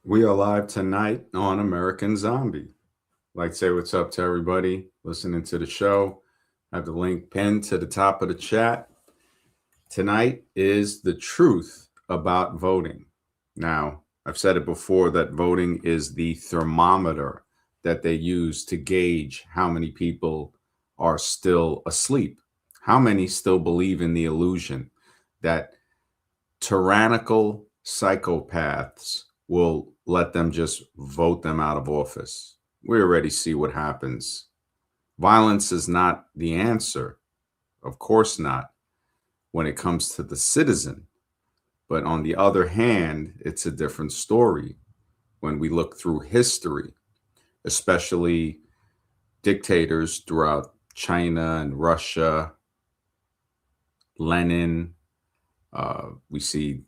We are live tonight on American Zombie. Like to say what's up to everybody listening to the show. I have the link pinned to the top of the chat. Tonight is the truth about voting. Now, I've said it before that voting is the thermometer that they use to gauge how many people are still asleep, how many still believe in the illusion that tyrannical psychopaths will let them just vote them out of office. We already see what happens. Violence is not the answer, of course not, when it comes to the citizen. But on the other hand, it's a different story when we look through history, especially dictators throughout China and Russia, Lenin. We see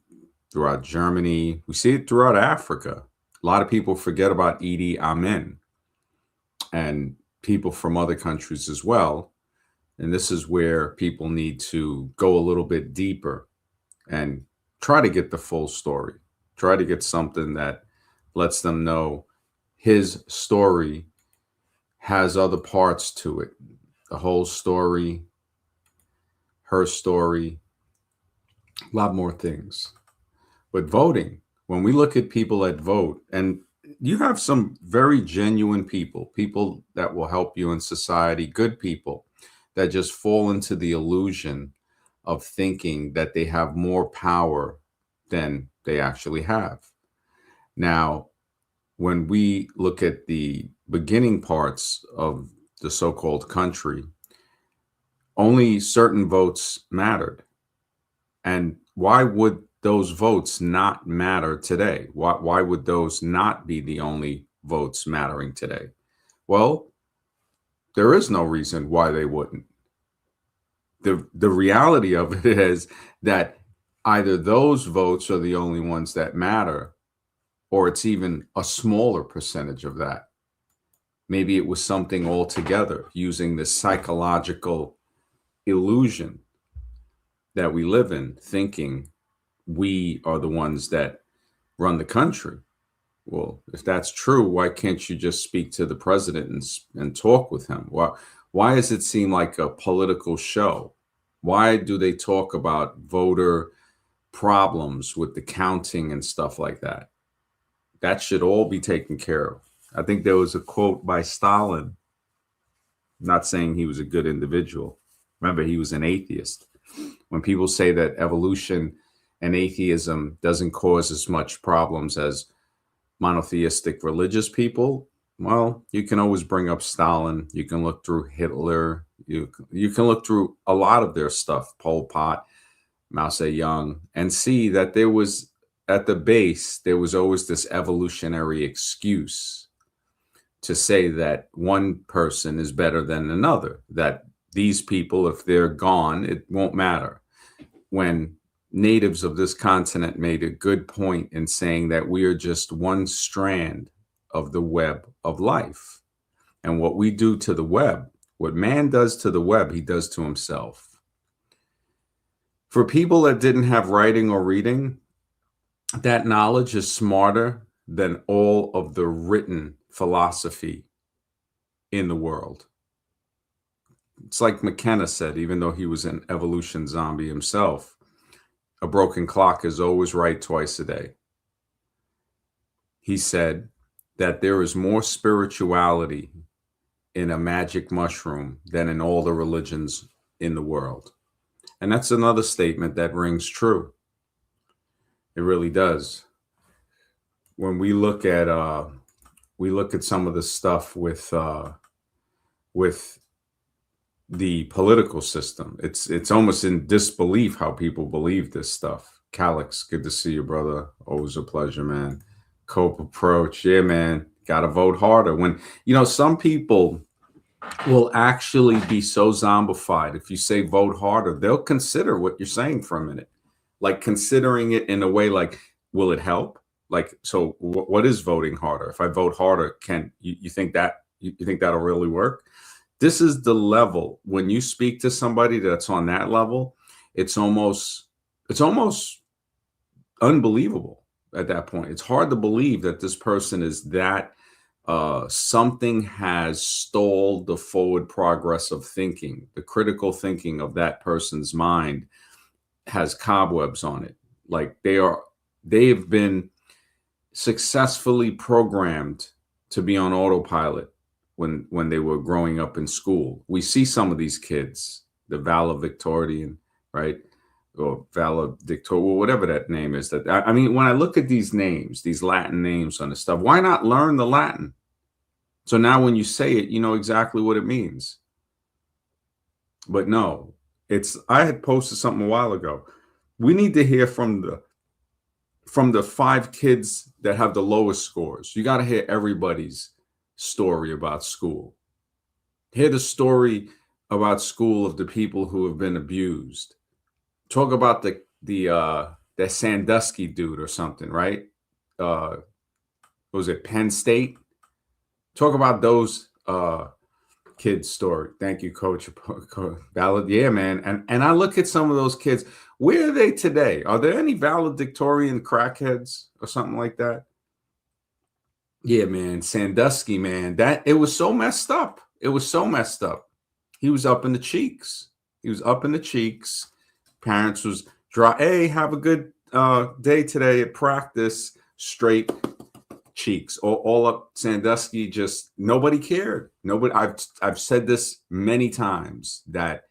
throughout Germany. We see it throughout Africa. A lot of people forget about Idi Amin and people from other countries as well. And this is where people need to go a little bit deeper and try to get the full story. Try to get something that lets them know his story has other parts to it. The whole story, her story, a lot more things. But voting, when we look at people that vote, and you have some very genuine people, people that will help you in society, good people that just fall into the illusion of thinking that they have more power than they actually have. Now, when we look at the beginning parts of the so called country, only certain votes mattered. And why would those votes not matter today? Why would those not be the only votes mattering today? Well, there is no reason why they wouldn't. The reality of it is that either those votes are the only ones that matter, or it's even a smaller percentage of that. Maybe it was something altogether using the psychological illusion that we live in, thinking we are the ones that run the country. Well, if that's true, why can't you just speak to the president and talk with him? Why does it seem like a political show? Why do they talk about voter problems with the counting and stuff like that? That should all be taken care of. I think there was a quote by Stalin, not saying he was a good individual. Remember, he was an atheist. When people say that evolution and atheism doesn't cause as much problems as monotheistic religious people, well, you can always bring up Stalin. You can look through Hitler. You can look through a lot of their stuff, Pol Pot, Mao Zedong, and see that there was, at the base, there was always this evolutionary excuse to say that one person is better than another, that these people, if they're gone, it won't matter. When natives of this continent made a good point in saying that we are just one strand of the web of life. And what we do to the web, what man does to the web, he does to himself. For people that didn't have writing or reading, that knowledge is smarter than all of the written philosophy in the world. It's like McKenna said, even though he was an evolution zombie himself, a broken clock is always right twice a day. He said that there is more spirituality in a magic mushroom than in all the religions in the world. And that's another statement that rings true. It really does. When we look at some of the stuff with the political system, it's almost in disbelief how people believe this stuff. Calix, good to see you, brother. Always a pleasure, man. Cope approach, yeah, man. Got to vote harder. When some people will actually be so zombified. If you say vote harder, they'll consider what you're saying for a minute, like considering it in a way like, will it help? Like, so what is voting harder? If I vote harder, can you think that you think that'll really work? This is the level when you speak to somebody that's on that level. It's almost unbelievable. at that point. It's hard to believe that this person is that something has stalled the forward progress of thinking. The critical thinking of that person's mind has cobwebs on it. Like they've been successfully programmed to be on autopilot when they were growing up in school. We see some of these kids, the valedictorian, right? Or valedictorian, whatever that name is. That I mean, when I look at these names, these Latin names on the stuff, why not learn the Latin? So now when you say it, you know exactly what it means. But no, I had posted something a while ago. We need to hear from the 5 kids that have the lowest scores. You got to hear everybody's story about school. Hear the story about school of the people who have been abused. Talk about that Sandusky dude or something, right? Was it Penn State? Talk about those kids' story. Thank you, Coach. Valid, yeah, man. And I look at some of those kids. Where are they today? Are there any valedictorian crackheads or something like that? Yeah, man. Sandusky, man. That it was so messed up. It was so messed up. He was up in the cheeks. He was up in the cheeks. Parents was dry. Hey, have a good day today at practice. Straight cheeks, all up Sandusky. Just nobody cared. Nobody. I've said this many times that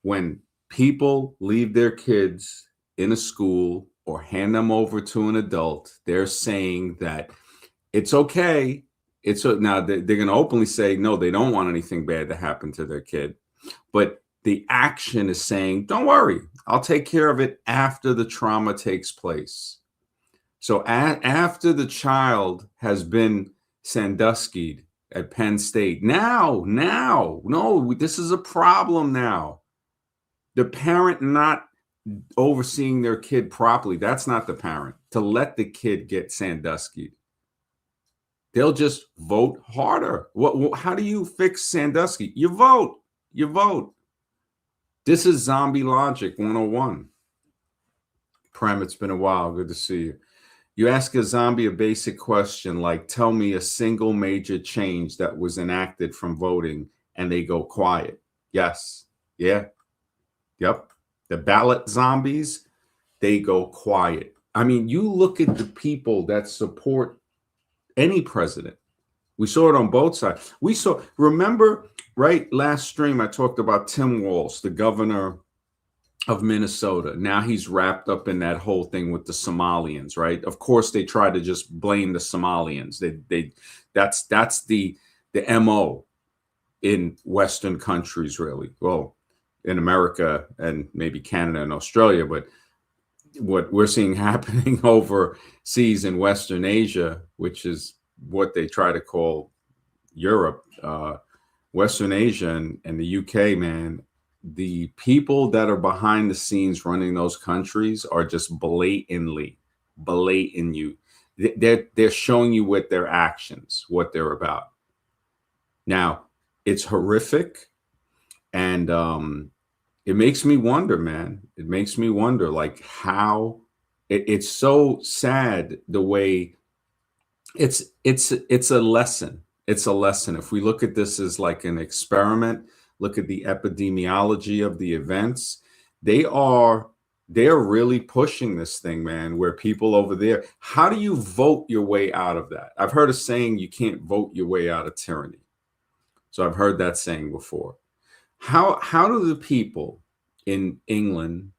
when people leave their kids in a school or hand them over to an adult, they're saying that it's okay. Now they're going to openly say no, they don't want anything bad to happen to their kid, but the action is saying, don't worry, I'll take care of it after the trauma takes place. So after the child has been Sandusky'd at Penn State, no, this is a problem now. The parent not overseeing their kid properly, that's not the parent. To let the kid get Sandusky'd. They'll just vote harder. How do you fix Sandusky? You vote. You vote. This is zombie logic 101. Prem, it's been a while. Good to see you. You ask a zombie a basic question like, tell me a single major change that was enacted from voting, and they go quiet. Yes. Yeah. Yep. The ballot zombies, they go quiet. I mean, you look at the people that support any president. We saw it on both sides. Remember, right, last stream I talked about Tim Walz, the governor of Minnesota. Now he's wrapped up in that whole thing with the Somalians, right? Of course, they try to just blame the Somalians. That's the MO in Western countries, really. Well, in America and maybe Canada and Australia, but what we're seeing happening overseas in Western Asia, which is what they try to call Europe, Western Asia and the UK, man, the people that are behind the scenes running those countries are just blatantly you. They're showing you with their actions what they're about. Now, it's horrific, and it makes me wonder, man. It makes me wonder, like, how it's so sad the way it's a lesson. It's a lesson. If we look at this as like an experiment, look at the epidemiology of the events, they're really pushing this thing, man, where people over there, how do you vote your way out of that? I've heard a saying, you can't vote your way out of tyranny. So I've heard that saying before. How do the people in England,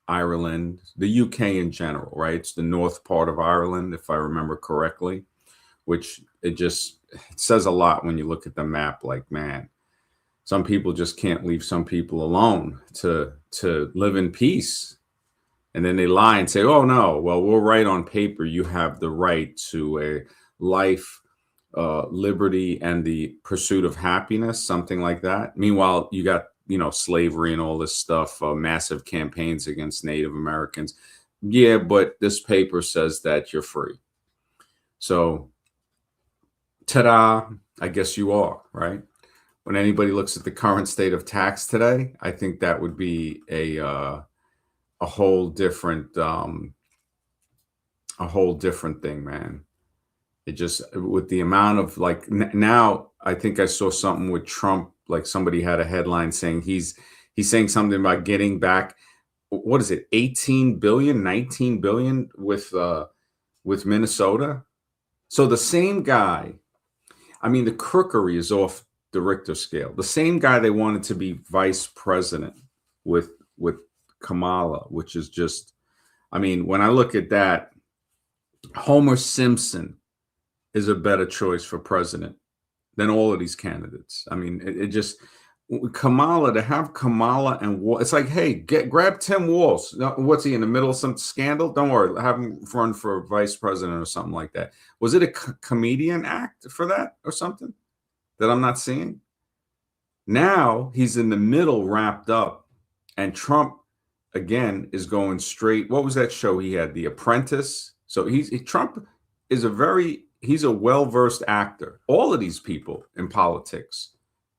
Ireland, the UK in general, right? It's the north part of Ireland, if I remember correctly, which it says a lot when you look at the map. Like, man, some people just can't leave some people alone to live in peace. And then they lie and say, oh, no, well, we'll write on paper you have the right to a life, liberty, and the pursuit of happiness, something like that. Meanwhile, you got, slavery and all this stuff, massive campaigns against Native Americans. Yeah, but this paper says that you're free. So, ta-da, I guess you are, right? When anybody looks at the current state of tax today, I think that would be a whole different a whole different thing, man. It just with the amount of like now, I think I saw something with Trump. Like somebody had a headline saying he's saying something about getting back what is it, 18 billion, 19 billion with Minnesota. So the same guy, I mean, the crookery is off the Richter scale. The same guy they wanted to be vice president with Kamala, which is just, I mean, when I look at that, Homer Simpson is a better choice for president than all of these candidates. I mean, it just Kamala to have Kamala and it's like, hey, grab Tim Walz. What's he in the middle of some scandal? Don't worry, have him run for vice president or something like that. Was it a comedian act for that or something that I'm not seeing? Now he's in the middle, wrapped up, and Trump again is going straight. What was that show he had? The Apprentice. So Trump is he's a well-versed actor. All of these people in politics,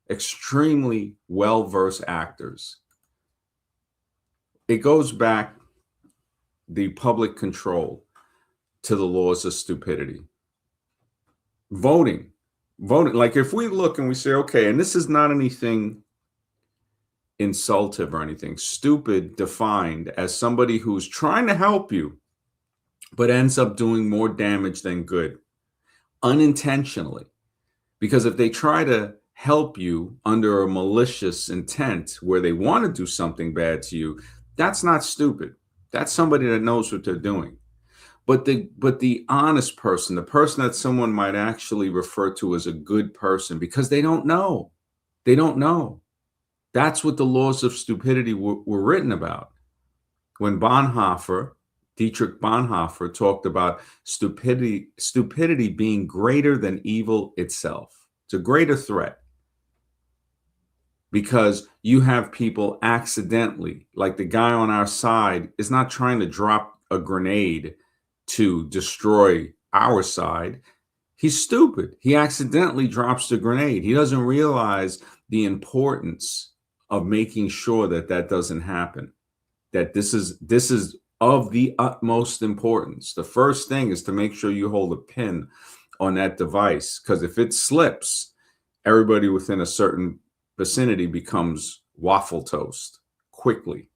extremely well-versed actors. It goes back, the public control, to the laws of stupidity. Voting. Like if we look and we say, okay, and this is not anything insultive or anything, stupid defined as somebody who's trying to help you, but ends up doing more damage than good, unintentionally. Because if they try to help you under a malicious intent where they want to do something bad to you, that's not stupid. That's somebody that knows what they're doing. But the honest person, the person that someone might actually refer to as a good person, because they don't know. They don't know. That's what the laws of stupidity were written about. When Dietrich Bonhoeffer talked about stupidity being greater than evil itself. It's a greater threat. Because you have people accidentally, like the guy on our side is not trying to drop a grenade to destroy our side. He's stupid. He accidentally drops the grenade. He doesn't realize the importance of making sure that that doesn't happen. That this is of the utmost importance. The first thing is to make sure you hold a pin on that device, because if it slips, everybody within a certain vicinity becomes waffle toast quickly.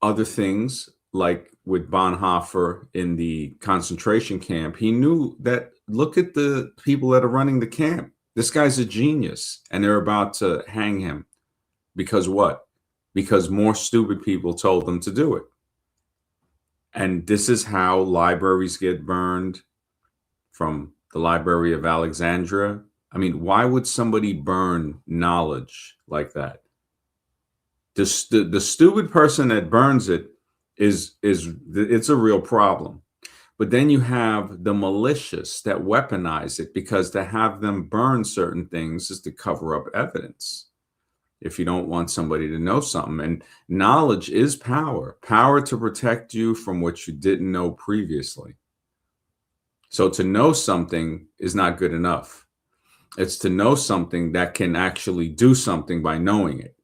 Other things, like with Bonhoeffer in the concentration camp, he knew that, look at the people that are running the camp. This guy's a genius, and they're about to hang him. Because what? Because more stupid people told them to do it. And this is how libraries get burned, from the Library of Alexandria. I mean, why would somebody burn knowledge like that? The stupid person that burns it it's a real problem. But then you have the malicious that weaponize it, because to have them burn certain things is to cover up evidence. If you don't want somebody to know something, and knowledge is power to protect you from what you didn't know previously. So to know something is not good enough. It's to know something that can actually do something by knowing it.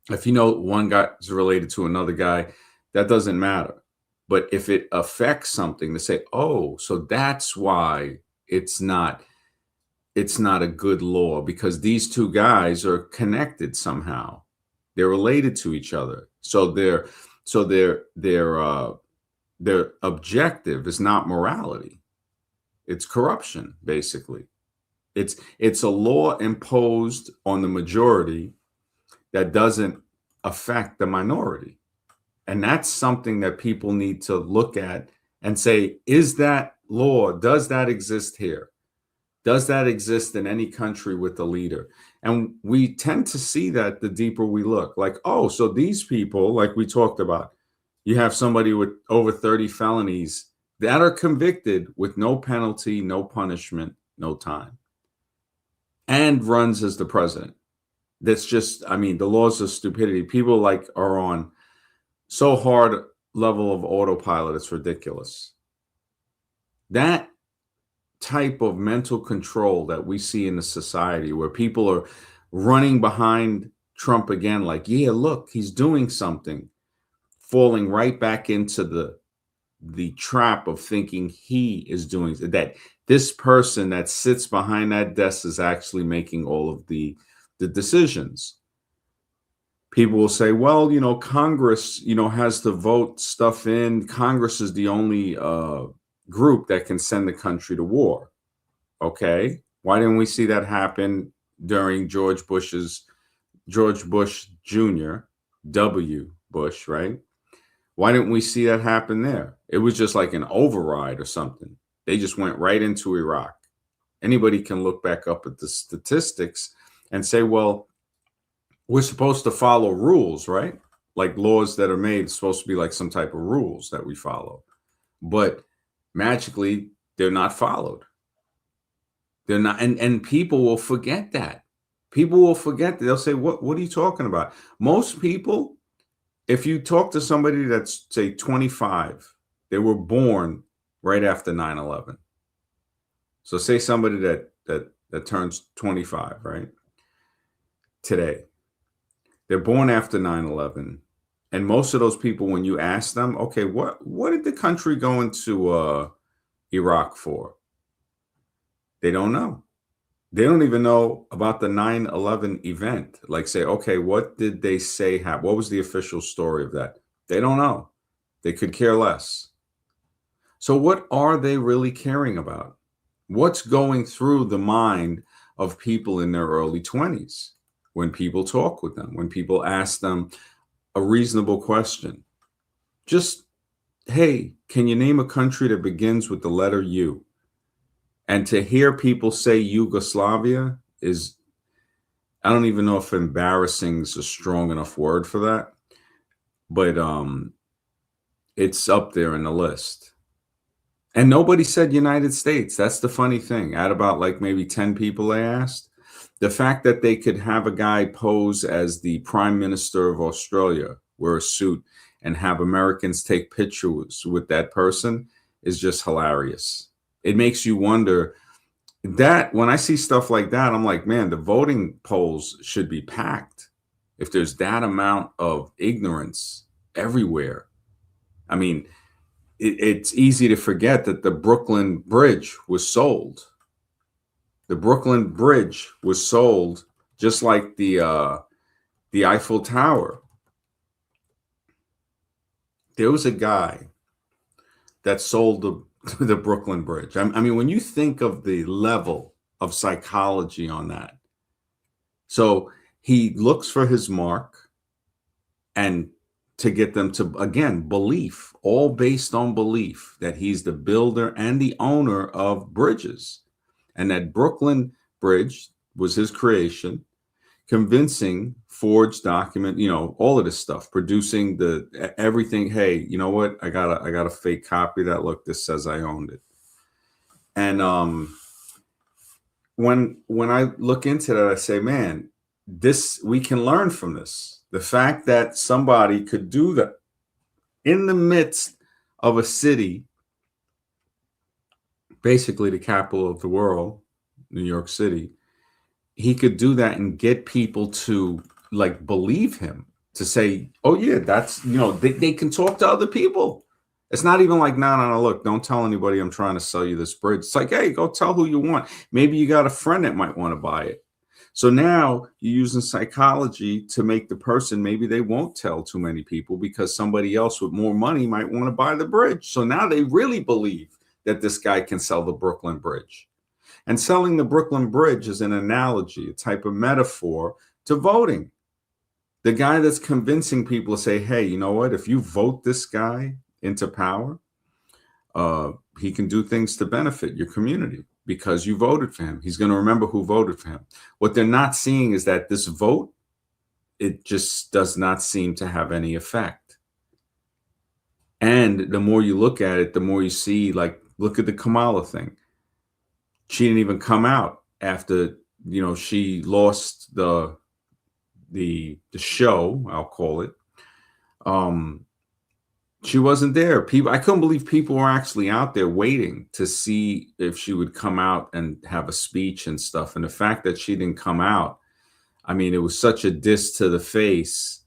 If you know one guy is related to another guy, that doesn't matter. But if it affects something, to say, oh, so that's why it's not a good law, because these two guys are connected somehow. They're related to each other. So their objective is not morality. It's corruption, basically. It's a law imposed on the majority that doesn't affect the minority. And that's something that people need to look at and say, is that law, does that exist here? Does that exist in any country with a leader? And we tend to see that the deeper we look. Like, oh, so these people, like we talked about, you have somebody with over 30 felonies that are convicted with no penalty, no punishment, no time, and runs as the president. That's just, I mean, the laws of stupidity. People like are on so hard level of autopilot, it's ridiculous. That type of mental control that we see in the society, where people are running behind Trump again, like, yeah, look, he's doing something, falling right back into the trap of thinking he is doing that. This person that sits behind that desk is actually making all of the decisions. People will say, well, Congress, has to vote stuff in. Congress is the only group that can send the country to war. Okay. Why didn't we see that happen during George Bush Jr., W. Bush, right? Why didn't we see that happen there? It was just like an override or something. They just went right into Iraq. Anybody can look back up at the statistics and say, well, we're supposed to follow rules, right? Like laws that are made supposed to be like some type of rules that we follow. But magically, they're not followed. They're not, and people will forget that. People will forget that. They'll say, what are you talking about? Most people, if you talk to somebody that's, say, 25, they were born right after 9/11. So say somebody that turns 25, right? Today. They're born after 9/11. And most of those people, when you ask them, okay, what did the country go into Iraq for? They don't know. They don't even know about the 9/11 event. Like say, okay, what did they say happened? What was the official story of that? They don't know. They could care less. So what are they really caring about? What's going through the mind of people in their early 20s when people talk with them, when people ask them a reasonable question? Just, hey, can you name a country that begins with the letter U? And to hear people say Yugoslavia is, I don't even know if embarrassing is a strong enough word for that, but it's up there in the list. And nobody said United States. That's the funny thing. At about like maybe 10 people I asked, the fact that they could have a guy pose as the Prime Minister of Australia, wear a suit, and have Americans take pictures with that person is just hilarious. It makes you wonder that when I see stuff like that, I'm like, man, the voting polls should be packed if there's that amount of ignorance everywhere. I mean, it's easy to forget that the Brooklyn Bridge was sold. The Brooklyn Bridge was sold just like the Eiffel Tower. There was a guy that sold the Brooklyn Bridge. I mean, when you think of the level of psychology on that, so he looks for his mark and to get them to, again, belief, all based on belief that he's the builder and the owner of bridges. And that Brooklyn Bridge was his creation, convincing, forged document, all of this stuff, producing the everything. Hey, you know what? I got a fake copy of that. Look, this says I owned it. And when I look into that, I say, man, we can learn from this. The fact that somebody could do that in the midst of a city, basically the capital of the world, New York City, he could do that and get people to like believe him, to say, oh yeah, that's, they can talk to other people. It's not even like, no, look, don't tell anybody I'm trying to sell you this bridge. It's like, hey, go tell who you want. Maybe you got a friend that might want to buy it. So now you're using psychology to make the person, maybe they won't tell too many people because somebody else with more money might want to buy the bridge. So now they really believe that this guy can sell the Brooklyn Bridge. And selling the Brooklyn Bridge is an analogy, a type of metaphor to voting. The guy that's convincing people to say, hey, you know what? If you vote this guy into power, he can do things to benefit your community because you voted for him. He's going to remember who voted for him. What they're not seeing is that this vote, it just does not seem to have any effect. And the more you look at it, the more you see, like, look at the Kamala thing. She didn't even come out after, she lost the show, I'll call it. She wasn't there. I couldn't believe people were actually out there waiting to see if she would come out and have a speech and stuff. And the fact that she didn't come out, I mean, it was such a diss to the face.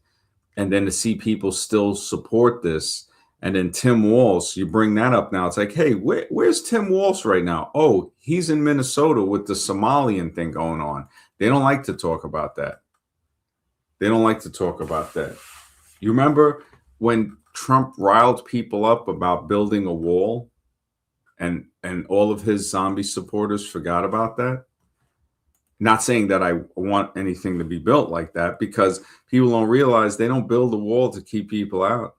And then to see people still support this. And then Tim Walz, you bring that up now. It's like, hey, where's Tim Walz right now? Oh, he's in Minnesota with the Somalian thing going on. They don't like to talk about that. They don't like to talk about that. You remember when Trump riled people up about building a wall, and all of his zombie supporters forgot about that? Not saying that I want anything to be built like that, because people don't realize they don't build a wall to keep people out.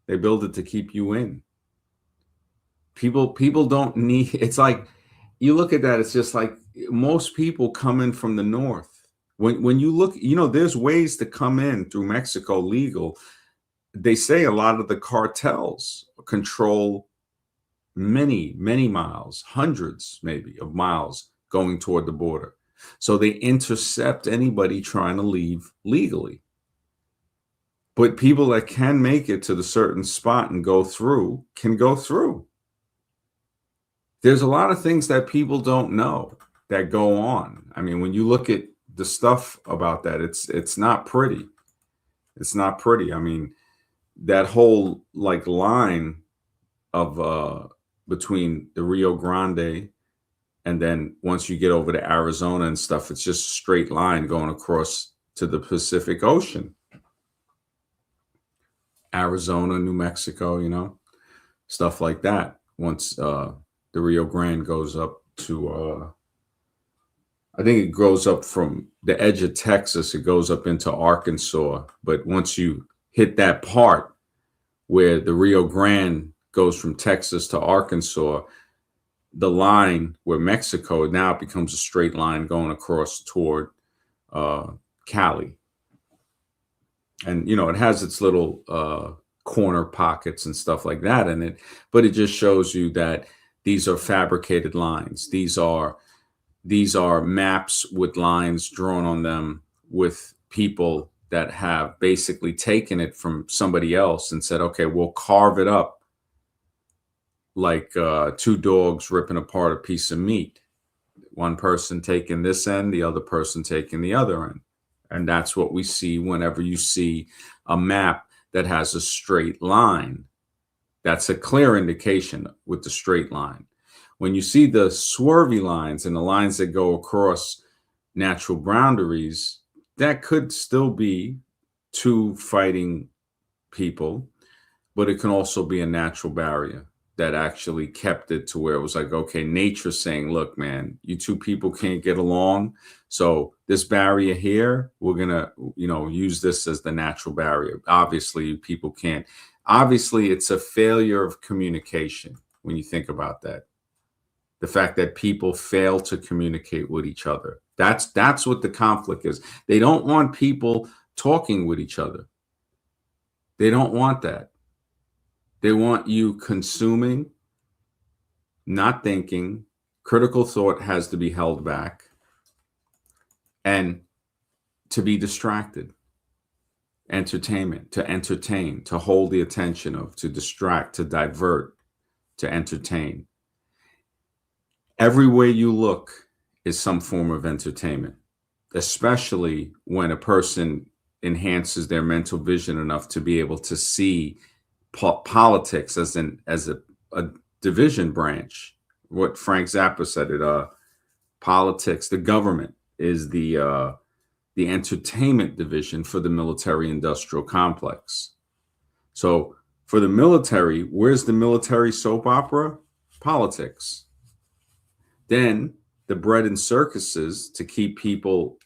They build it to keep you in. People don't need, it's like, you look at that, it's just like most people come in from the north. When you look, there's ways to come in through Mexico legal. They say a lot of the cartels control many, many miles, hundreds maybe of miles going toward the border. So they intercept anybody trying to leave legally. But people that can make it to the certain spot and go through can go through. There's a lot of things that people don't know that go on. I mean, when you look at the stuff about that, it's not pretty. It's not pretty. I mean, that whole like line of between the Rio Grande, and then once you get over to Arizona and stuff, it's just a straight line going across to the Pacific Ocean. Arizona, New Mexico, stuff like that. Once the Rio Grande goes up to, I think it goes up from the edge of Texas, it goes up into Arkansas. But once you hit that part where the Rio Grande goes from Texas to Arkansas, the line where Mexico, now becomes a straight line going across toward Cali. And, it has its little corner pockets and stuff like that in it. But it just shows you that these are fabricated lines. These are maps with lines drawn on them with people that have basically taken it from somebody else and said, okay, we'll carve it up like two dogs ripping apart a piece of meat. One person taking this end, the other person taking the other end. And that's what we see whenever you see a map that has a straight line. That's a clear indication with the straight line. When you see the swervy lines and the lines that go across natural boundaries, that could still be two fighting people, but it can also be a natural barrier that actually kept it to where it was like, okay, nature saying, look, man, you two people can't get along. So this barrier here, we're going to, use this as the natural barrier. Obviously, people can't. Obviously, it's a failure of communication when you think about that. The fact that people fail to communicate with each other. That's what the conflict is. They don't want people talking with each other. They don't want that. They want you consuming, not thinking. Critical thought has to be held back and to be distracted. Entertainment, to entertain, to hold the attention of, to distract, to divert, to entertain. Every way you look is some form of entertainment, especially when a person enhances their mental vision enough to be able to see politics as a division branch. What Frank Zappa said, politics, the government is the entertainment division for the military-industrial complex. So for the military, where's the military soap opera? Politics. Then the bread and circuses to keep people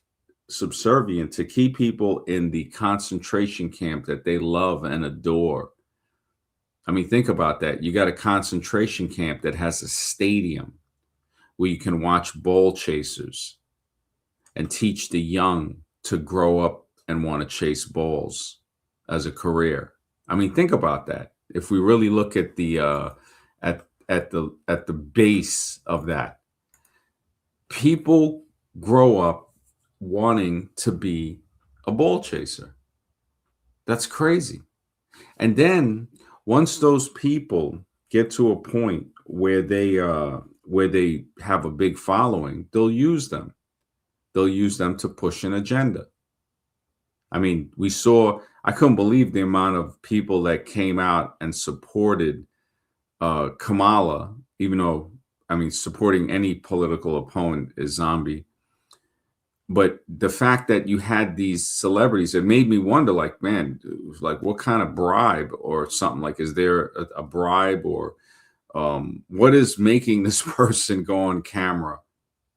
subservient, to keep people in the concentration camp that they love and adore. I mean, think about that. You got a concentration camp that has a stadium where you can watch ball chasers and teach the young to grow up and want to chase balls as a career. I mean, think about that. If we really look at the at the base of that, people grow up wanting to be a ball chaser. That's crazy. And then once those people get to a point where they have a big following, they'll use them. They'll use them to push an agenda. I mean, I couldn't believe the amount of people that came out and supported Kamala, even though, I mean, supporting any political opponent is zombie. But the fact that you had these celebrities, it made me wonder, like, man, like what kind of bribe or something? Like, is there a bribe or what is making this person go on camera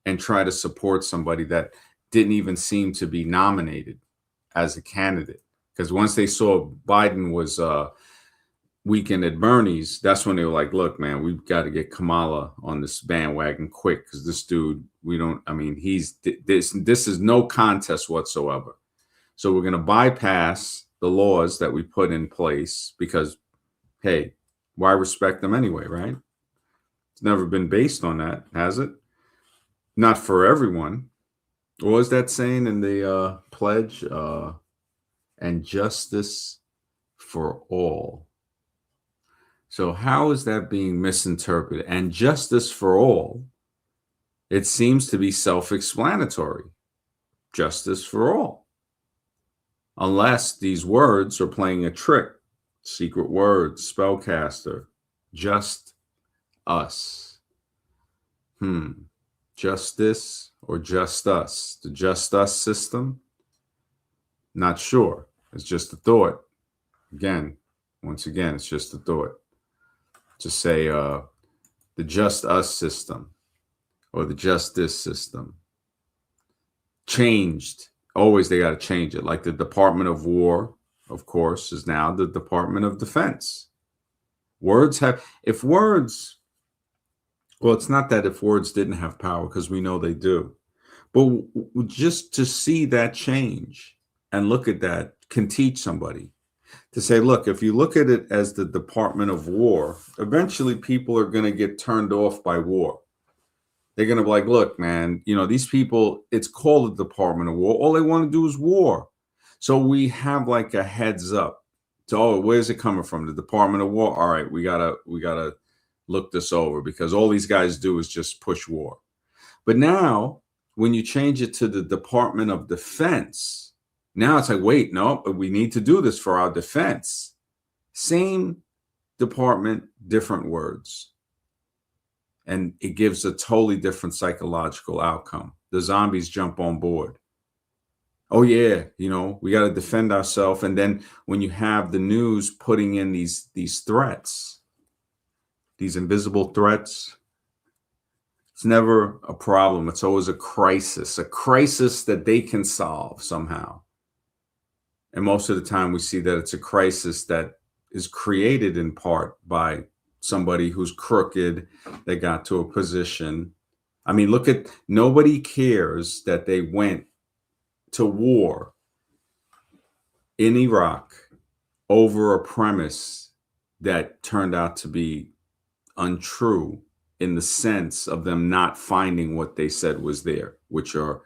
and try to support somebody that didn't even seem to be nominated as a candidate? Because once they saw Biden was weekend at Bernie's, that's when they were like, look, man, we've got to get Kamala on this bandwagon quick, because this dude, this is no contest whatsoever. So we're going to bypass the laws that we put in place because, hey, why respect them anyway, right? It's never been based on that, has it? Not for everyone. What was that saying in the pledge? And justice for all. So how is that being misinterpreted? And justice for all, it seems to be self-explanatory. Justice for all. Unless these words are playing a trick. Secret words, spellcaster, just us. Justice or just us? The just us system? Not sure. It's just a thought. Once again, it's just a thought. To say the just us system or the justice system changed. Always they got to change it. Like the Department of War, of course, is now the Department of Defense. Well, it's not that if words didn't have power, because we know they do. But just to see that change and look at that can teach somebody. To say, look, if you look at it as the Department of War, eventually people are going to get turned off by war. They're going to be like, look, man, these people, it's called the Department of War. All they want to do is war. So we have like a heads up. So, where's it coming from? The Department of War. All right, we gotta look this over, because all these guys do is just push war. But now, when you change it to the Department of Defense, now it's like, wait, no, we need to do this for our defense. Same department, different words. And it gives a totally different psychological outcome. The zombies jump on board. Oh, yeah, we got to defend ourselves. And then when you have the news putting in these threats, these invisible threats, it's never a problem. It's always a crisis that they can solve somehow. And most of the time we see that it's a crisis that is created in part by somebody who's crooked, that got to a position. I mean, nobody cares that they went to war in Iraq over a premise that turned out to be untrue, in the sense of them not finding what they said was there, which were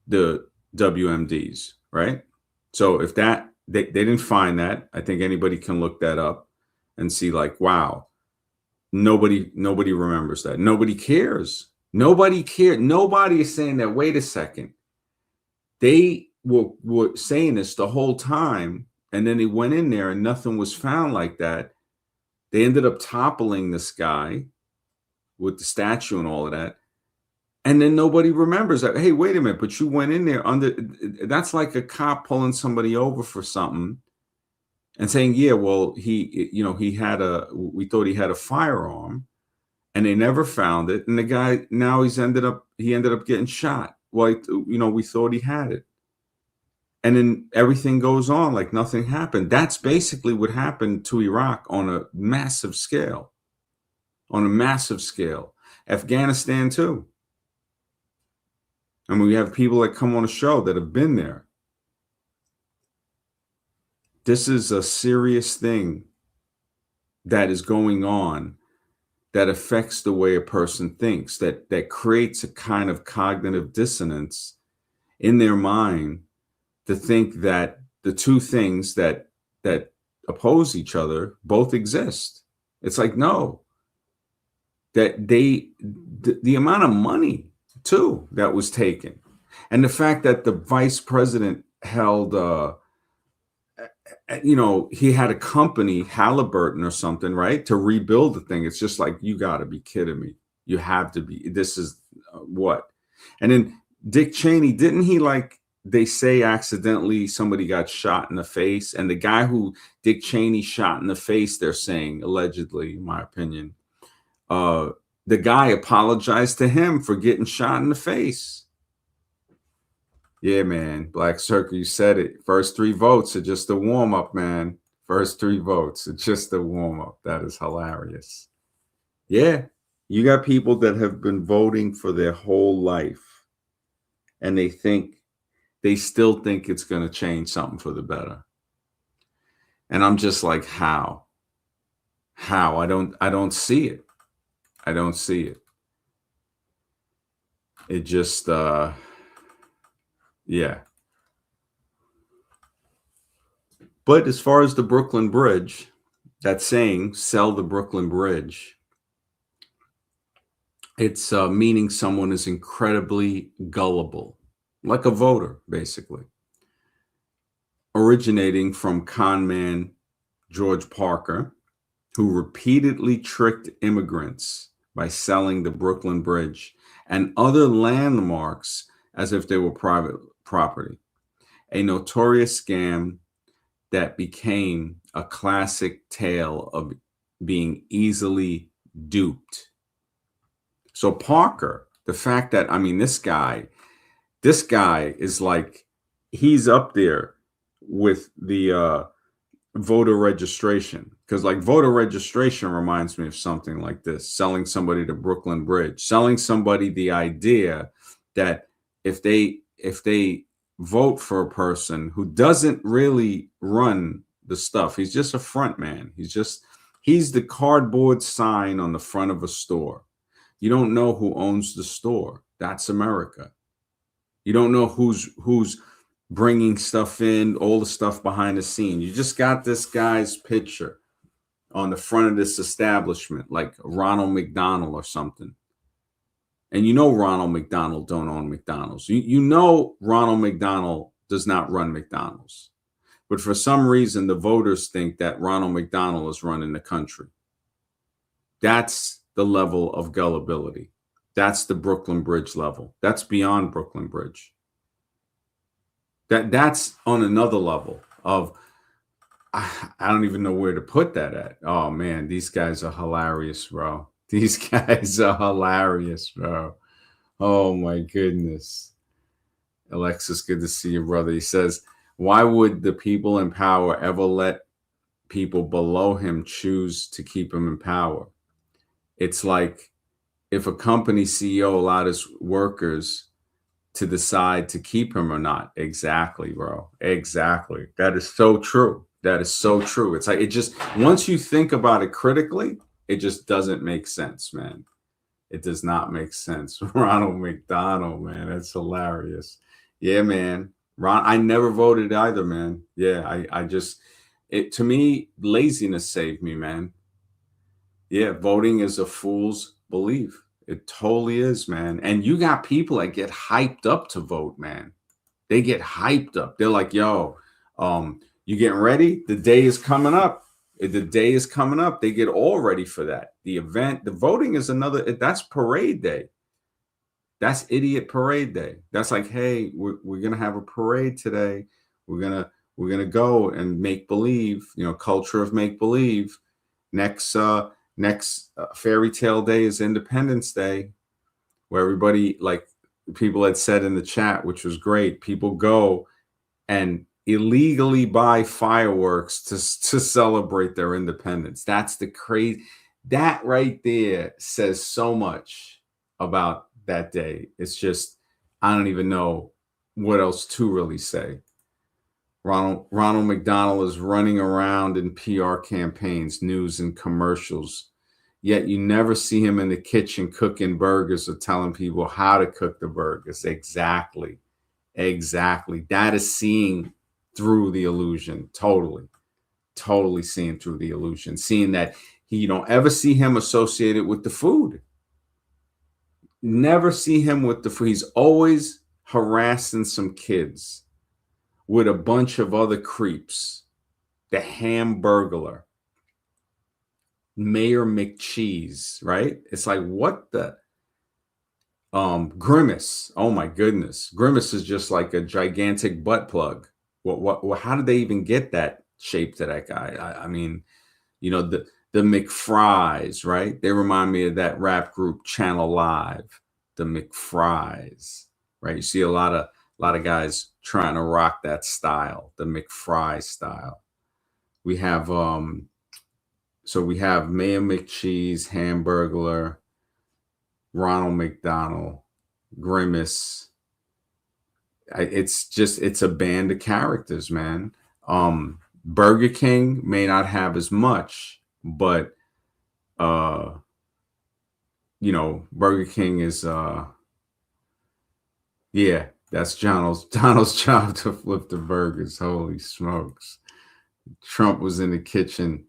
the WMDs, right? So if they didn't find that, I think anybody can look that up and see, like, wow, nobody remembers that. Nobody cares. Nobody cared. Nobody is saying that, wait a second. They were saying this the whole time, and then they went in there and nothing was found like that. They ended up toppling this guy with the statue and all of that. And then nobody remembers that. Hey, wait a minute, but you went in there that's like a cop pulling somebody over for something and saying, yeah, well, we thought he had a firearm, and they never found it. And the guy, now he ended up getting shot. Well, we thought he had it. And then everything goes on like nothing happened. That's basically what happened to Iraq on a massive scale. Afghanistan too. I mean, we have people that come on a show that have been there. This is a serious thing that is going on that affects the way a person thinks, that creates a kind of cognitive dissonance in their mind, to think that the two things that oppose each other both exist. It's like, no, that the amount of money too that was taken, and the fact that the vice president held he had a company, Halliburton or something, right, to rebuild the thing. It's just like, you got to be kidding me. You have to be. This is what? And then Dick Cheney, didn't he, like, they say accidentally somebody got shot in the face, and the guy who Dick Cheney shot in the face, they're saying, allegedly, in my opinion, uh, the guy apologized to him for getting shot in the face. Yeah, man. Black Circle, you said it. First 3 votes are just a warm up, man. First 3 votes are just a warm up. That is hilarious. Yeah. You got people that have been voting for their whole life, and they still think it's going to change something for the better. And I'm just like, how? How? I don't see it. I don't see it. It just yeah. But as far as the Brooklyn Bridge, that saying, sell the Brooklyn Bridge, it's meaning someone is incredibly gullible, like a voter, basically. Originating from con man George Parker, who repeatedly tricked immigrants by selling the Brooklyn Bridge and other landmarks as if they were private property. A notorious scam that became a classic tale of being easily duped. So Parker, the fact that, I mean, this guy is like, he's up there with the voter registration, because like voter registration reminds me of something like this: selling somebody the Brooklyn Bridge, selling somebody the idea that if they vote for a person who doesn't really run the stuff, he's just a front man, he's the cardboard sign on the front of a store. You don't know who owns the store. That's America. You don't know who's bringing stuff in, all the stuff behind the scene. You just got this guy's picture on the front of this establishment, like Ronald McDonald or something. And you know Ronald McDonald don't own McDonald's. You know Ronald McDonald does not run McDonald's. But for some reason, the voters think that Ronald McDonald is running the country. That's the level of gullibility. That's the Brooklyn Bridge level. That's beyond Brooklyn Bridge. That's on another level of, I don't even know where to put that at. Oh man, these guys are hilarious, bro. These guys are hilarious, bro. Oh my goodness. Alexis, good to see you, brother. He says, why would the people in power ever let people below him choose to keep him in power? It's like if a company CEO allowed his workers to decide to keep him or not. Exactly, bro. Exactly. That is so true. That is so true. It's like, it just, once you think about it critically, it just doesn't make sense, man. It does not make sense. Ronald McDonald, man. That's hilarious. Yeah, man. I never voted either, man. Yeah, I just, to me, laziness saved me, man. Yeah, voting is a fool's belief. It totally is, man. And you got people that get hyped up to vote, man. They get hyped up. They're like, yo, you getting ready? The day is coming up. The day is coming up. They get all ready for that. The event, the voting is that's parade day. That's idiot parade day. That's like, hey, we're gonna have a parade today. We're gonna go and make believe, culture of make believe. Next fairy tale day is Independence Day, where everybody, like people had said in the chat, which was great, people go and illegally buy fireworks to celebrate their independence. That's the crazy. That right there says so much about that day. It's just, I don't even know what else to really say. Ronald McDonald is running around in PR campaigns, news, and commercials, yet you never see him in the kitchen cooking burgers or telling people how to cook the burgers. Exactly. That is seeing through the illusion. Totally seeing through the illusion. Seeing that you don't ever see him associated with the food. Never see him with the food. He's always harassing some kids. with a bunch of other creeps. The Hamburglar, Mayor McCheese, right? It's like, what the Grimace. Oh my goodness. Grimace is just like a gigantic butt plug. How did they even get that shape to that guy? I mean, the McFries, right? They remind me of that rap group Channel Live, the McFries, right? You see a lot of guys trying to rock that style, the McFry style. We have we have Mayor McCheese, Hamburglar, Ronald McDonald, Grimace. It's a band of characters, man. Burger King may not have as much, but Burger King is yeah, that's Donald's job to flip the burgers. Holy smokes. Trump was in the kitchen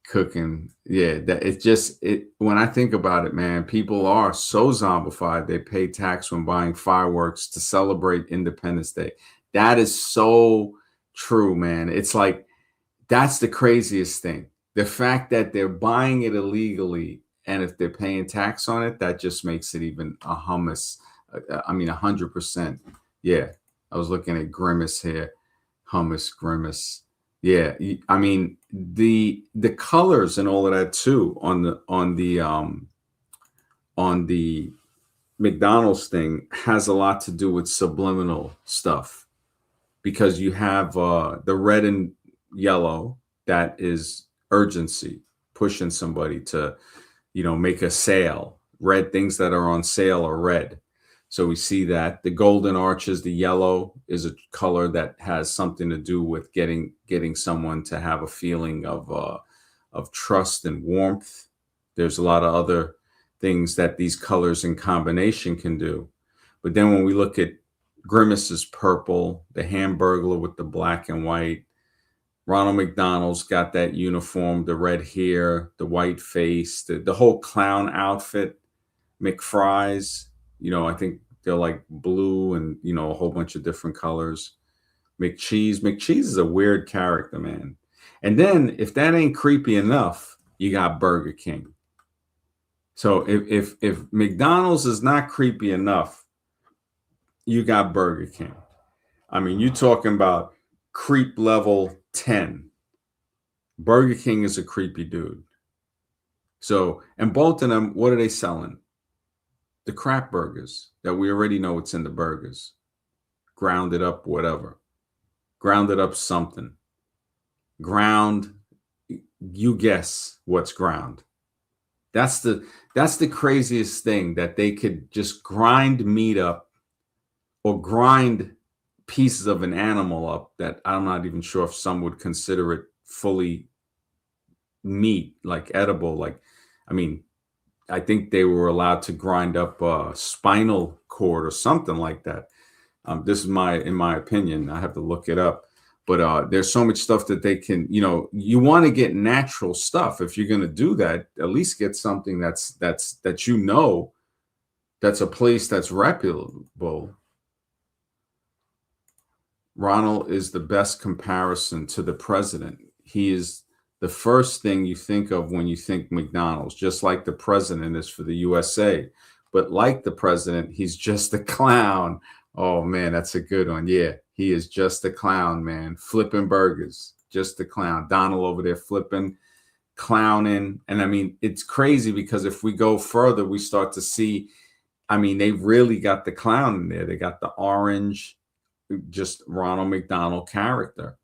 cooking. Yeah, that it when I think about it, man, people are so zombified they pay tax when buying fireworks to celebrate Independence Day. That is so true, man. It's like that's the craziest thing. The fact that they're buying it illegally, and if they're paying tax on it, that just makes it even a hummus. I mean, 100%. Yeah, I was looking at Grimace here, hummus Grimace. Yeah, I mean the colors and all of that too on the McDonald's thing has a lot to do with subliminal stuff because you have the red and yellow that is urgency, pushing somebody to make a sale. Red things that are on sale are red. So we see that the golden arches, the yellow is a color that has something to do with getting someone to have a feeling of trust and warmth. There's a lot of other things that these colors in combination can do. But then when we look at Grimace's purple, the Hamburglar with the black and white, Ronald McDonald's got that uniform, the red hair, the white face, the whole clown outfit. McFries, I think they're like blue and, a whole bunch of different colors. McCheese is a weird character, man. And then if that ain't creepy enough, you got Burger King. So if McDonald's is not creepy enough, you got Burger King. I mean, you're talking about creep level 10. Burger King is a creepy dude. So, and both of them, what are they selling? The crap burgers that we already know what's in the burgers. Grounded up, whatever. Grounded up something. Ground, you guess what's ground. That's the craziest thing, that they could just grind meat up or grind pieces of an animal up that I'm not even sure if some would consider it fully meat, like edible. Like, I mean, I think they were allowed to grind up a spinal cord or something like that. This is in my opinion. I have to look it up. But there's so much stuff that they can, you want to get natural stuff. If you're going to do that, at least get something that's a place that's reputable. Ronald is the best comparison to the president. He is the first thing you think of when you think McDonald's, just like the president is for the USA. But like the president, he's just a clown. Oh, man, that's a good one. Yeah, he is just a clown, man. Flipping burgers, just a clown. Donald over there flipping, clowning. And I mean, it's crazy because if we go further, we start to see, I mean, they really got the clown in there. They got the orange, just Ronald McDonald character.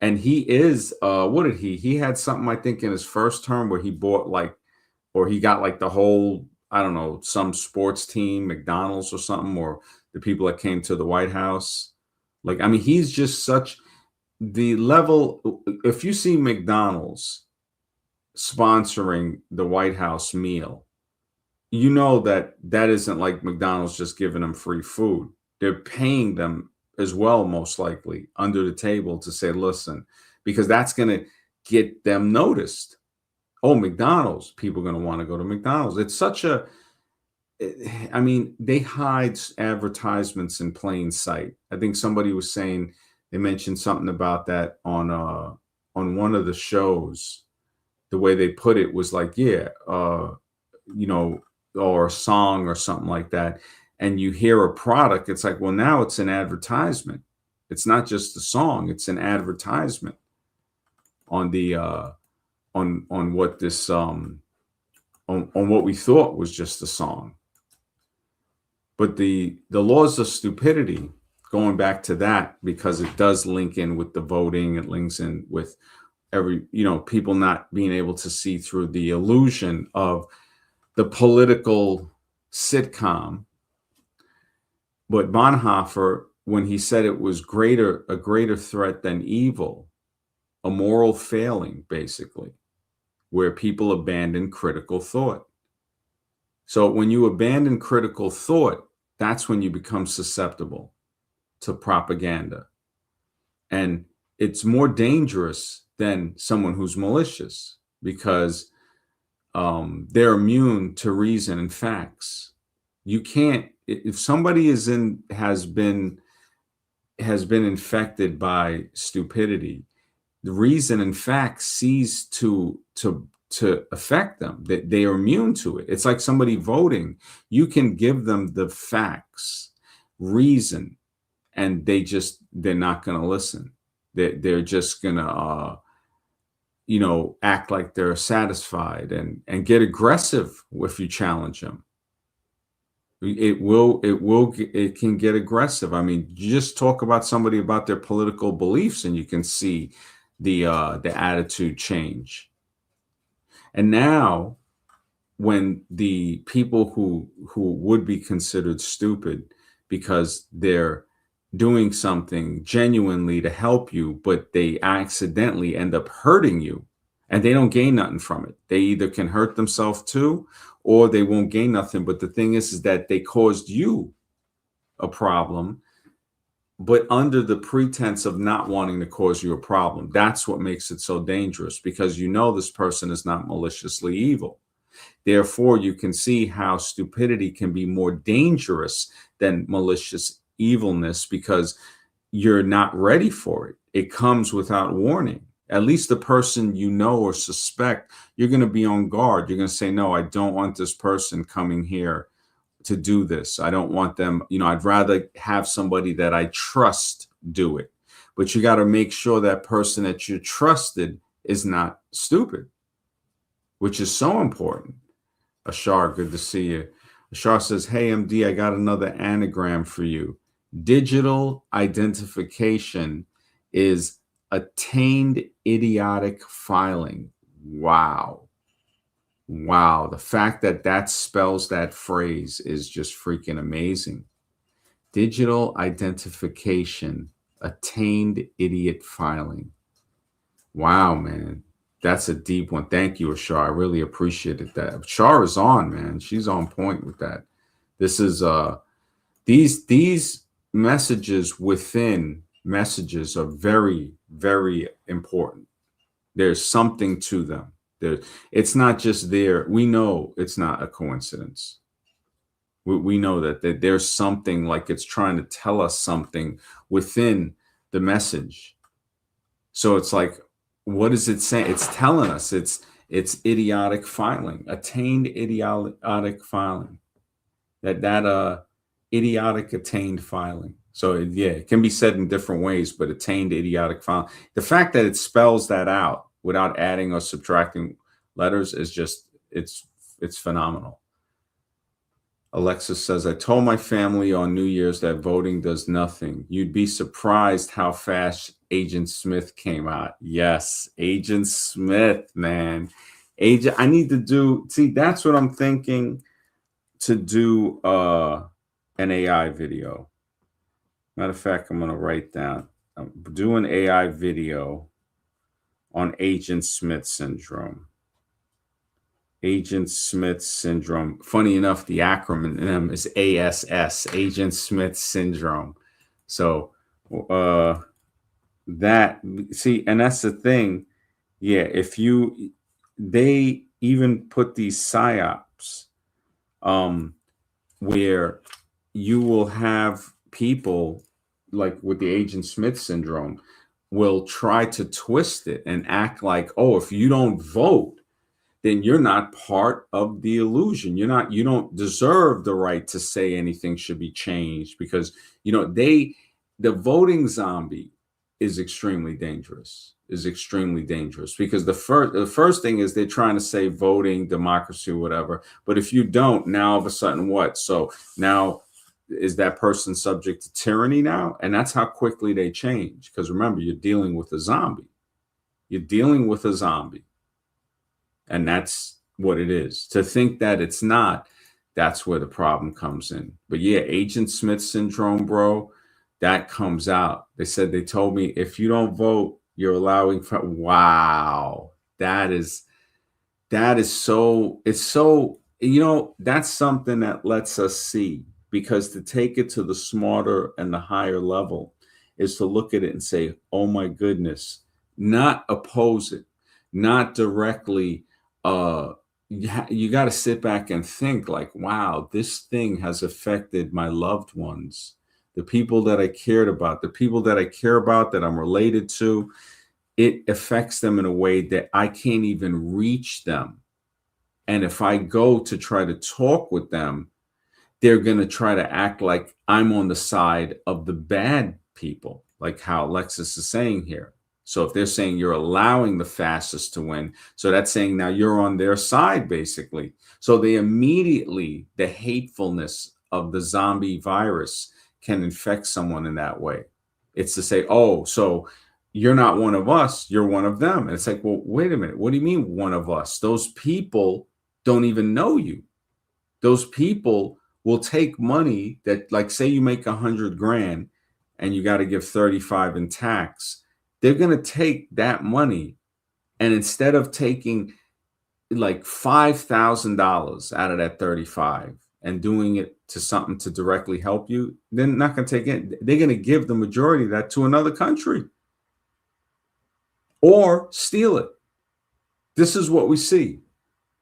And he is, what did he had something, I think, in his first term where he bought or he got like the whole, I don't know, some sports team, McDonald's or something, or the people that came to the White House. Like, I mean, he's just such the level. If you see McDonald's sponsoring the White House meal, you know that isn't like McDonald's just giving them free food. They're paying them as well, most likely, under the table to say, listen, because that's going to get them noticed. Oh, McDonald's, people are going to want to go to McDonald's. It's such a, I mean, they hide advertisements in plain sight. I think somebody was saying They mentioned something about that on one of the shows. The way they put it was like, yeah, you know, or a song or something like that. And you hear a product, it's like, well, now it's an advertisement. It's not just a song, it's an advertisement on the on what this on what we thought was just a song. But the laws of stupidity, going back to that, because it does link in with the voting, it links in with every, you know, people not being able to see through the illusion of the political sitcom. But Bonhoeffer, when he said it was a greater threat than evil, a moral failing, basically, where people abandon critical thought. So when you abandon critical thought, that's when you become susceptible to propaganda. And it's more dangerous than someone who's malicious because they're immune to reason and facts. You can't, if somebody has been infected by stupidity, the reason and facts cease to affect them. That they are immune to it. It's like somebody voting. You can give them the facts, reason, and they're not going to listen. They're just going to you know, act like they're satisfied and get aggressive if you challenge them. It can get aggressive. I mean, you just talk about somebody about their political beliefs and you can see the attitude change. And now when the people who would be considered stupid because they're doing something genuinely to help you, but they accidentally end up hurting you and they don't gain nothing from it. They either can hurt themselves too, or they won't gain nothing. But the thing is that they caused you a problem, but under the pretense of not wanting to cause you a problem. That's what makes it so dangerous, because you know this person is not maliciously evil. Therefore, you can see how stupidity can be more dangerous than malicious evilness because you're not ready for it. It comes without warning. At least the person you know or suspect, you're going to be on guard. You're going to say, no, I don't want this person coming here to do this. I don't want them, you know, I'd rather have somebody that I trust do it. But you got to make sure that person that you trusted is not stupid, which is so important. Ashar, good to see you. Ashar says, hey, MD, I got another anagram for you. Digital identification is attained idiotic filing. Wow. Wow. The fact that that spells that phrase is just freaking amazing. Digital identification, attained idiot filing. Wow, man. That's a deep one. Thank you, Ashar. I really appreciated that. Ashar is on, man. She's on point with that. This is these messages within messages are very, very important. There's something to them. It's not just there. We know it's not a coincidence. We know that there's something, like it's trying to tell us something within the message. So it's like, what is it saying? It's telling us it's idiotic filing, attained idiotic filing. That idiotic attained filing. So yeah, it can be said in different ways, but attained idiotic filing. The fact that it spells that out without adding or subtracting letters is just it's phenomenal. Alexis says, I told my family on New Year's that voting does nothing. You'd be surprised how fast Agent Smith came out. Yes, Agent Smith, man. I need to do, see, that's what I'm thinking, to do an AI video. Matter of fact, I'm going to write down, do an AI video on Agent Smith syndrome. Agent Smith syndrome. Funny enough, the acronym is ASS, Agent Smith syndrome. So that, see, and that's the thing. Yeah, they even put these psyops where you will have people like with the Agent Smith syndrome, will try to twist it and act like, oh, if you don't vote, then you're not part of the illusion. You don't deserve the right to say anything should be changed because, the voting zombie is extremely dangerous because the first thing is they're trying to say voting, democracy, whatever. But if you don't, now all of a sudden what? So now is that person subject to tyranny now? And that's how quickly they change. Because remember, you're dealing with a zombie. You're dealing with a zombie. And that's what it is. To think that it's not, that's where the problem comes in. But yeah, Agent Smith syndrome, bro, that comes out. They told me if you don't vote, you're allowing. Wow, that is so. It's so. That's something that lets us see, because to take it to the smarter and the higher level is to look at it and say, oh my goodness, not oppose it, not directly. You got to sit back and think like, wow, this thing has affected my loved ones, the people that I cared about, the people that I care about, that I'm related to. It affects them in a way that I can't even reach them. And if I go to try to talk with them, they're going to try to act like I'm on the side of the bad people, like how Alexis is saying here. So if they're saying you're allowing the fascists to win, so that's saying now you're on their side, basically. So they immediately, the hatefulness of the zombie virus can infect someone in that way. It's to say, oh, so you're not one of us, you're one of them. And it's like, well, wait a minute. What do you mean one of us? Those people don't even know you. Those people will take money that, like, say you make 100 grand and you got to give 35 in tax. They're going to take that money, and instead of taking like $5,000 out of that 35 and doing it to something to directly help you, they're not going to take it. They're going to give the majority of that to another country or steal it. This is what we see.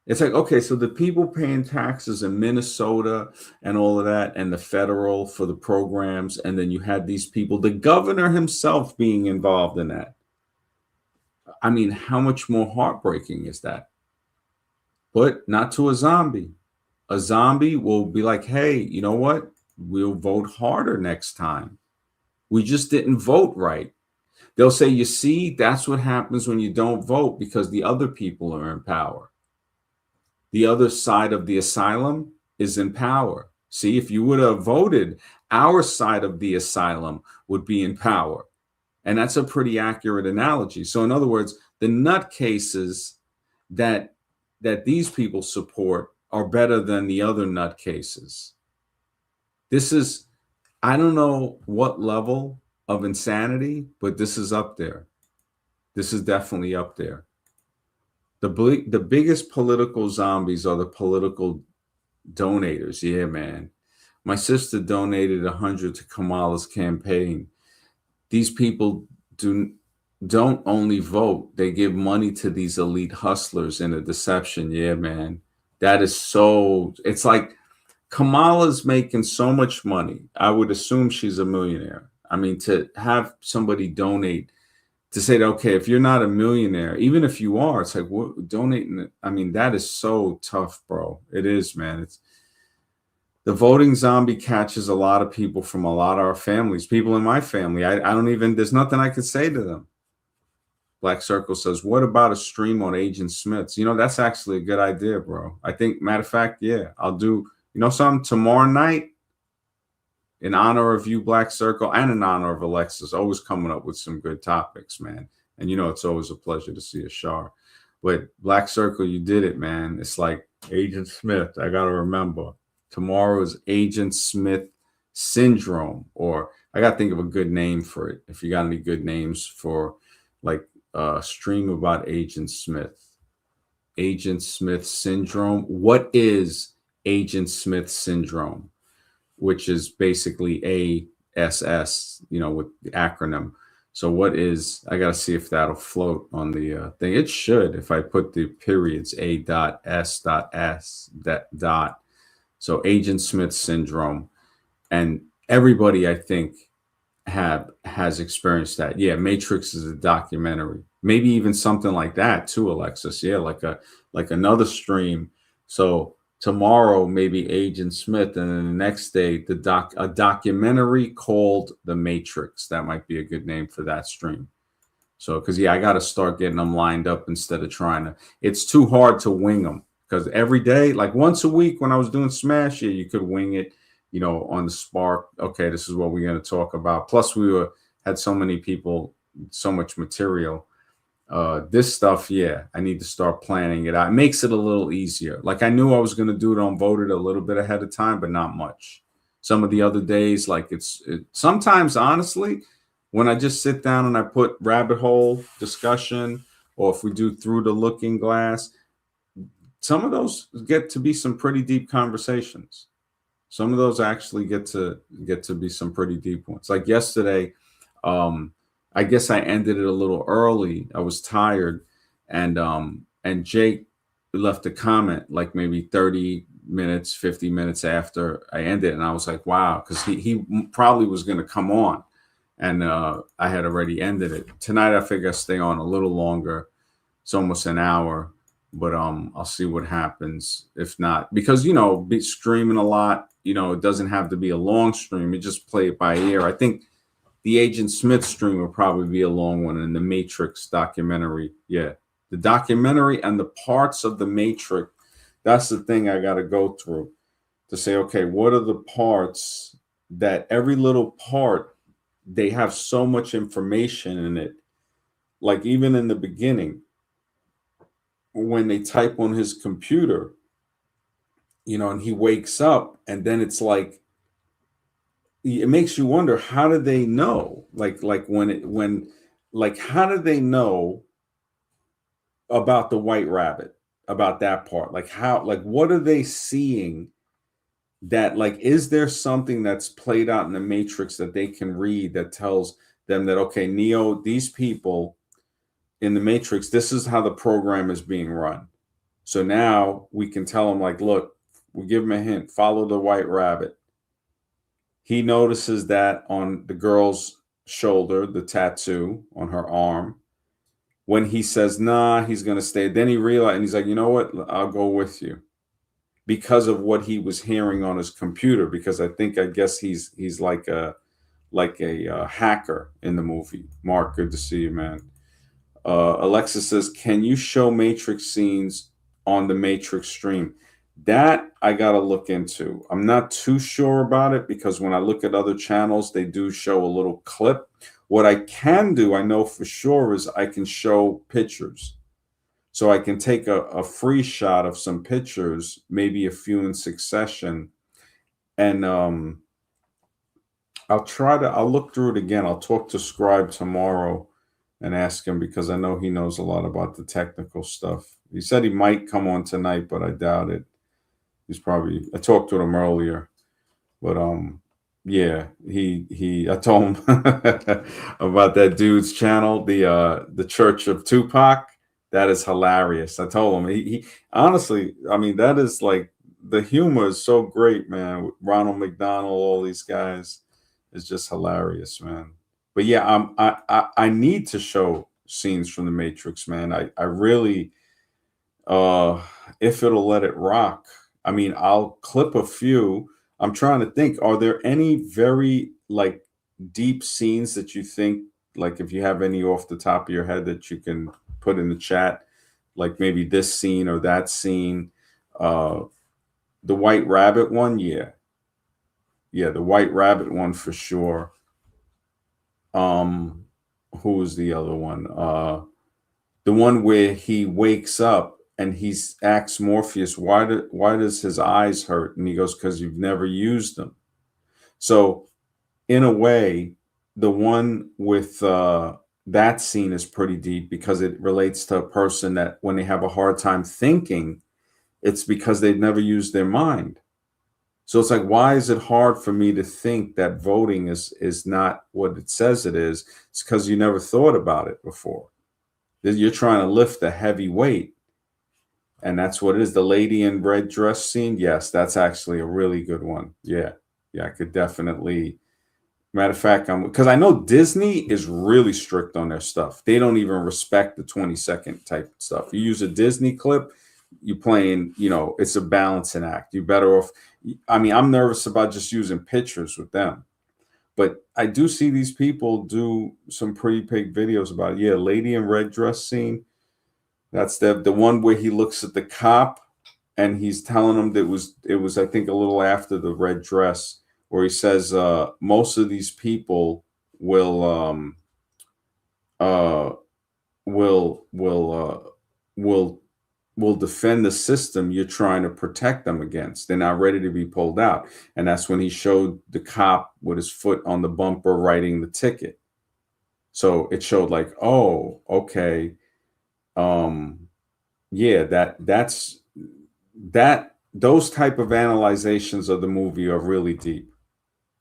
It's like, okay, so the people paying taxes in Minnesota and all of that, and the federal for the programs, and then you had these people, the governor himself being involved in that. I mean, how much more heartbreaking is that? But not to a zombie. A zombie will be like, hey, you know what? We'll vote harder next time. We just didn't vote right. They'll say, you see, that's what happens when you don't vote, because the other people are in power. The other side of the asylum is in power. See, if you would have voted, our side of the asylum would be in power. And that's a pretty accurate analogy. So in other words, the nutcases that these people support are better than the other nutcases. This is, I don't know what level of insanity, but this is up there. This is definitely up there. The biggest political zombies are the political donators. Yeah, man. My sister donated 100 to Kamala's campaign. These people don't only vote, they give money to these elite hustlers in a deception. Yeah, man. That is so, it's like Kamala's making so much money. I would assume she's a millionaire. I mean, to have somebody donate, to say that, okay, if you're not a millionaire, even if you are, it's like, what, donating? I mean, that is so tough, bro. It is, man. It's the voting zombie catches a lot of people from a lot of our families, people in my family. I don't even, there's nothing I could say to them. Black Circle says, what about a stream on Agent Smith's? That's actually a good idea, bro. I think, matter of fact, yeah, I'll do, something tomorrow night, in honor of you, Black Circle, and in honor of Alexis, always coming up with some good topics, man. And it's always a pleasure to see a Shar. But Black Circle, you did it, man. It's like Agent Smith. I got to remember. Tomorrow is Agent Smith syndrome, or I got to think of a good name for it. If you got any good names for like a stream about Agent Smith. Agent Smith syndrome. What is Agent Smith syndrome? Which is basically ASS, with the acronym. So what is, I got to see if that'll float on the thing. It should, if I put the periods, A.S.S. that. So Agent Smith syndrome. And everybody, I think, has experienced that. Yeah, Matrix is a documentary. Maybe even something like that too, Alexis. Yeah, like another stream. So tomorrow maybe Agent Smith, and then the next day a documentary called The Matrix. That might be a good name for that stream. So, because yeah, I got to start getting them lined up instead of trying to. It's too hard to wing them because every day, like once a week, when I was doing Smash, yeah, you could wing it, on the spark. Okay, this is what we're going to talk about. Plus, we had so many people, so much material. This stuff, yeah, I need to start planning it out. It makes it a little easier. Like I knew I was going to do it on Voted a little bit ahead of time, but not much. Some of the other days, like sometimes, honestly, when I just sit down and I put rabbit hole discussion, or if we do through the looking glass, some of those get to be some pretty deep conversations. Some of those actually get to be some pretty deep ones. Like yesterday, um, I guess I ended it a little early. I was tired, and Jake left a comment like maybe 30 minutes, 50 minutes after I ended, and I was like, wow, because he probably was going to come on, and I had already ended it. Tonight, I figure I stay on a little longer. It's almost an hour, but I'll see what happens. If not, because be streaming a lot. It doesn't have to be a long stream. You just play it by ear. I think the Agent Smith stream will probably be a long one, and the Matrix documentary. Yeah, the documentary and the parts of the Matrix. That's the thing I got to go through to say, okay, what are the parts that every little part they have so much information in it. Like even in the beginning, when they type on his computer, and he wakes up, and then it's like it makes you wonder, how do they know? Like when how do they know about the white rabbit, about that part? Like how, like what are they seeing? That, like, is there something that's played out in the Matrix that they can read that tells them that, okay, Neo, these people in the Matrix, this is how the program is being run. So now we can tell them, like, look, we give him a hint, follow the white rabbit. He notices that on the girl's shoulder, the tattoo on her arm. When he says, nah, he's going to stay, then he realized, and he's like, you know what? I'll go with you, because of what he was hearing on his computer. Because I guess he's like a hacker in the movie. Mark, good to see you, man. Alexa says, can you show Matrix scenes on the Matrix stream? That I got to look into. I'm not too sure about it, because when I look at other channels, they do show a little clip. What I can do, I know for sure, is I can show pictures. So I can take a free shot of some pictures, maybe a few in succession, and I'll look through it again. I'll talk to Scribe tomorrow and ask him, because I know he knows a lot about the technical stuff. He said he might come on tonight, but I doubt it. I talked to him earlier, but yeah, I told him about that dude's channel, the Church of Tupac. That is hilarious. I told him, he honestly, I mean, that is like, the humor is so great, man. With Ronald McDonald, all these guys, is just hilarious, man. But yeah, I need to show scenes from the Matrix, man. I really, uh if it'll let it rock. I mean, I'll clip a few. I'm trying to think, are there any very, like, deep scenes that you think, like, if you have any off the top of your head that you can put in the chat, like maybe this scene or that scene? uh the white rabbit one, yeah. Yeah, the white rabbit one for sure. um who was the other one? The one where he wakes up and he's asks Morpheus, why does his eyes hurt? And he goes, because you've never used them. So in a way, the one with that scene is pretty deep, because it relates to a person that, when they have a hard time thinking, it's because they've never used their mind. So it's like, why is it hard for me to think that voting is not what it says it is? It's because you never thought about it before. You're trying to lift a heavy weight. And that's what it is. The lady in red dress scene. Yes, that's actually a really good one. Yeah. Yeah, I could definitely Matter of fact, because I know Disney is really strict on their stuff. They don't even respect the 20-second type stuff. You use a Disney clip, you playing, it's a balancing act. You better off. I mean, I'm nervous about just using pictures with them, but I do see these people do some pretty big videos about it. Yeah, lady in red dress scene. That's the one where he looks at the cop and he's telling him that it was I think a little after the red dress, where he says most of these people will uh will will will will defend the system you're trying to protect them against. They're not ready to be pulled out. And that's when he showed the cop with his foot on the bumper writing the ticket. So it showed like, oh, okay. Um yeah, that those type of analyzations of the movie are really deep.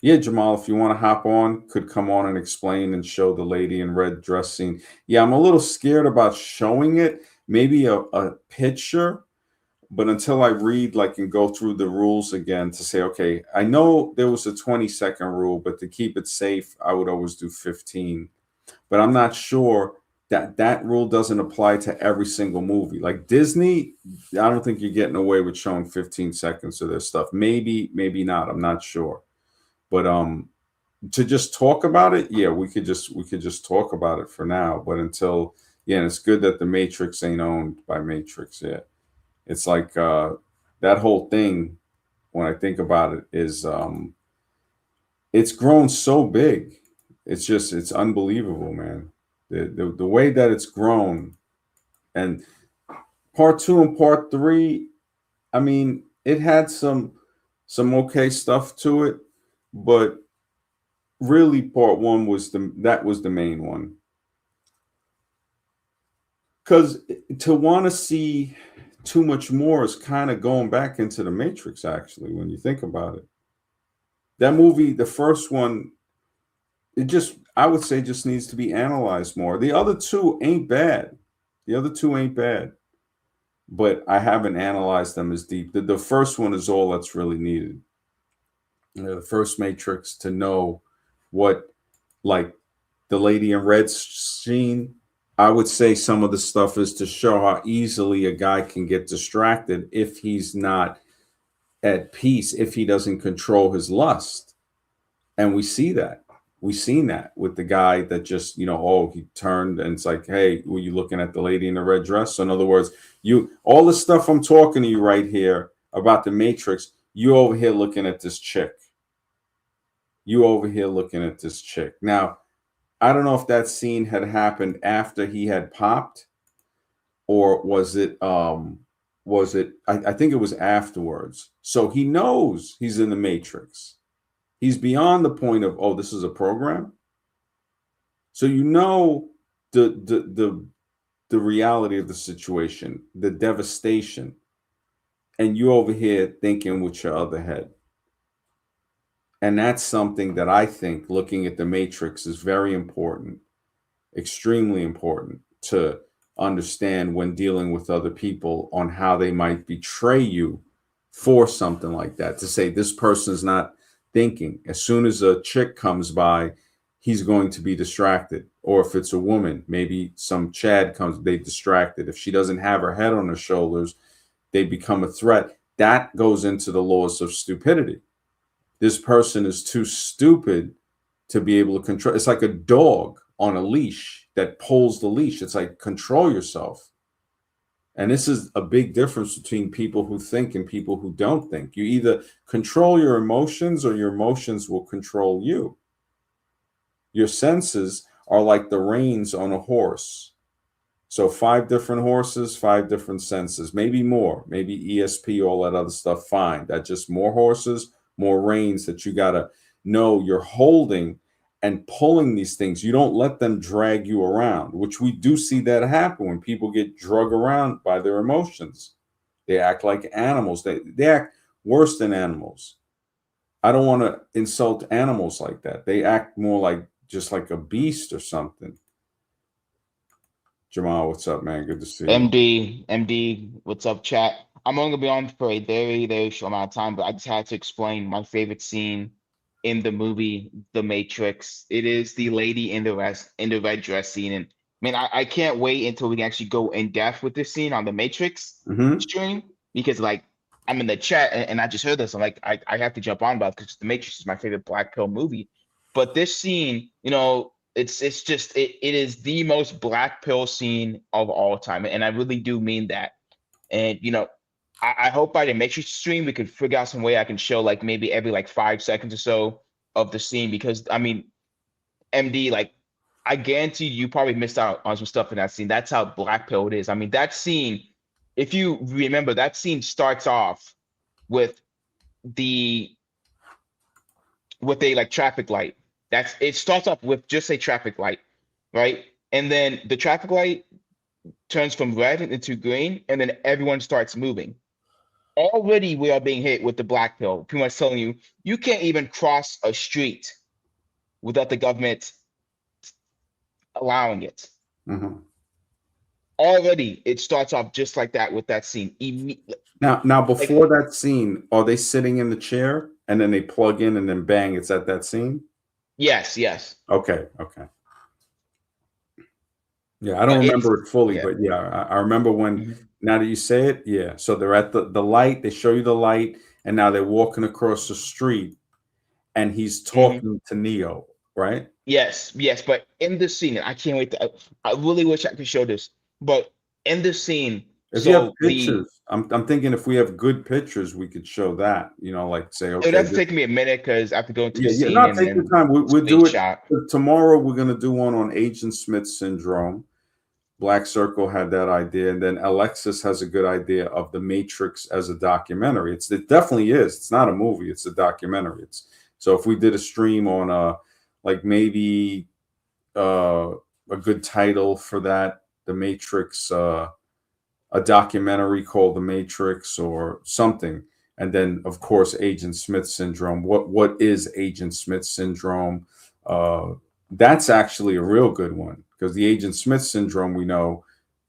Yeah, Jamal, if you want to hop on, could come on and explain and show the lady in red dress scene. Yeah, I'm a little scared about showing it, maybe a picture, but until I read like and go through the rules again to say, okay, I know there was a 20-second rule, but to keep it safe, I would always do 15. But I'm not sure that that rule doesn't apply to every single movie. Like Disney, I don't think you're getting away with showing 15 seconds of their stuff. Maybe not. I'm not sure. But to just talk about it, yeah, we could just talk about it for now. But until, yeah, and it's good that the Matrix ain't owned by Matrix yet. It's like that whole thing, when I think about it, is it's grown so big. It's unbelievable, man. The way that it's grown, and part two and part three, I mean, it had some okay stuff to it, but really part one was the main one. Because to want to see too much more is kind of going back into the Matrix, actually, when you think about it. That movie, the first one, it just, I would say, just needs to be analyzed more. The other two ain't bad. The other two ain't bad, but I haven't analyzed them as deep. The first one is all that's really needed. The first Matrix, to know what, like, the lady in red scene, I would say some of the stuff is to show how easily a guy can get distracted if he's not at peace, if he doesn't control his lust. And we see that. We've seen that with the guy that just, oh, he turned and it's like, hey, were you looking at the lady in the red dress? So in other words, all the stuff I'm talking to you right here about the Matrix, you over here looking at this chick. You over here looking at this chick. Now, I don't know if that scene had happened after he had popped, or was it I think it was afterwards. So he knows he's in the Matrix. He's beyond the point of, oh, this is a program. So the reality of the situation, the devastation, and you over here thinking with your other head. And that's something that I think, looking at the Matrix, is very important, extremely important to understand when dealing with other people, on how they might betray you for something like that. To say this person's not thinking. As soon as a chick comes by, he's going to be distracted. Or if it's a woman, maybe some Chad comes, they distracted. If she doesn't have her head on her shoulders, they become a threat. That goes into the laws of stupidity. This person is too stupid to be able to control. It's like a dog on a leash that pulls the leash. It's like, control yourself. And this is a big difference between people who think and people who don't think. You either control your emotions, or your emotions will control you. Your senses are like the reins on a horse. So 5 different horses, 5 different senses, maybe more, maybe ESP, all that other stuff. Fine. That's just more horses, more reins that you got to know you're holding and pulling these things. You don't let them drag you around, which we do see that happen when people get drug around by their emotions. They act like animals. They act worse than animals. I don't want to insult animals like that. They act more like, just like a beast or something. Jamal, what's up, man? Good to see you. MD, what's up, chat? I'm only gonna be on for a very, very short amount of time, but I just had to explain my favorite scene in the movie The Matrix. It is the lady in the red dress scene. And man, I can't wait until we can actually go in depth with this scene on the Matrix Hmm. stream because like I'm in the chat and I just heard this. I'm like, I have to jump on about because The Matrix is my favorite Black Pill movie. But this scene, it's just it is the most Black Pill scene of all time. And I really do mean that. And I hope by the Matrix stream we could figure out some way I can show like maybe every like 5 seconds or so of the scene because I mean MD like I guarantee you probably missed out on some stuff in that scene. That's how black pill it is. I mean that scene, if you remember, that scene starts off with the with a like traffic light. That's it starts off with just a traffic light, right? And then the traffic light turns from red into green, and then everyone starts moving. Already we are being hit with the black pill, pretty much telling you you can't even cross a street without the government allowing it. Hmm. Already it starts off just like that with that scene. Now, Like before that scene, are they sitting in the chair and then they plug in and then bang, it's at that scene? yes, yes. Okay, okay. Yeah, I don't But it's remember it fully, yeah. but yeah, I remember when, Mhm, now that you say it, yeah. So they're at the light, they show you the light, and now they're walking across the street and he's mhm. talking to Neo, right? Yes, yes. But in this scene, I can't wait to I really wish I could show this. But in this scene, If you have so the pictures, I'm thinking if we have good pictures, we could show that, like say, it would okay, have to take me a minute because I have to go into the yeah, yeah, scene not and take your then time. We'll do it screenshot. tomorrow. We're going to do one on Agent Smith syndrome. Black Circle had that idea, and then Alexis has a good idea of the Matrix as a documentary. It definitely is. It's not a movie; it's a documentary. It's so if we did a stream on like maybe uh, a good title for that, the Matrix, a documentary called The Matrix or something, and then of course Agent Smith syndrome. What is Agent Smith syndrome? Uh, that's actually a real good one because the Agent Smith syndrome we know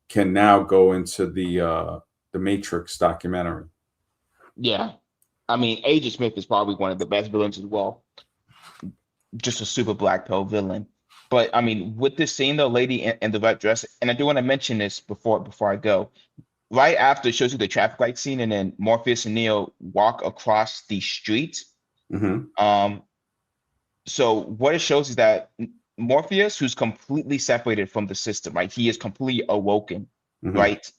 can now go into the Matrix documentary. Yeah. I mean, Agent Smith is probably one of the best villains as well. Just a super black pill villain. But I mean, with this scene, though, lady in the red dress, and I do want to mention this before I go. Right after it shows you the traffic light scene, and then Morpheus and Neo walk across the street. Hmm. Um, so what it shows is that Morpheus, who's completely separated from the system, right? He is completely awoken, Hmm. right?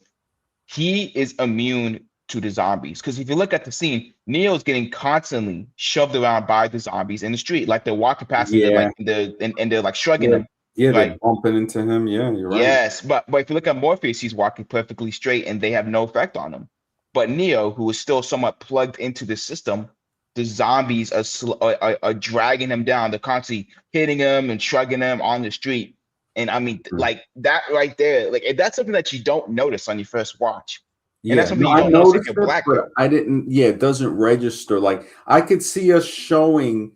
He is immune to the zombies. Because if you look at the scene, Neo's getting constantly shoved around by the zombies in the street, like they're walking past him, they're Yeah, like and they're like shrugging yeah, him, yeah. They're right? bumping into him. Yeah, you're right. Yes, but if you look at Morpheus, he's walking perfectly straight and they have no effect on him. But Neo, who is still somewhat plugged into the system, the zombies are dragging him down. They're constantly hitting him and shrugging him on the street. And I mean, like that right there, like that's something that you don't notice on your first watch. And that's Yeah, something no, you I don't notice if noticed you're it, black but pill. I didn't. Yeah, it doesn't register. Like I could see us showing,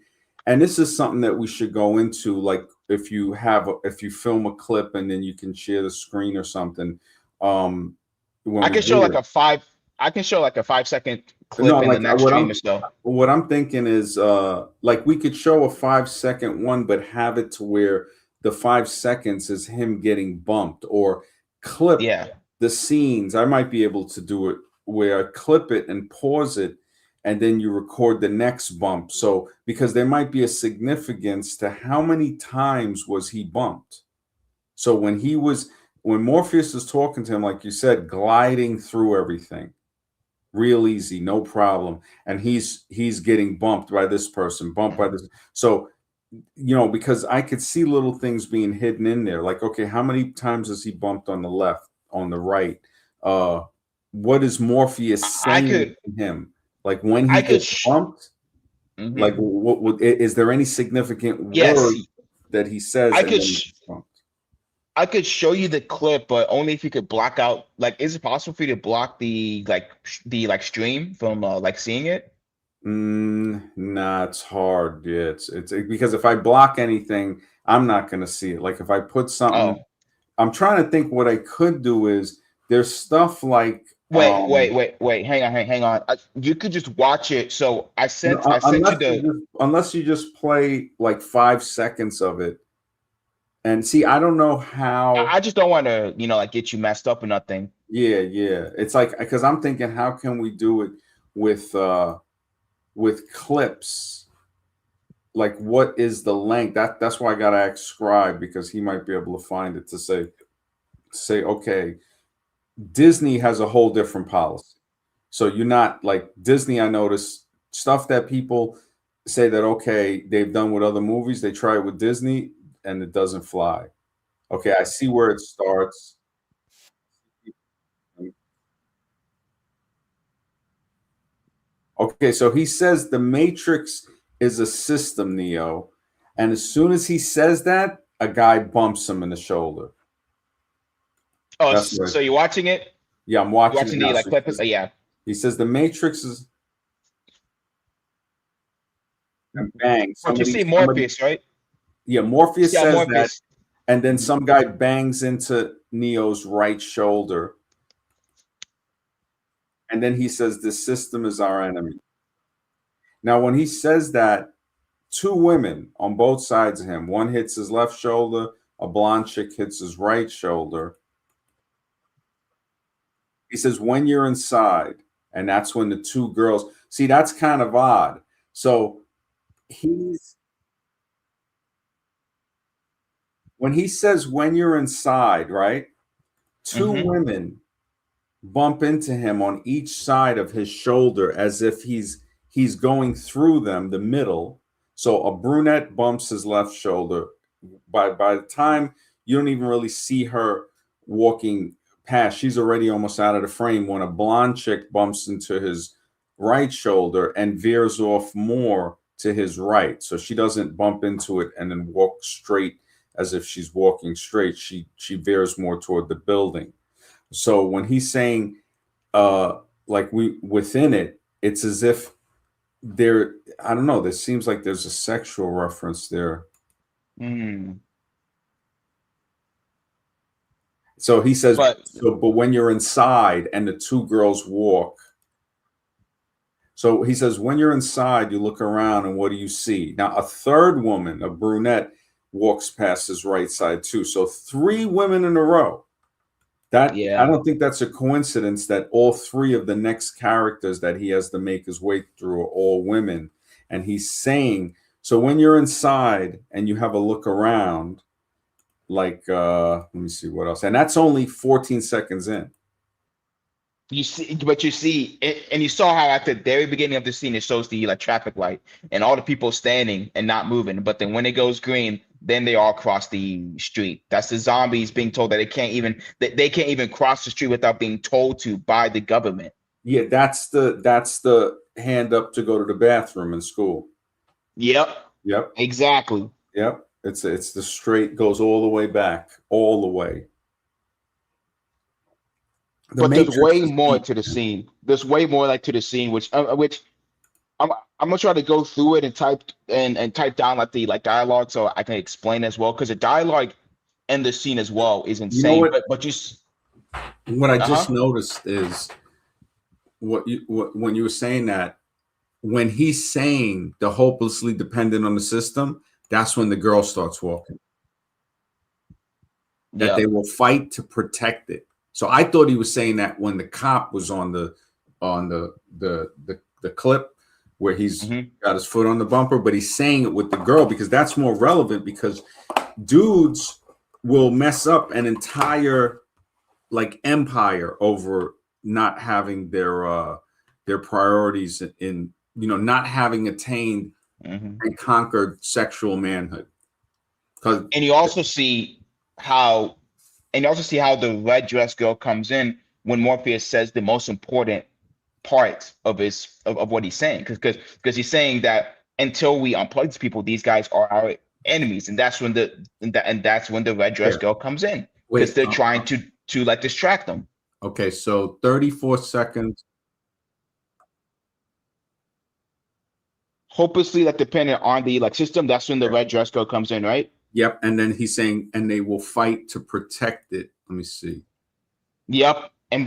and this is something that we should go into. Like if you film a clip and then you can share the screen or something. Um, when I we can show do like it, a five, I can show like a 5 second no, clip in the like next stream or so. what I'm thinking is like we could show a 5 second one, but have it to where the 5 seconds is him getting bumped or clip Yeah. the scenes. I might be able to do it where I clip it and pause it and then you record the next bump. So because there might be a significance to how many times was he bumped. So when Morpheus is talking to him, like you said, gliding through everything real easy, no problem. And he's getting bumped by this person, bumped by this. So because I could see little things being hidden in there. Like, okay, how many times is he bumped on the left, on the right? Uh, what is Morpheus I saying could, to him? Like when I he could, gets bumped, like mhm. is there any significant Yes, word that he says I and could, then he gets bumped? I could show you the clip, but only if you could block out. Like, is it possible for you to block the like stream from like seeing it? Nah, it's hard. Yeah, it's because if I block anything, I'm not gonna see it. Like if I put something, Oh, I'm trying to think what I could do is there's stuff like Um, Wait. Hang on. You could just watch it. So no, I sent you the. unless you just play like 5 seconds of it, and see, I don't know how. I just don't want to, like get you messed up or nothing. Yeah, yeah. It's like because I'm thinking, how can we do it with clips? Like, what is the length? That's why I gotta ask Scribe because he might be able to find it to say, okay, Disney has a whole different policy. So you're not like Disney. I notice stuff that people say that okay, they've done with other movies. They try it with Disney and it doesn't fly. Okay, I see where it starts. Okay, so he says the Matrix is a system, Neo. And as soon as he says that, a guy bumps him in the shoulder. Oh, That's right. so you're watching it? Yeah, I'm You're watching it watching now. the So clip? Yeah. he says the Matrix is and bang. But you Somebody, see somebody, Morpheus, right? yeah, You see Morpheus how says that, Morpheus. and then Mhm. some guy bangs into Neo's right shoulder, and then he says the system is our enemy. Now, when he says that, two women on both sides of him, one hits his left shoulder, a blonde chick hits his right shoulder. He says, when you're inside, and that's when the two girls see that's kind of odd. So he's when he says when you're inside, right? Two Mhm. women bump into him on each side of his shoulder as if he's going through them, the middle. So a brunette bumps his left shoulder. By the time you don't even really see her walking past, she's already almost out of the frame when a blonde chick bumps into his right shoulder and veers off more to his right. So she doesn't bump into it and then walk straight as if she's walking straight. She veers more toward the building. So when he's saying like we within it, it's as if there I don't know, there seems like there's a sexual reference there. Mm. So he says, But so but when you're inside and the two girls walk, so he says, when you're inside, you look around and what do you see? Now, a third woman, a brunette, walks past his right side too. So three women in a row. That I yeah, don't think that's a coincidence that all three of the next characters that he has to make his way through are all women. And he's saying, so when you're inside and you have a look around, like let me see what else. And that's only 14 seconds in. you see it, and you saw how at the very beginning of the scene it shows the like traffic light and all the people standing and not moving. But then when it goes green, then they all cross the street. That's the zombies being told that they can't even cross the street without being told to by the government. Yeah, that's the hand up to go to the bathroom in school. Yep, Yep. exactly. Yep. It's the straight goes all the way back, all the way. The But there's Matrix way is more deep. to the scene. There's way more like to the scene, which I'm I'm gonna try to go through it and type down like the like dialogue so I can explain as well because the dialogue and the scene as well is You know insane. what? But you What I just uh-huh. noticed is when you were saying that when he's saying the hopelessly dependent on the system, that's when the girl starts walking. That Yeah. they will fight to protect it. So I thought he was saying that when the cop was on the clip where he's Hmm. got his foot on the bumper, but he's saying it with the girl because that's more relevant because dudes will mess up an entire like empire over not having their priorities in not having attained Hmm. and conquered sexual manhood because And you also see how and you also see how the red dress girl comes in when Morpheus says the most important part of of what he's saying because he's saying that until we unplug these people, these guys are our enemies, and that's when the red dress yeah girl comes in because wait they're trying to like distract them, okay so 34 seconds. hopelessly like dependent on the like system. That's when the red dress girl comes in, right? Yep, and then he's saying and they will fight to protect it. Let me see. Yep, and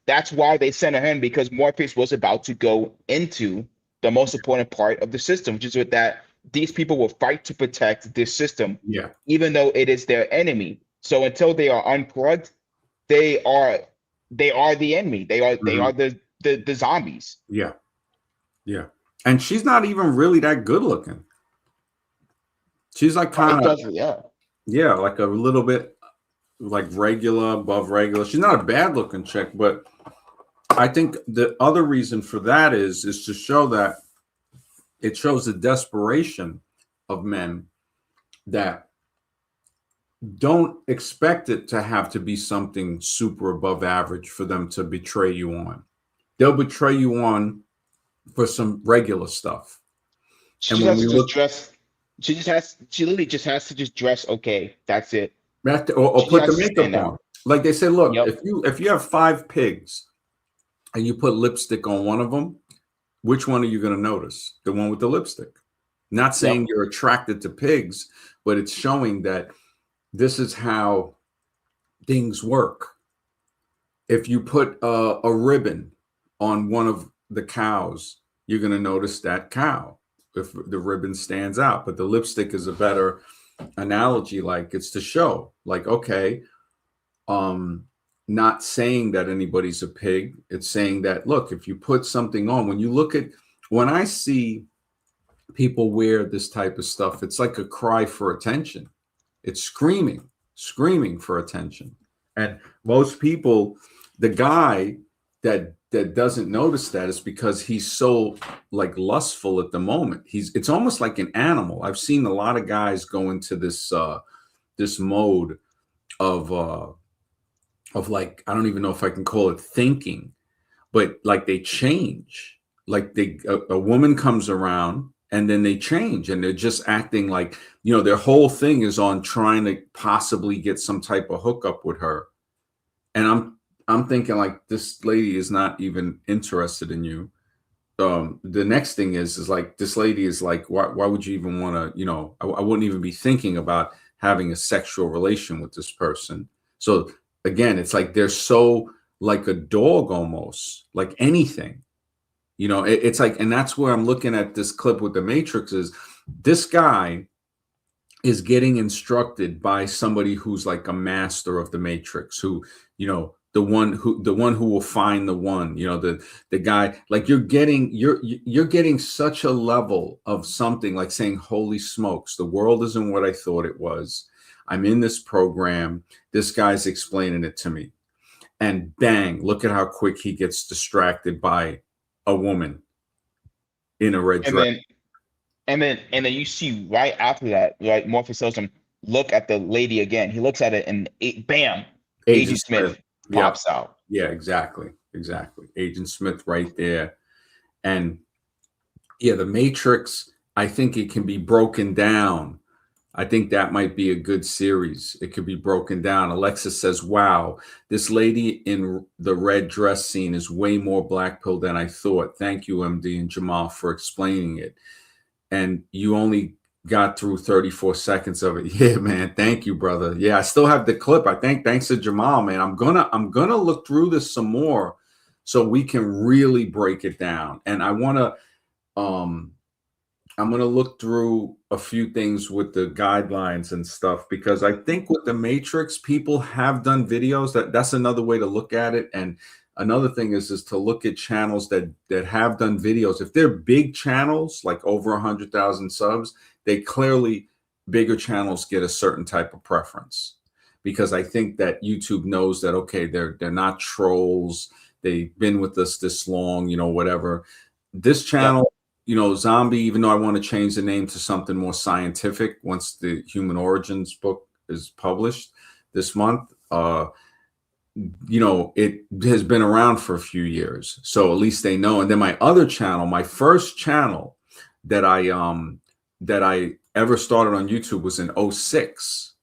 That's why they sent her in, because Morpheus was about to go into the most important part of the system, which is with that these people will fight to protect this system, Yeah. even though it is their enemy. So until they are unplugged, they are they are the enemy. They are Hmm. the zombies. Yeah. Yeah. And she's not even really that good looking. She's like It kind of, does, yeah. yeah, like a little bit like regular, above regular. She's not a bad looking chick, but I think the other reason for that is to show that it shows the desperation of men that don't expect it to have to be something super above average for them to betray you on. They'll betray you on for some regular stuff. She And just when has we to just look dress. She literally just has to just dress okay. That's it. or She just put the has to stand makeup out. on. Like they say, look, Yep. if you have 5 pigs and you put lipstick on one of them, which one are you going to notice? The one with the lipstick. Not saying Yep. you're attracted to pigs, but it's showing that this is how things work. If you put a ribbon on one of the cows, you're going to notice that cow if the ribbon stands out. But the lipstick is a better analogy. Like it's to show, like, okay, um, not saying that anybody's a pig. It's saying that, look, if you put something on, when you look at, when I see people wear this type of stuff, it's like a cry for attention. It's screaming for attention. And most people, the guy that doesn't notice that is because he's so like lustful at the moment. It's almost like an animal. I've seen a lot of guys go into this mode of like, I don't even know if I can call it thinking, but like they change. Like a woman comes around and then they change and they're just acting like, their whole thing is on trying to possibly get some type of hookup with her. And I'm thinking like, this lady is not even interested in you. The next thing is like, this lady is like, why would you even want to, I wouldn't even be thinking about having a sexual relation with this person. So again, it's like they're so like a dog, almost like anything. It's like, and that's where I'm looking at this clip with the Matrix is this guy is getting instructed by somebody who's like a master of the Matrix, who, the one who will find the one, the guy, like you're getting such a level of something, like saying, holy smokes, the world isn't what I thought it was. I'm in this program. This guy's explaining it to me. And bang, look at how quick he gets distracted by a woman in a red And dress. then you see right after that, like Morpheus tells him, look at the lady again. He looks at it and bam, Agent Agent Smith. Smith Yeah. pops out. Yeah, exactly. Exactly. Agent Smith right there. And yeah, the Matrix, I think it can be broken down. I think that might be a good series. It could be broken down. Alexis says, wow, this lady in the red dress scene is way more black pill than I thought. Thank you, MD and Jamal, for explaining it. And you only got through 34 seconds of it. Yeah, man. Thank you, brother. Yeah, I still have the clip. I think thanks to Jamal, man. I'm gonna look through this some more so we can really break it down. And um I'm gonna look through a few things with the guidelines and stuff, because I think with the Matrix, people have done videos. That's another way to look at it. And another thing is to look at channels that have done videos. If they're big channels, like over 100,000 subs, they clearly, bigger channels get a certain type of preference, because I think that YouTube knows that, okay, they're not trolls. They've been with us this long, whatever. This Yep. channel, Zombie, even though I want to change the name to something more scientific once the Human Origins book is published this month, it has been around for a few years. So at least they know. And then my other channel, my first channel that I ever started on YouTube was in '06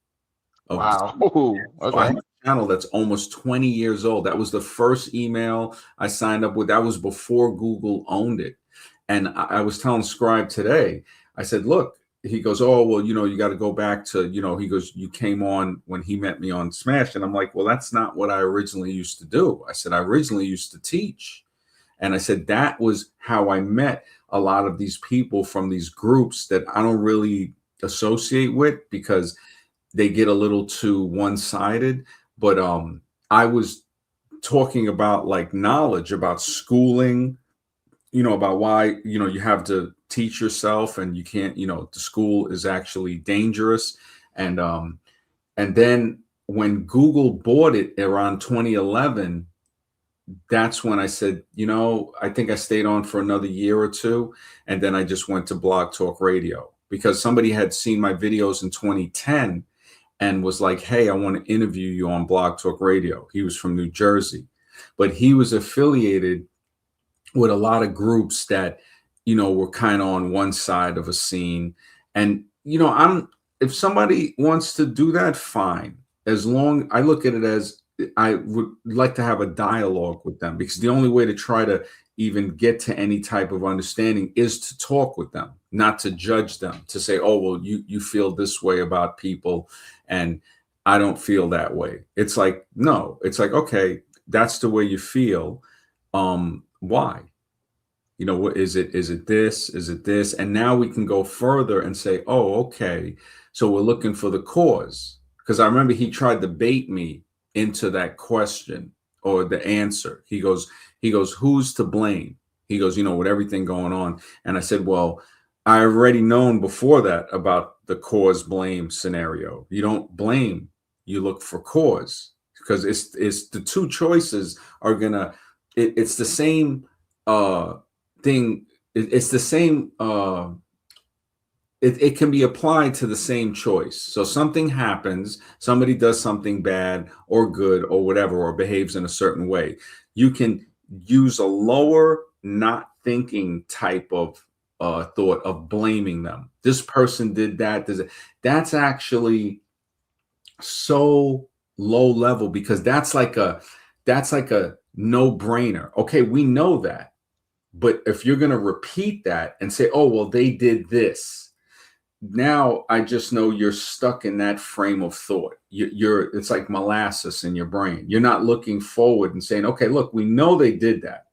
of Wow. Ooh, so I have okay. a channel that's almost 20 years old. That was the first email I signed up with. That was before Google owned it. And I was telling Scribe today, I said, look, he goes, oh, well, you got to go back to, he goes, you came on when he met me on Smash. And I'm like, well, that's not what I originally used to do. I said, I originally used to teach. And I said, that was how I met a lot of these people from these groups that I don't really associate with because they get a little too one-sided. But I was talking about like knowledge about schooling, about why, you have to teach yourself and you can't, the school is actually dangerous. And then when Google bought it around 2011, that's when I said, I think I stayed on for another year or two. And then I just went to Blog Talk Radio because somebody had seen my videos in 2010 and was like, hey, I want to interview you on Blog Talk Radio. He was from New Jersey, but he was affiliated with a lot of groups that, were kind of on one side of a scene. And, if somebody wants to do that, fine. As long I look at it as I would like to have a dialogue with them because the only way to try to even get to any type of understanding is to talk with them, not to judge them, to say, oh, well, you feel this way about people and I don't feel that way. It's like, no, it's like, okay, that's the way you feel. Why? What is it? Is it this? Is it this? And now we can go further and say, oh, okay, so we're looking for the cause. Because I remember he tried to bait me into that question or the answer. He goes, who's to blame? He goes, with everything going on. And I said, well, I already known before that about the cause blame scenario. You don't blame, you look for cause because it's the two choices are gonna, it's the same thing. It's the same it can be applied to the same choice. So something happens, somebody does something bad or good or whatever, or behaves in a certain way. You can use a lower, not thinking type of thought of blaming them. This person did that. That's actually so low level because that's like a no brainer. Okay, we know that. But if you're going to repeat that and say, oh, well, they did this, now I just know you're stuck in that frame of thought. It's like molasses in your brain. You're not looking forward and saying, okay, look, we know they did that.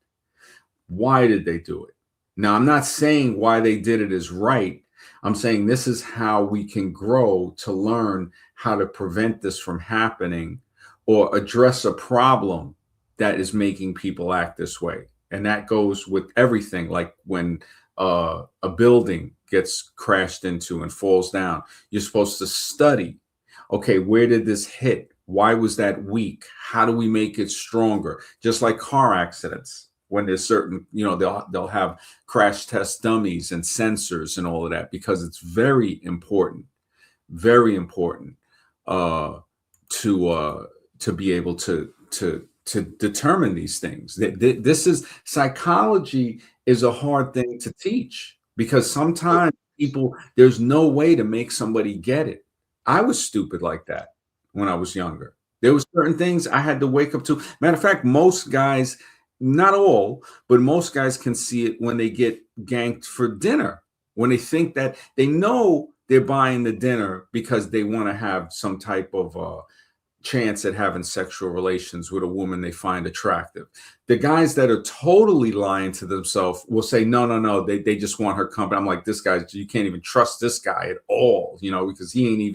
Why did they do it? Now, I'm not saying why they did it is right. I'm saying this is how we can grow to learn how to prevent this from happening or address a problem that is making people act this way. And that goes with everything, like when a building gets crashed into and falls down, you're supposed to study. Okay, where did this hit? Why was that weak? How do we make it stronger? Just like car accidents, when there's certain, they'll have crash test dummies and sensors and all of that because it's very important to be able to determine these things. This is psychology is a hard thing to teach because sometimes people, there's no way to make somebody get it. I was stupid like that when I was younger. There was certain things I had to wake up to. Matter of fact, most guys, not all, but most guys can see it when they get ganked for dinner. When they think that they know they're buying the dinner because they want to have some type of chance at having sexual relations with a woman they find attractive. The guys that are totally lying to themselves will say, no, they just want her company. I'm like, this guy, you can't even trust this guy at all, because he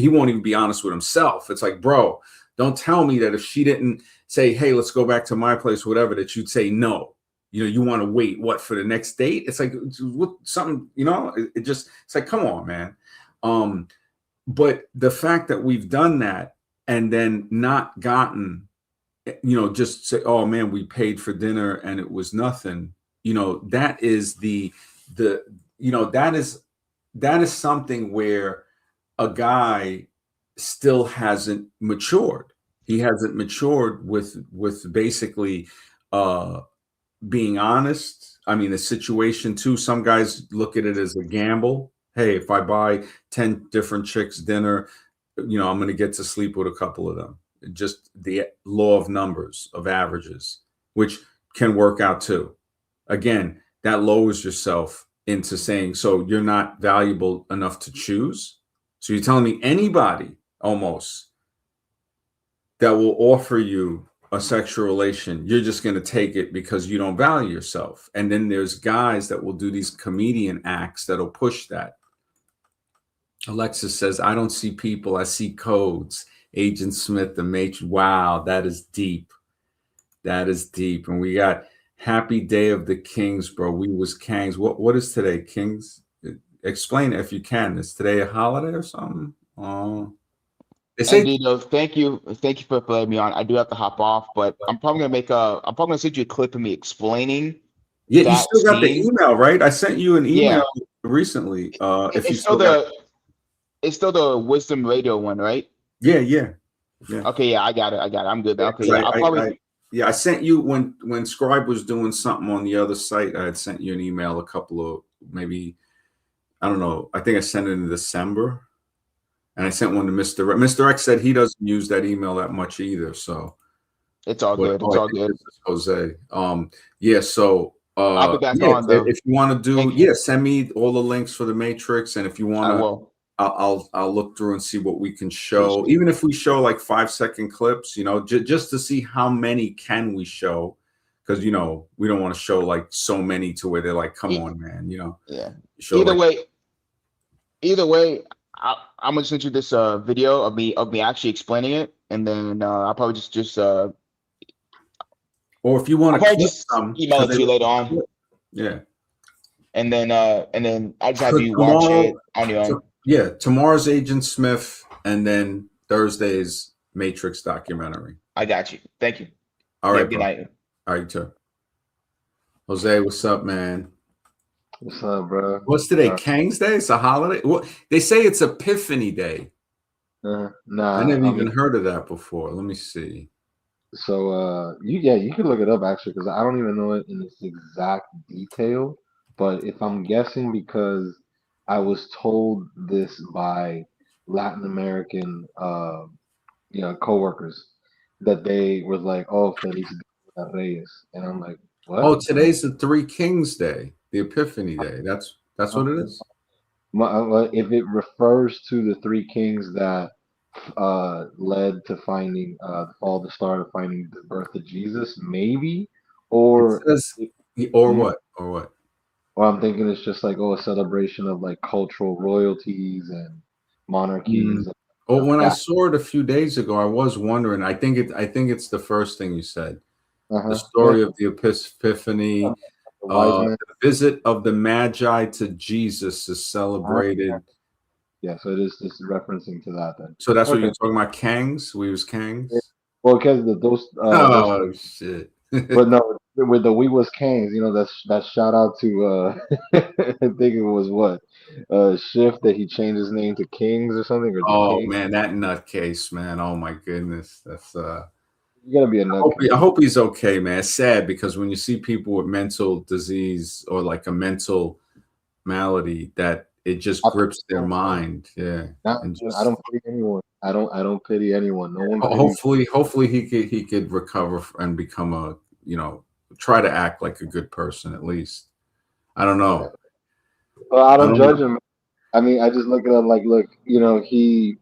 won't even be honest with himself. It's like, bro, don't tell me that if she didn't say, hey, let's go back to my place, whatever, that you'd say no. You want to wait, what, for the next date? It's like something, it's like, come on, man. But the fact that we've done that and then not gotten, just say, oh man, we paid for dinner and it was nothing, that is that is something where a guy still hasn't matured. He hasn't matured with basically being honest. I mean, the situation too, some guys look at it as a gamble. Hey, if I buy 10 different chicks dinner, I'm going to get to sleep with a couple of them. Just the law of numbers, of averages, which can work out too. Again, that lowers yourself into saying, so you're not valuable enough to choose. So you're telling me anybody almost that will offer you a sexual relation, you're just going to take it because you don't value yourself. And then there's guys that will do these comedian acts that'll push that. Alexis says, I don't see people, I see codes. Agent Smith, the Matrix. Wow, that is deep. That is deep. And we got Happy Day of the Kings, bro. We was kings. What is today, Kings? Explain it if you can. Is today a holiday or something? Oh, they say Indeed, though. Thank you for letting me on. I do have to hop off, but I'm probably gonna send you a clip of me explaining yeah, you that still got the scene. email, right? I sent you an Yeah, email recently. If you it's still still got it's still the Wisdom Radio one, right? yeah, yeah, yeah. Okay, yeah, I got it. I got it. I'm good. Yeah, Okay, 'cause yeah, I'll probably. yeah, I sent you when Scribe was doing something on the other site. I had sent you an email a couple of maybe I don't know. I think I sent it in December, and I sent one to Mr. X. Mr. X said he doesn't use that email that much either. So, It's all but good. oh, It's I all think good. this is Jose. Yeah. So, I'll be back yeah, on though. if you want to do, Thank you. yeah, send me all the links for the Matrix, and if you want I to will. I'll look through and see what we can show. Even if we show like 5-second clips, just to see how many can we show, because we don't want to show like so many to where they're like, come E- on, man, Yeah. show Either like way, either way, I'm gonna send you this video of me actually explaining it, and then or if you I'll want to probably clip just some email because it they to you like later to on, clip. Yeah. and then I'll just have So you watch tomorrow, it on your own. yeah, tomorrow's Agent Smith, and then Thursday's Matrix documentary. I got you. Thank you. All You right, have a good bro. night. All right, too. Jose, what's up, man? What's up, bro? What's today? Kang's Day? It's a holiday? What they say it's Epiphany Day. I Nah, never I even mean, heard of that before. Let me see. so you can look it up actually because I don't even know it in its exact detail. But if I'm guessing, because I was told this by Latin American, coworkers, that they was like, "Oh, Feliz Dia de Reyes," and I'm like, "What?" Oh, today's the Three Kings Day, the Epiphany Day. That's what it is. If it refers to the three kings that led to finding all the start of finding the birth of Jesus, maybe, It or says it- or mhm, what? Or what? or I'm thinking it's just like a celebration of like cultural royalties and Mm. monarchies and Oh, like when I that. saw it a few days ago, I was wondering. I think it's the first thing you said. The Yeah, story of the Epiphany, the wise man. the visit of the Magi to Jesus is Uh, celebrated. yeah, so it is just referencing to that then. So that's what Okay. you're talking about, Kangs? We was Yeah. Kangs? Well, because those Oh shit. But no, with the We Was Canes, that shout out to I think it was what Shift that he changed his name to Kings or something or the Oh King. man, that nutcase, man. Oh my goodness. That's You gotta be a I nutcase. hope he's okay, man. It's sad because when you see people with mental disease or like a mental malady, that it just I, grips their mind. Yeah. And I just don't pity anyone. I don't pity anyone. No one pities. hopefully he could recover and become try to act like a good person at least. I don't Yeah. know. Well, I I don't don't know. judge him. I mean, I just look at him like, look, he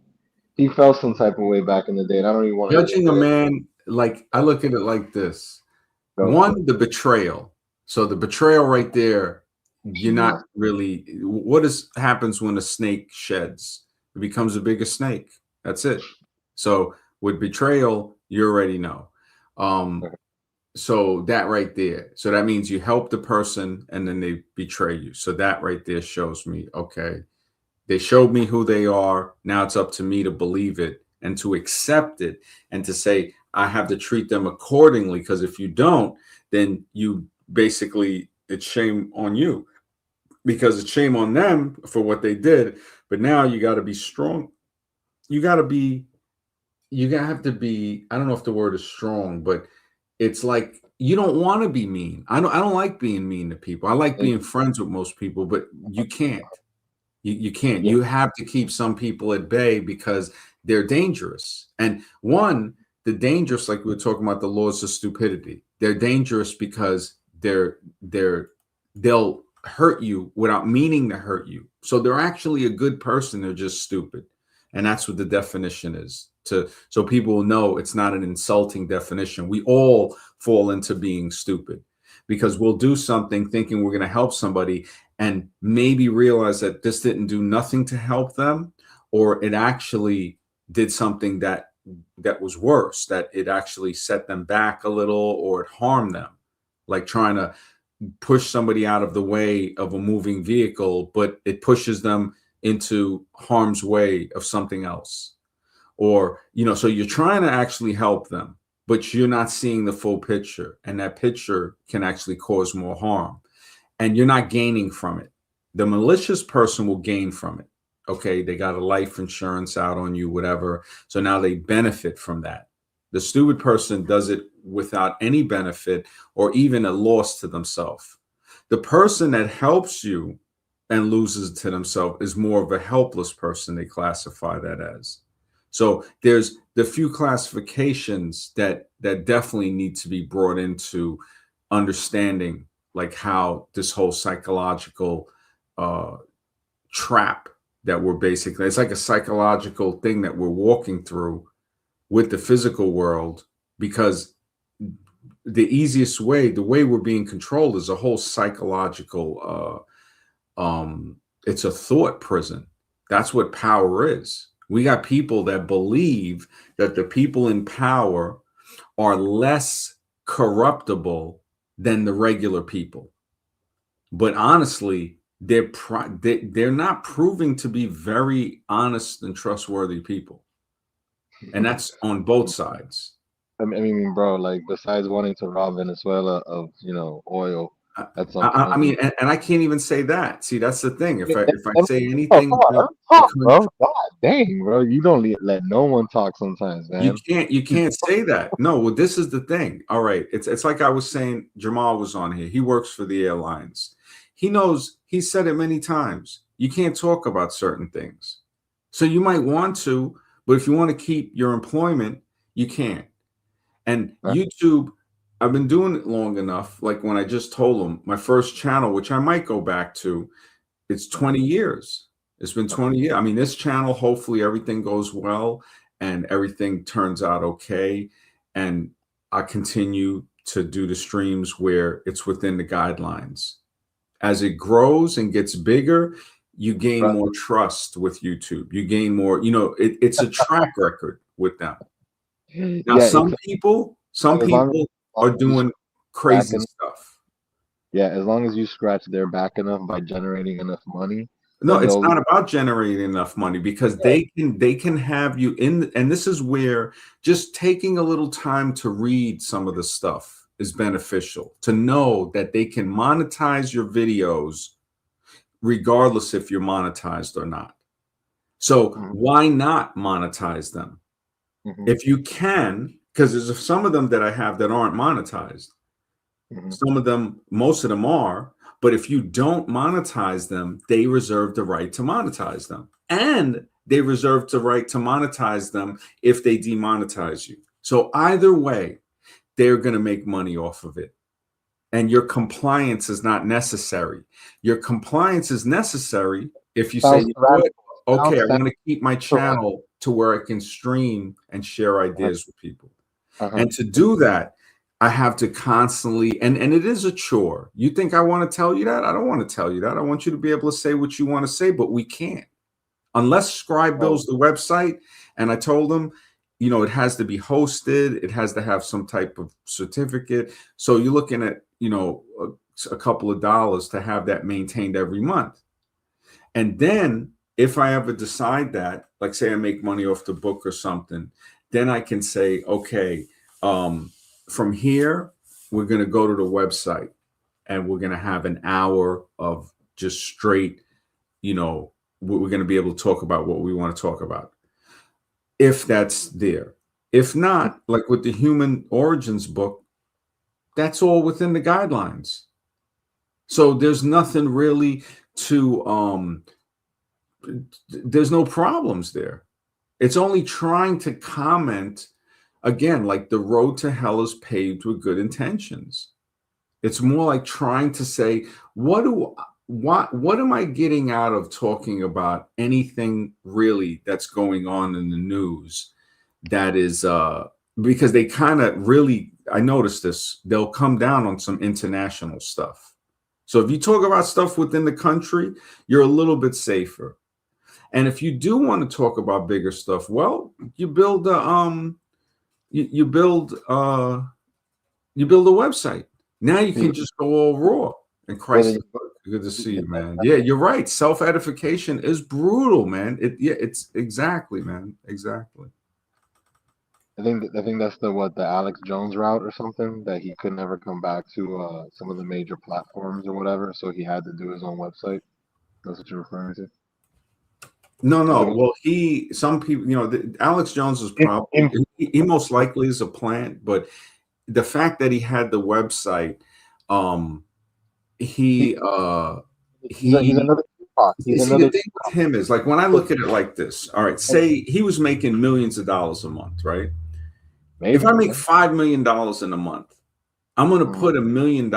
felt some type of way back in the day, and I don't even want to get Judging a into it. man, like I look at it like this. Go for One, the betrayal. So the betrayal right there, you're it. not Yeah. really happens when a snake sheds? It becomes a bigger snake. That's it. So with betrayal, you already know. Um, Okay. so that right there. So that means you help the person and then they betray you. So that right there shows me, okay, they showed me who they are. Now it's up to me to believe it and to accept it and to say, I have to treat them accordingly. Because if you don't, then you basically, it's shame on you because it's shame on them for what they did. But now you got to be strong. You got to be, you gotta have to be, I don't know if the word is strong, but it's like you don't want to be mean. I don't like being mean to people. I like And, being friends with most people, but you can't. You can't. yeah. You have to keep some people at bay because they're dangerous. And one, the dangerous, like we were talking about the laws of stupidity, they're dangerous because they'll hurt you without meaning to hurt you. So they're actually a good person. They're just stupid. And that's what the definition is. So people will know it's not an insulting definition. We all fall into being stupid because we'll do something thinking we're going to help somebody and maybe realize that this didn't do nothing to help them, or it actually did something that was worse, that it actually set them back a little or it harmed them, like trying to push somebody out of the way of a moving vehicle, but it pushes them into harm's way of something else. Or, so you're trying to actually help them, but you're not seeing the full picture. And that picture can actually cause more harm. And you're not gaining from it. The malicious person will gain from it. Okay, they got a life insurance out on you, whatever. So now they benefit from that. The stupid person does it without any benefit or even a loss to themselves. The person that helps you and loses to themselves is more of a helpless person. They classify that as. So there's the few classifications that definitely need to be brought into understanding, like how this whole psychological trap that we're basically, it's like a psychological thing that we're walking through with the physical world, because the easiest way, the way we're being controlled, is a whole psychological it's a thought prison. That's what power is. We got people that believe that the people in power are less corruptible than the regular people. But honestly, they're not proving to be very honest and trustworthy people. And that's on both sides. I mean, bro, like besides wanting to rob Venezuela of, oil at some I point. mean, and I can't even say that. See, that's the thing. If I say Oh, anything, come on, let me talk, bro. God dang, bro, you don't let no one talk sometimes, man. you can't say that. No, well, this is the thing. All right, it's like I was saying. Jamal was on here. He works for the airlines. He knows. He said it many times. You can't talk about certain things. So you might want to, but if you want to keep your employment, you can't. And Right. YouTube, I've been doing it long enough. Like when I just told them my first channel, which I might go back to, it's 20 years. It's been 20 years. I mean, this channel, hopefully everything goes well and everything turns out okay. And I continue to do the streams where it's within the guidelines. As it grows and gets bigger, you gain Right. more trust with YouTube. You gain more, it's a track record with them. Now, Yeah, some people as long are as doing crazy stuff. Yeah, as long as you scratch their back enough by generating enough money, No, then it's they'll not about generating enough money, because they can have you in, and this is where just taking a little time to read some of the stuff is beneficial, to know that they can monetize your videos regardless if you're monetized or not. So why not monetize them? If you can, because there's some of them that I have that aren't monetized. Some of them, most of them are. But if you don't monetize them, they reserve the right to monetize them. And they reserve the right to monetize them if they demonetize you. So either way, they're going to make money off of it. And your compliance is not necessary. Your compliance is necessary if you say, okay, I want to keep my channel to where I can stream and share ideas with people. And to do that, I have to constantly, and it is a chore. You think I want to tell you that? I don't want to tell you that. I want you to be able to say what you want to say, but we can't. Unless Scribe builds the website, and I told them, it has to be hosted. It has to have some type of certificate. So you're looking at, a couple of dollars to have that maintained every month. And then if I ever decide that, like say I make money off the book or something, then I can say, okay, from here, we're going to go to the website and we're going to have an hour of just straight, we're going to be able to talk about what we want to talk about. If that's there. If not, like with the Human Origins book, that's all within the guidelines. So there's nothing really to, there's no problems there. It's only trying to comment. Again, like the road to hell is paved with good intentions. It's more like trying to say, what do what am I getting out of talking about anything really that's going on in the news that is because they kind of really, I noticed this, they'll come down on some international stuff. So if you talk about stuff within the country, you're a little bit safer. And if you do want to talk about bigger stuff, well, you build a you build you build a website. Now you can just go all raw. And Well, Christ, good to see you, man. Yeah, you're right. Self-edification is brutal, man. It's exactly, man. Exactly. I think that's the Alex Jones route or something, that he could never come back to some of the major platforms or whatever, so he had to do his own website. That's what you're referring to. No, Is no. it- Well, some people, Alex Jones is probably, he most likely is a plant, but the fact that he had the website, um, he, he, he's he, another Tupac. He's see, the another thing with him is like when I look at it like this, all right, say he was making millions of dollars a month, right? If maybe. I make Yeah. $5 million in a month, I'm going to Mm. put $1 million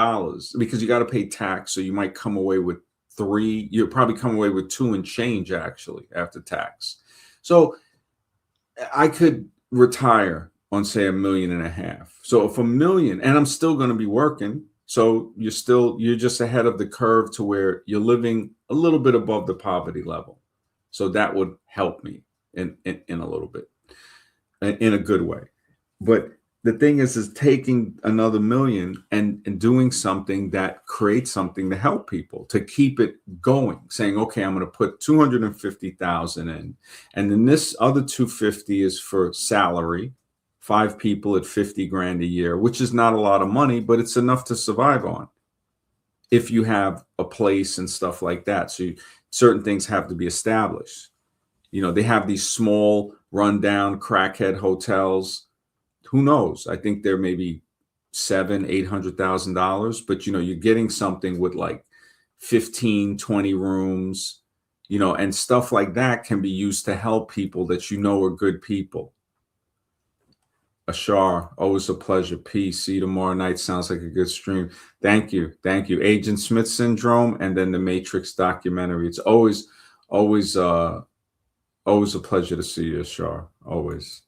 because you got to pay tax. So you might come away with three. You'll probably come away with two and change actually after tax. So I could retire on say 1.5 million. So if 1 million, and I'm still going to be working. So you're just ahead of the curve to where you're living a little bit above the poverty level. So that would help me in a little bit, in a good way. But the thing is taking another million and doing something that creates something to help people, to keep it going, saying, okay, I'm going to put 250,000 in. And then this other 250 is for salary, 5 people at 50 grand a year, which is not a lot of money, but it's enough to survive on if you have a place and stuff like that. So certain things have to be established. They have these small rundown crackhead hotels. Who knows? I think they're maybe $700,000, $800,000, but you're getting something with like 15, 20 rooms, and stuff like that can be used to help people that are good people. Ashar, always a pleasure. Peace. See you tomorrow night. Sounds like a good stream. Thank you. Thank you. Agent Smith syndrome and then the Matrix documentary. It's always a pleasure to see you, Ashar. Always.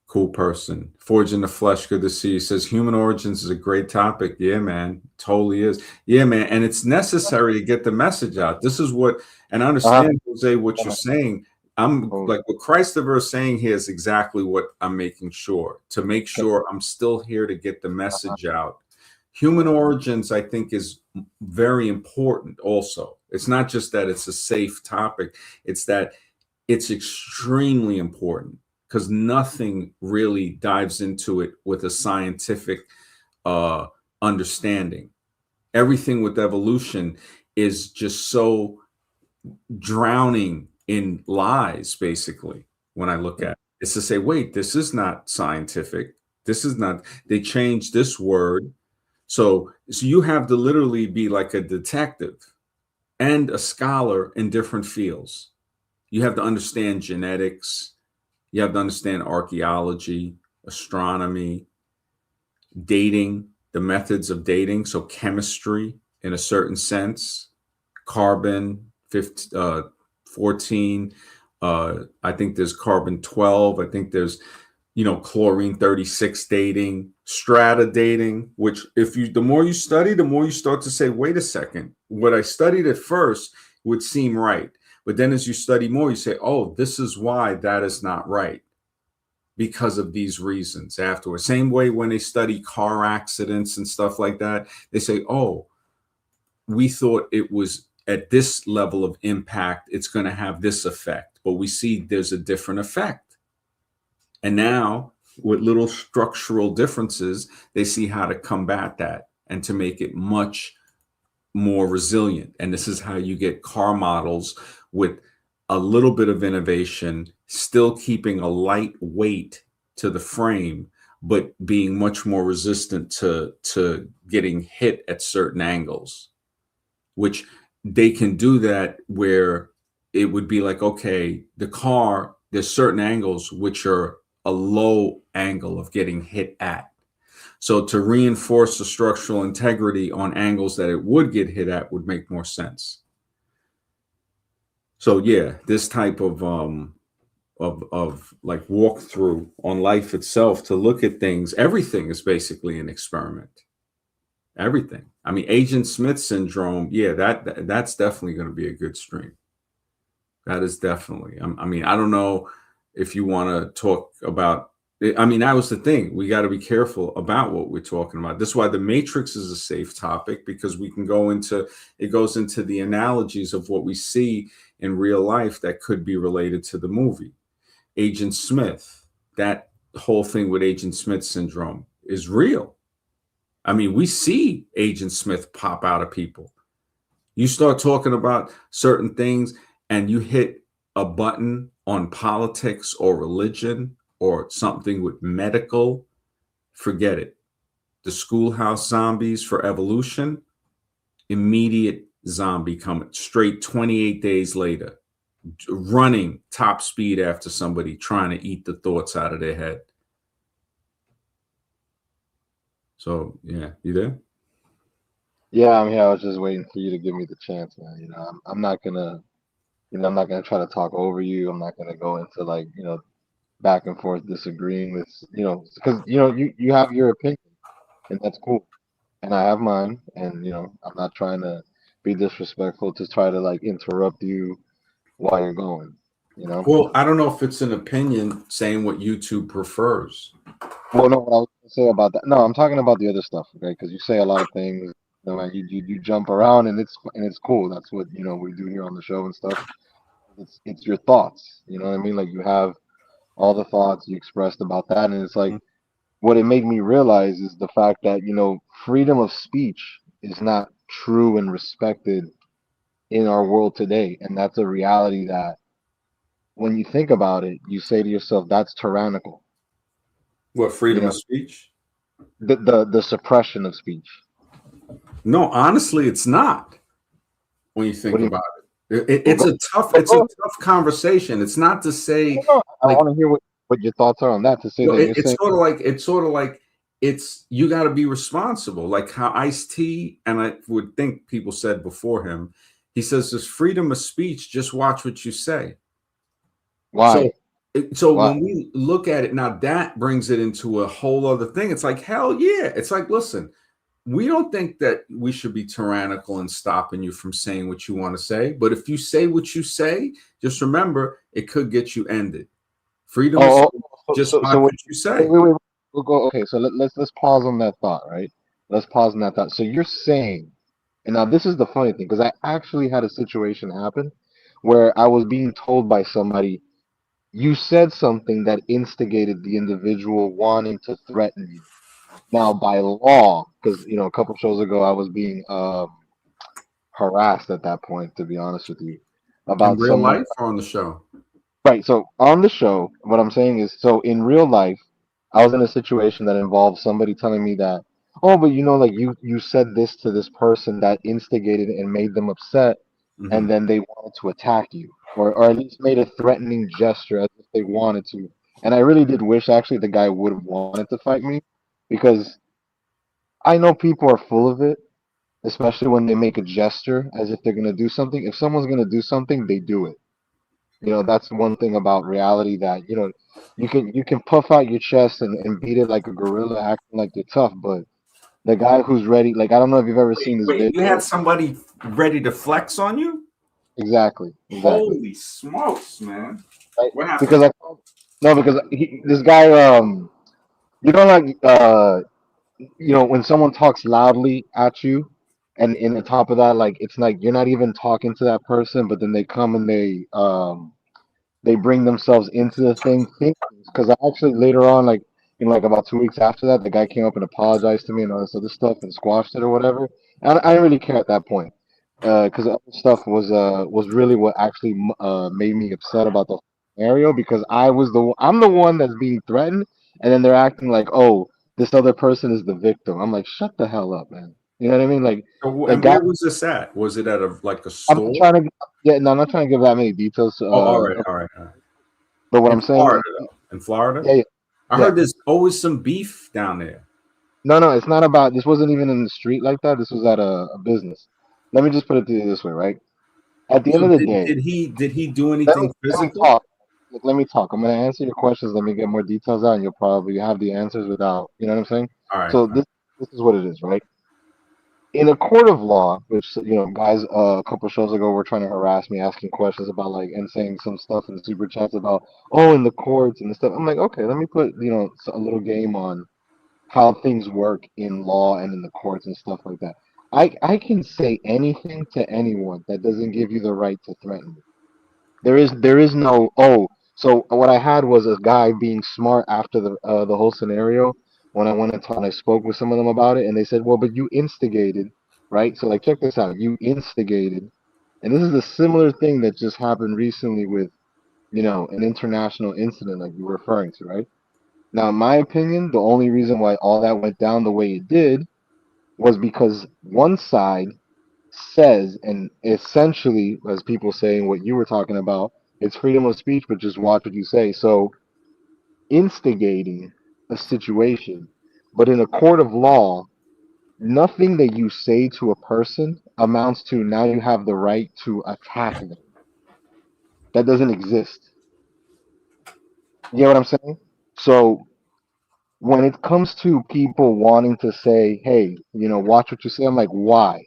Cool person. Forge in the flesh. Good to see you. Says human origins is a great topic. Yeah, man. Totally is. Yeah, man. And it's necessary to get the message out. This is what, and I understand, Jose, what you're saying. I'm like what Christopher is saying here is exactly what I'm making sure to make sure I'm still here to get the message out. Human origins, I think, is very important also. It's not just that it's a safe topic, it's that it's extremely important because nothing really dives into it with a scientific understanding. Everything with evolution is just so drowning in lies, basically, when I look at it. It's to say, wait, this is not scientific. This is not, they changed this word. So you have to literally be like a detective and a scholar in different fields. You have to understand genetics. You have to understand archaeology, astronomy, dating, the methods of dating. So chemistry in a certain sense, carbon 14. I think there's carbon 12. I think there's, chlorine 36 dating, strata dating, which the more you study, the more you start to say, wait a second, what I studied at first would seem right. But then as you study more, you say, oh, this is why that is not right. Because of these reasons afterwards. Same way when they study car accidents and stuff like that, they say, oh, we thought it was at this level of impact, it's going to have this effect, but we see there's a different effect. And now with little structural differences, they see how to combat that and to make it much more resilient. And this is how you get car models with a little bit of innovation, still keeping a light weight to the frame, but being much more resistant to getting hit at certain angles, which they can do that where it would be like, okay, the car, there's certain angles which are a low angle of getting hit at. So to reinforce the structural integrity on angles that it would get hit at would make more sense. So yeah, this type of like walkthrough on life itself to look at things, everything is basically an experiment. Everything. I mean, Agent Smith syndrome, yeah, that's definitely going to be a good stream. That is definitely. I mean, I don't know if you want to talk about. I mean, that was the thing. We got to be careful about what we're talking about. That's why the Matrix is a safe topic, because we can go into it. Goes into the analogies of what we see in real life that could be related to the movie. Agent Smith, that whole thing with Agent Smith syndrome is real. I mean, we see Agent Smith pop out of people. You start talking about certain things and you hit a button on politics or religion or something with medical, forget it. The schoolhouse zombies for evolution, immediate zombie coming straight 28 days later, running top speed after somebody trying to eat the thoughts out of their head. So, yeah, you there? Yeah, I'm here. I was just waiting for you to give me the chance, man. I'm not gonna, I'm not gonna try to talk over you. I'm not gonna go into like, back and forth disagreeing with, because you have your opinion, and that's cool, and I have mine, and I'm not trying to be disrespectful to try to like interrupt you while you're going, you know. Well, I don't know if it's an opinion saying what YouTube prefers. Well, no, what I was gonna say about that. No, I'm talking about the other stuff, okay? Because you say a lot of things, and you jump around, and it's cool. That's what we do here on the show and stuff. It's your thoughts, you know what I mean? Like you have all the thoughts you expressed about that, and it's like what it made me realize is the fact that freedom of speech is not true and respected in our world today, and that's a reality that when you think about it, you say to yourself, that's tyrannical. What, You freedom of know, speech? the suppression of speech. No, honestly, it's not. When you What think do you about it, well, it's a go tough conversation. It's not to say no, I like want to hear what your thoughts are on that. To say that you're it's saying, sort of like it's you got to be responsible. Like how Ice-T, and I would think people said before him, he says there's freedom of speech. Just watch what you say. So, why, so why? when we look at it now, that brings it into a whole other thing. It's like, hell yeah. It's like, listen, we don't think that we should be tyrannical and stopping you from saying what you want to say. But if you say what you say, just remember it could get you ended. Freedom of Oh, speech, so just so, so watch wait, what you say. wait. We'll go. Okay, so let's pause on that thought, right? Let's pause on that thought. So you're saying, and now this is the funny thing, because I actually had a situation happen where I was being told by somebody, you said something that instigated the individual wanting to threaten you. Now, by law, because a couple shows ago I was being harassed at that point, to be honest with you, In about real someone. life or on the show? Right. So on the show, what I'm saying is, so in real life, I was in a situation that involved somebody telling me that, oh, but like you said this to this person that instigated and made them upset, Hmm. and then they wanted to attack you, or at least made a threatening gesture as if they wanted to. And I really did wish actually the guy would have wanted to fight me, because I know people are full of it, especially when they make a gesture as if they're gonna do something. If someone's gonna do something, they do it. That's one thing about reality that you can puff out your chest and beat it like a gorilla, acting like you're tough, but the guy who's ready, like I don't know if you've ever Wait, seen this wait, you had video. somebody ready to flex on you? Exactly, exactly. Holy smokes, man. Right? What happened? Because I no, because this guy, like when someone talks loudly at you, and in the top of that, like it's like you're not even talking to that person, but then they come and they bring themselves into the thing because I actually later on, like like about 2 weeks after that, the guy came up and apologized to me and all this other stuff and squashed it or whatever. And I didn't really care at that point, because the other stuff was really what actually made me upset about the scenario, because I'm the one that's being threatened, and then they're acting like, oh, this other person is the victim. I'm like, shut the hell up, man. You know what I mean? Like the And guy. where was this at? Was it at a I'm not store? trying to. Yeah, no, I'm not trying to give that many details. Oh, all right, all right, all right. But what In I'm saying Florida, is, though. In Florida? yeah, yeah, I yeah. heard there's always some beef down there. No, no, it's not about. This wasn't even in the street like that. This was at a business. Let me just put it to you this way, right? At the end So of the day, did he do let me anything let me physical? talk. Let me talk. I'm gonna answer your questions. Let me get more details out, and you'll probably have the answers without. You know what I'm saying? All right. So this is what it is, right? In a court of law, which guys, a couple shows ago were trying to harass me, asking questions about like and saying some stuff in the super chats about in the courts and stuff. I'm like, okay, let me put a little game on how things work in law and in the courts and stuff like that. I can say anything to anyone that doesn't give you the right to threaten me. There is no So what I had was a guy being smart after the whole scenario when I went and and I spoke with some of them about it, and they said, well, but you instigated, right? So like check this out, you instigated, and this is a similar thing that just happened recently with an international incident like you're referring to, right? Now, in my opinion, the only reason why all that went down the way it did was because one side says, and essentially, as people saying what you were talking about, it's freedom of speech, but just watch what you say. So, instigating a situation, but in a court of law, nothing that you say to a person amounts to now you have the right to attack them. That doesn't exist. You know what I'm saying? So, when it comes to people wanting to say, hey, watch what you say, I'm like, why?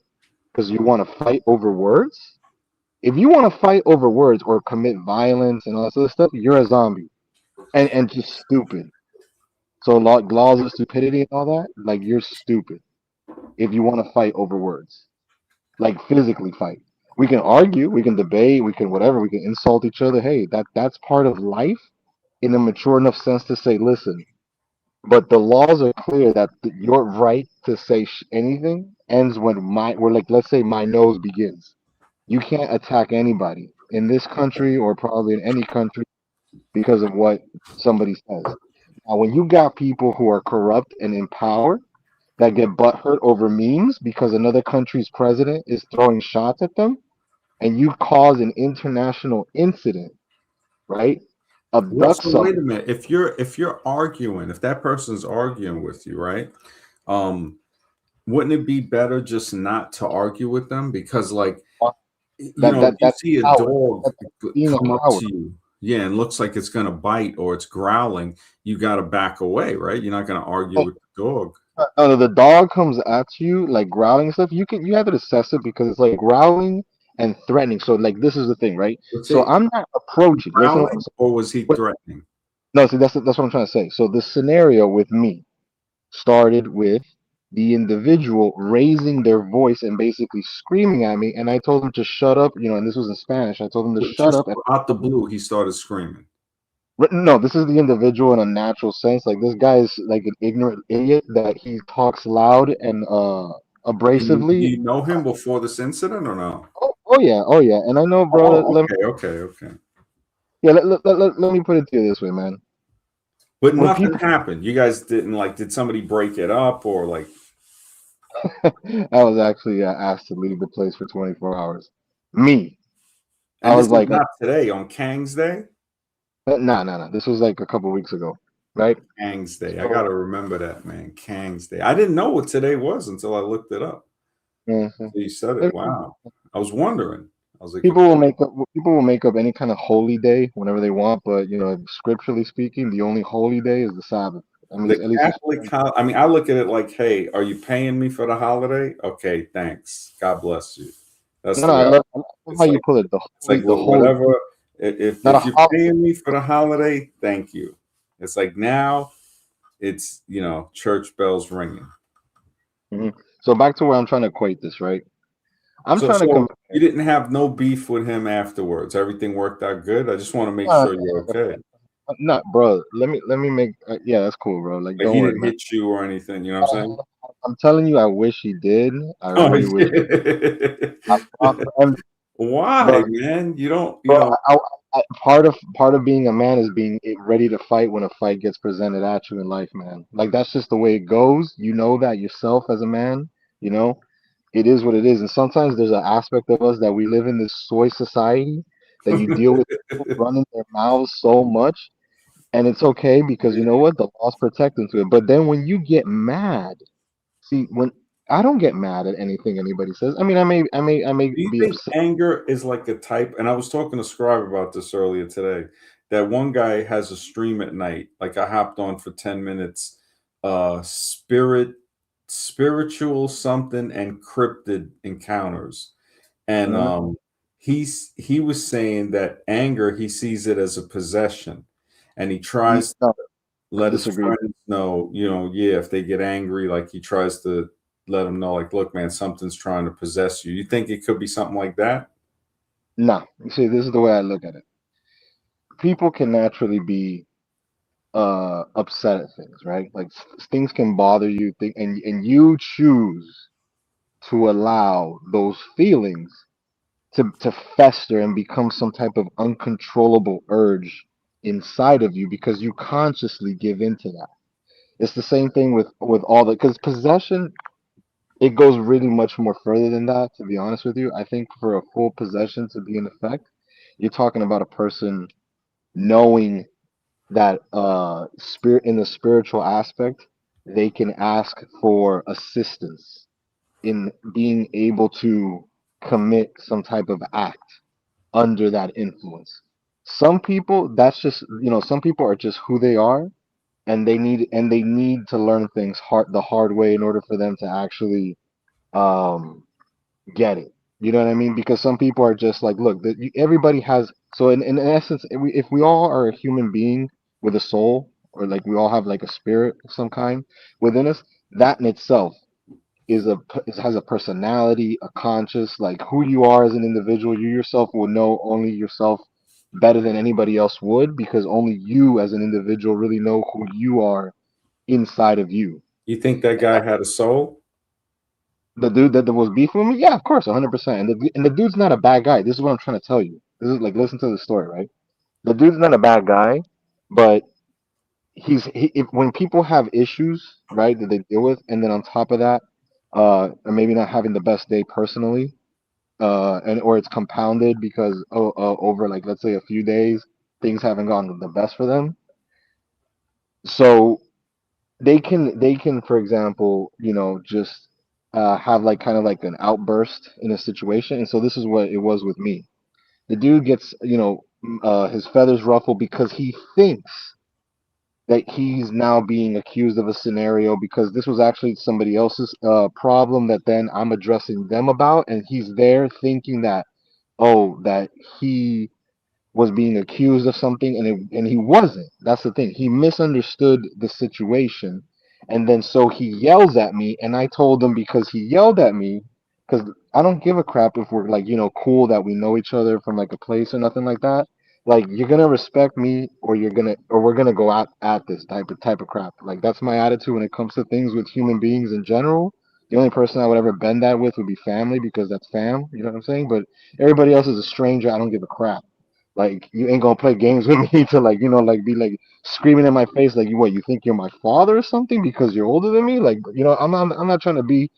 Because you want to fight over words? If you want to fight over words or commit violence and all that other stuff, you're a zombie and just stupid. So laws of stupidity and all that, like you're stupid if you want to fight over words, like physically fight. We can argue, we can debate, we can whatever, we can insult each other. Hey, that's part of life in a mature enough sense to say, listen, but the laws are clear that your right to say anything ends when like, let's say my nose begins. You can't attack anybody in this country or probably in any country because of what somebody says. Now, when you got people who are corrupt and in power that get butthurt over memes because another country's president is throwing shots at them, and you cause an international incident, right? Well, Abduct so wait somebody. a minute. If you're arguing, if that person's arguing with you, right? Um, wouldn't it be better just not to argue with them? Because like, if you That's see a power. dog That's being a come up coward. to you, yeah, and looks like it's gonna bite or it's growling, you gotta back away, right? You're not gonna argue with the dog. No, no, the dog comes at you like growling and stuff. You have to assess it because it's like growling and threatening. So like this is the thing, right? Was So it I'm not was he approaching. Listen to what I'm growling saying. or was he But, threatening? no, see that's what I'm trying to say. So the scenario with me started with the individual raising their voice and basically screaming at me, and I told them to shut up. And this was in Spanish. I told them to shut Just up. And out the blue, he started screaming. no, this is the individual in a natural sense. Like this guy is like an ignorant idiot that he talks loud and And do abrasively. you know him before this incident or no? Oh yeah, oh yeah. And I know, bro. Oh, okay, okay, okay. Yeah, let me put it to you this way, man. But When nothing people, happened. You guys didn't like. Did somebody break it up or like? I was actually asked to leave the place for 24 hours. Me, I And this was is like, not today on Kang's Day. nah, nah, nah. This was like a couple weeks ago, right? Kang's Day. I So, gotta remember that, man. Kang's Day. I didn't know what today was until I looked it up. mhm. So you said it. Wow. I was wondering. I was like, People okay. will make up any kind of holy day whenever they want, but scripturally speaking, the only holy day is the Sabbath. The At least it's Catholic. I mean, I look at it like, hey, are you paying me for the holiday? Okay, thanks. God bless you. That's no, the no. way. I love how It's you like put it. it's like The holy, whatever. If not a you're holiday. paying me for the holiday, thank you. It's like now it's church bells ringing. Mhm. So back to where I'm trying to equate this, right? I'm So trying to so compare. you didn't have no beef with him afterwards. Everything worked out good. I just want to make Uh, sure you're okay. no, bro. Let me make. Yeah, that's cool, bro. Like, Like don't he worry, didn't man. hit you or anything. You know what I'm saying? I'm telling you, I wish he did. I Oh really wish. yeah. And Why, bro, man? You don't. bro, part of being a man is being ready to fight when a fight gets presented at you in life, man. Like that's just the way it goes. You know that yourself as a man. You know, it is what it is. And sometimes there's an aspect of us that we live in this soy society that you deal with people running their mouths so much. and it's okay because you know what, the laws protect them to it. But then when you get mad, see, when I don't get mad at anything anybody says. I mean, I may Do you be think upset. anger is like a type? And I was talking to Scribe about this earlier today. That one guy has a stream at night. Like I hopped on for 10 minutes. Spiritual something encrypted encounters. And Mhm. he was saying that anger, he sees it as a possession. And he tries to No, let his disagree. friends know, yeah, if they get angry, like he tries to let them know, like, look, man, something's trying to possess you. You think it could be something like that? No, you see, this is the way I look at it. People can naturally be upset at things, right? Like things can bother you, and you choose to allow those feelings to fester and become some type of uncontrollable urge inside of you because you consciously give into that. It's the same thing with all the, because possession, it goes really much more further than that, to be honest with you. I think for a full possession to be in effect, you're talking about a person knowing that spirit, in the spiritual aspect, they can ask for assistance in being able to commit some type of act under that influence. Some people, that's just, some people are just who they are, and they need to learn things the hard way in order for them to actually um get it. You know what I mean? Because some people are just like, look, everybody has. So in essence, if we all are a human being with a soul, or like we all have like a spirit of some kind within us, that in itself has a personality, a conscious, like who you are as an individual. You yourself will know only yourself better than anybody else would, because only you as an individual really know who you are inside of you. You think that guy had a soul? The dude that was beefing with me, yeah, of course, 100%. And the dude's not a bad guy. This is what I'm trying to tell you. This is like, listen to the story, right? The dude's not a bad guy, but when people have issues, right, that they deal with, and then on top of that, or maybe not having the best day personally, and or it's compounded because over, like, let's say a few days, things haven't gone the best for them. So they can, for example, just have like kind of like an outburst in a situation. And so this is what it was with me. The dude gets, his feathers ruffled because he thinks that he's now being accused of a scenario, because this was actually somebody else's problem that then I'm addressing them about, and he's there thinking that, oh, that he was being accused of something, and he wasn't. That's the thing. He misunderstood the situation, and then so he yells at me, and I told him, because he yelled at me, because I don't give a crap if we're like, cool, that we know each other from like a place or nothing like that. Like, you're gonna respect me, or we're gonna go out at this type of crap. Like, that's my attitude when it comes to things with human beings in general. The only person I would ever bend that with would be family, because that's fam. You know what I'm saying? But everybody else is a stranger. I don't give a crap. Like, you ain't gonna play games with me to, like, like, be like screaming in my face, like, you think you're my father or something because you're older than me? Like, I'm not trying to be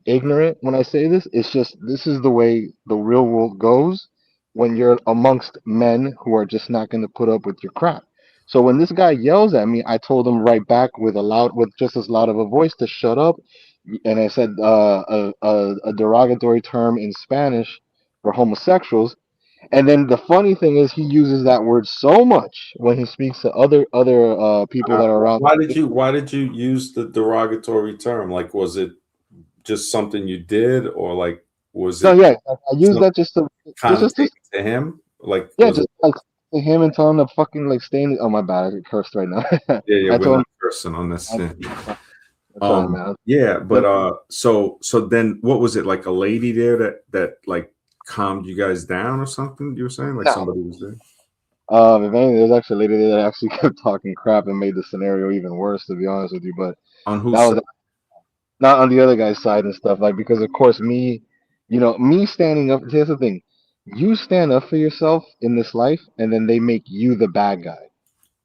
ignorant when I say this. It's just, this is the way the real world goes when you're amongst men who are just not gonna put up with your crap. So when this guy yells at me, I told him right back with just as loud of a voice to shut up, and I said a derogatory term in Spanish for homosexuals. And then the funny thing is, he uses that word so much when he speaks to other people that are around. Why did you use the derogatory term? Like, was it just something you did, or like was No, it yeah, I use some that just to connotation to him? Like, yeah, was just it? like to him, and tell him to fucking like stay in. Oh, my bad, I cursed right now. Yeah, yeah, I we're told not him, cursing on this. I'm, Yeah. I'm sorry, I'm sorry, man. Yeah, but But so then what was it, like a lady there that like calmed you guys down or something? You were saying like no, somebody was there if anything, there's actually a lady there that actually kept talking crap and made the scenario even worse, to be honest with you. But on that whose side? was not on the other guy's side and stuff, like, because of course me standing up. Here's the thing: you stand up for yourself in this life, and then they make you the bad guy.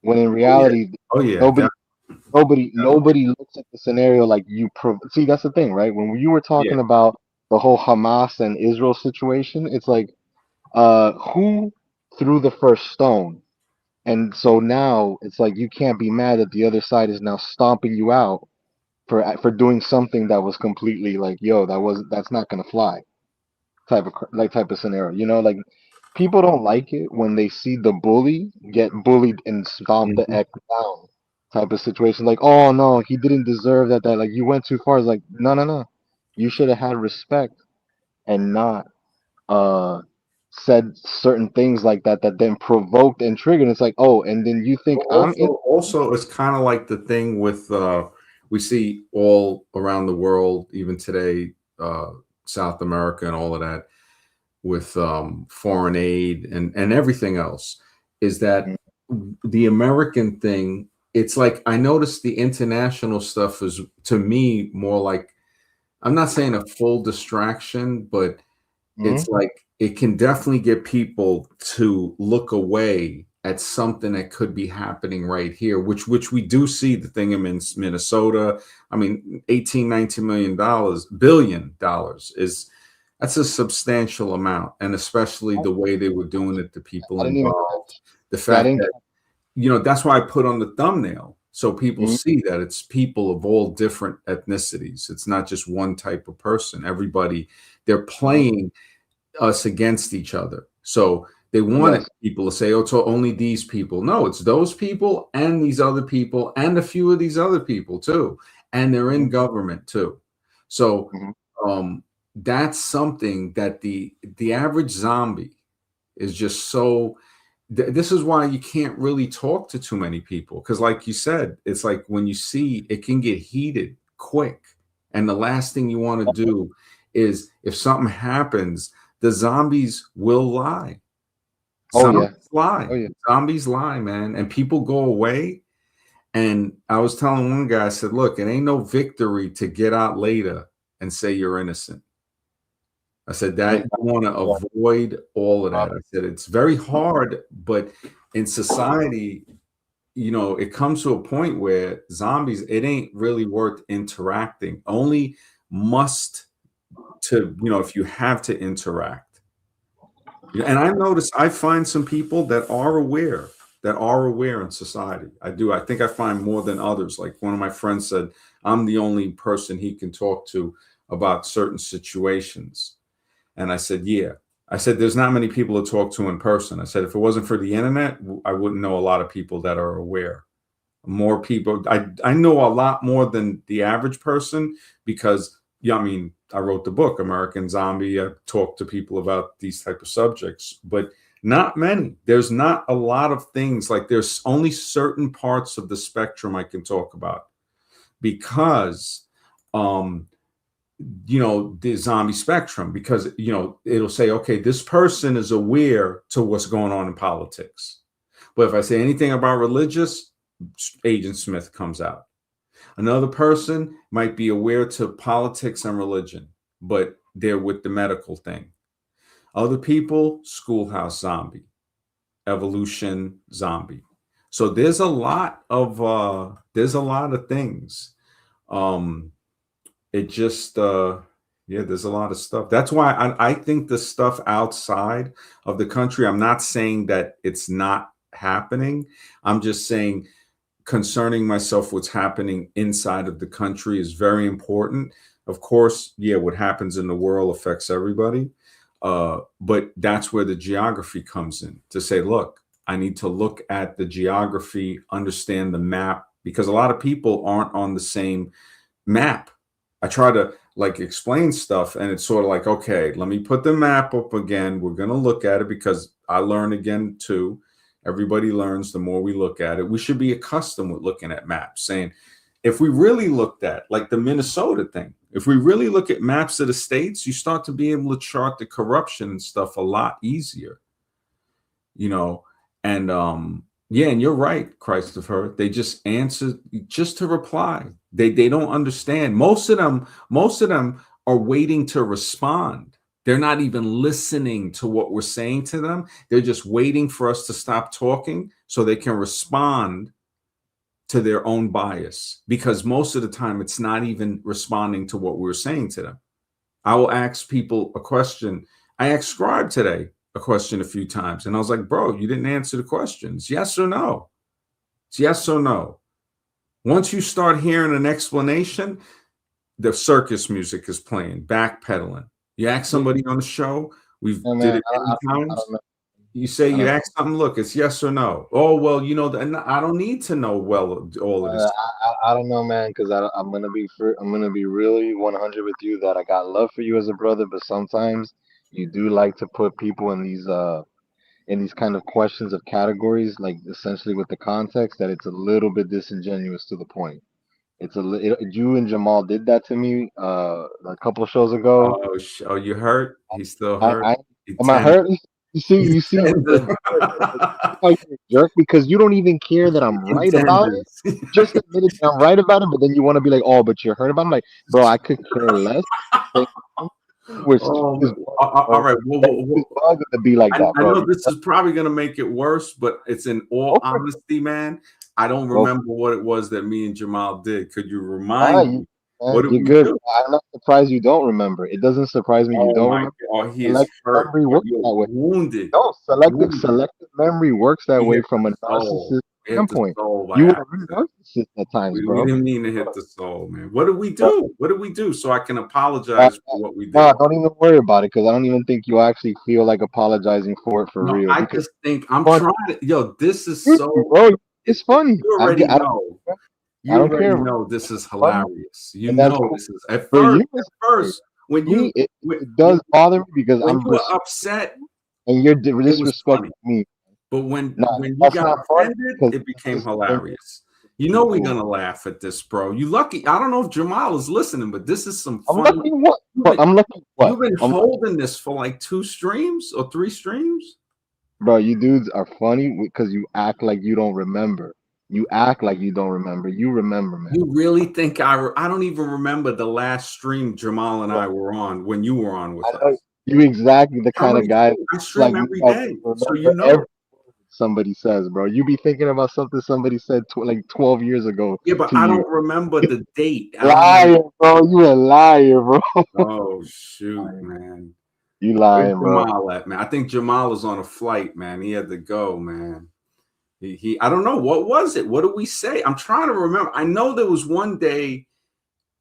When in Oh yeah, reality, oh yeah, nobody, nobody, definitely. nobody looks at the scenario like you. See, that's the thing, right? When you were Yeah, talking about the whole Hamas and Israel situation, it's like, who threw the first stone? And so now it's like you can't be mad that the other side is now stomping you out for doing something that was completely like, yo, that's not gonna fly type of scenario. You know, like people don't like it when they see the bully get bullied and stomp the Mhm. X down type of situation. Like, oh no, he didn't deserve that. That like you went too far. It's like, no, no, no. You should have had respect and not uh said certain things like that that then provoked and triggered. It's like, oh, and then you think I'm in. Also, it's kind of like the thing with we see all around the world, even today, South America and all of that, with foreign aid and everything else, is that the American thing. It's like I noticed the international stuff is to me more like I'm not saying a full distraction, but Mhm. it's like it can definitely get people to look away at something that could be happening right here, which we do see the thing in Minnesota. I mean, 18, 19 million dollars, $1 billion is that's a substantial amount. And especially the way they were doing it, the people I didn't even involved, the yeah, I fact didn't that, that's why I put on the thumbnail so people mhm. see that it's people of all different ethnicities. It's not just one type of person. Everybody, they're Mhm. playing us against each other. So they wanted Yes. people to say, oh, it's only these people. No, it's those people and these other people and a few of these other people too. And they're in Mhm. government too. So Mhm. that's something that the average zombie is just so this is why you can't really talk to too many people because like you said, it's like when you see it can get heated quick, and the last thing you want to do is if something happens, the zombies will lie. Oh yeah. Zombies lie. Oh yeah. Zombies lie, man, and people go away. And I was telling one guy, I said, look, it ain't no victory to get out later and say you're innocent. I said that you Exactly. want to Yeah. avoid all of that. I said it's very hard, but in society, it comes to a point where zombies, it ain't really worth interacting. Only must to, if you have to interact. And I notice I find some people that are aware in society. I do. I think I find more than others. Like one of my friends said, I'm the only person he can talk to about certain situations. And I said, yeah. I said, there's not many people to talk to in person. I said, if it wasn't for the internet, I wouldn't know a lot of people that are aware. More people. I know a lot more than the average person because, yeah, I mean, I wrote the book, American Zombie. I talk to people about these type of subjects, but not many. There's not a lot of things like there's only certain parts of the spectrum I can talk about because um the zombie spectrum because it'll say okay this person is aware to what's going on in politics, but if I say anything about religious, Agent Smith comes out. Another person might be aware to politics and religion, but they're with the medical thing. Other people, schoolhouse zombie, evolution zombie. So there's a lot of things. um it just yeah, there's a lot of stuff. That's why I think the stuff outside of the country, I'm not saying that it's not happening. I'm just saying concerning myself what's happening inside of the country is very important. Of course, yeah, what happens in the world affects everybody. But that's where the geography comes in to say, look, I need to look at the geography, understand the map, because a lot of people aren't on the same map. I try to like explain stuff and it's sort of like, okay, let me put the map up again. We're going to look at it because I learn again too. Everybody learns the more we look at it. We should be accustomed with looking at maps, saying if we really looked at like the Minnesota thing, if we really look at maps of the states, you start to be able to chart the corruption and stuff a lot easier, you know. And yeah, and you're right, Christopher. They just answer just to reply. They don't understand. Most of them are waiting to respond. They're not even listening to what we're saying to them. They're just waiting for us to stop talking so they can respond to their own bias, because most of the time it's not even responding to what we're saying to them. I will ask people a question. I asked Scribe today. a question a few times. And I was like, bro, you didn't answer the questions. Yes or no? It's yes or no. Once you start hearing an explanation, the circus music is playing, backpedaling. You ask Yeah, somebody on the show, we've did man. it many I times. don't know. You say, I you don't ask something, look, it's yes or no. Oh, well, you know, I don't need to know well all of this. I don't know, man, because I'm gonna be I'm gonna be really 100 with you that I got love for you as a brother, but sometimes you do like to put people in these kind of questions of categories, like essentially with the context that it's a little bit disingenuous to the point. You and Jamal did that to me a couple of shows ago. Oh, oh, you hurt? He's still I, hurt? I He am I tender. hurt? He's You see, tender. how you're a jerk because you don't even care that I'm right about it. Contenders. You just admitted that I'm right about it, but then you want to be like, oh, but you're hurt about it. I'm like, bro, I could care less. Like, which Oh, is all bro. right. It's bugging to be like that, I bro. know this is probably going to make it worse, but it's in all Go for it. honesty, man. I don't Go for remember what it was that me and Jamal did. Could you it. Ah, remind me? What man, did you're we good. do? I'm not surprised you don't remember. It doesn't surprise me you Oh don't my remember. God. He is Selective hurt. memory works You're that way. wounded. No, Wounded. selective memory works that We way hit from the a soul. narcissist We hit the standpoint. soul by You are a accident. narcissist at times, We bro. didn't mean to hit the soul, man. What did we Uh, do? What did we do? So I can uh, apologize for what we Nah, did. don't even worry about it because I don't even think you actually feel like apologizing for it for No, real. I Because just think I'm fun, trying to. Yo, this is you, so. bro, it's funny. You already I don't, know. I You don't care, already bro. know this is It's funny, hilarious. You and that's know cool this is at for you. at It's hilarious. first when Me, you when, it does bother me because when I'm you were upset, and you're it was disrespecting funny. me. But Nah, when you that's got not funny offended, because it became it's just hilarious. You know we're people. gonna laugh at this, bro. You lucky. I don't know if Jamal is listening, but this is some I'm funny. lucky what? You've What? been, I'm lucky what? you've been I'm lucky, holding this for like 2 streams or 3 streams. bro. You dudes are funny because you act like you don't remember. You act like you don't remember. You remember, man. You really think I don't even remember the last stream Jamal and Bro, I were on when you were on I with know us. you exactly the How kind many of guy I like stream me every that day, will so remember you know. every somebody says, bro. You be thinking about something somebody said like 12 years ago Yeah, but to I you. don't remember the date. I don't remember. Liar, bro. You a liar, bro. Oh shoot, man. You Where's lying, bro. Jamal at, man? I think Jamal is on a flight, man. He had to go, man. He I don't know. What was it? What did we say? I'm trying to remember. I know there was one day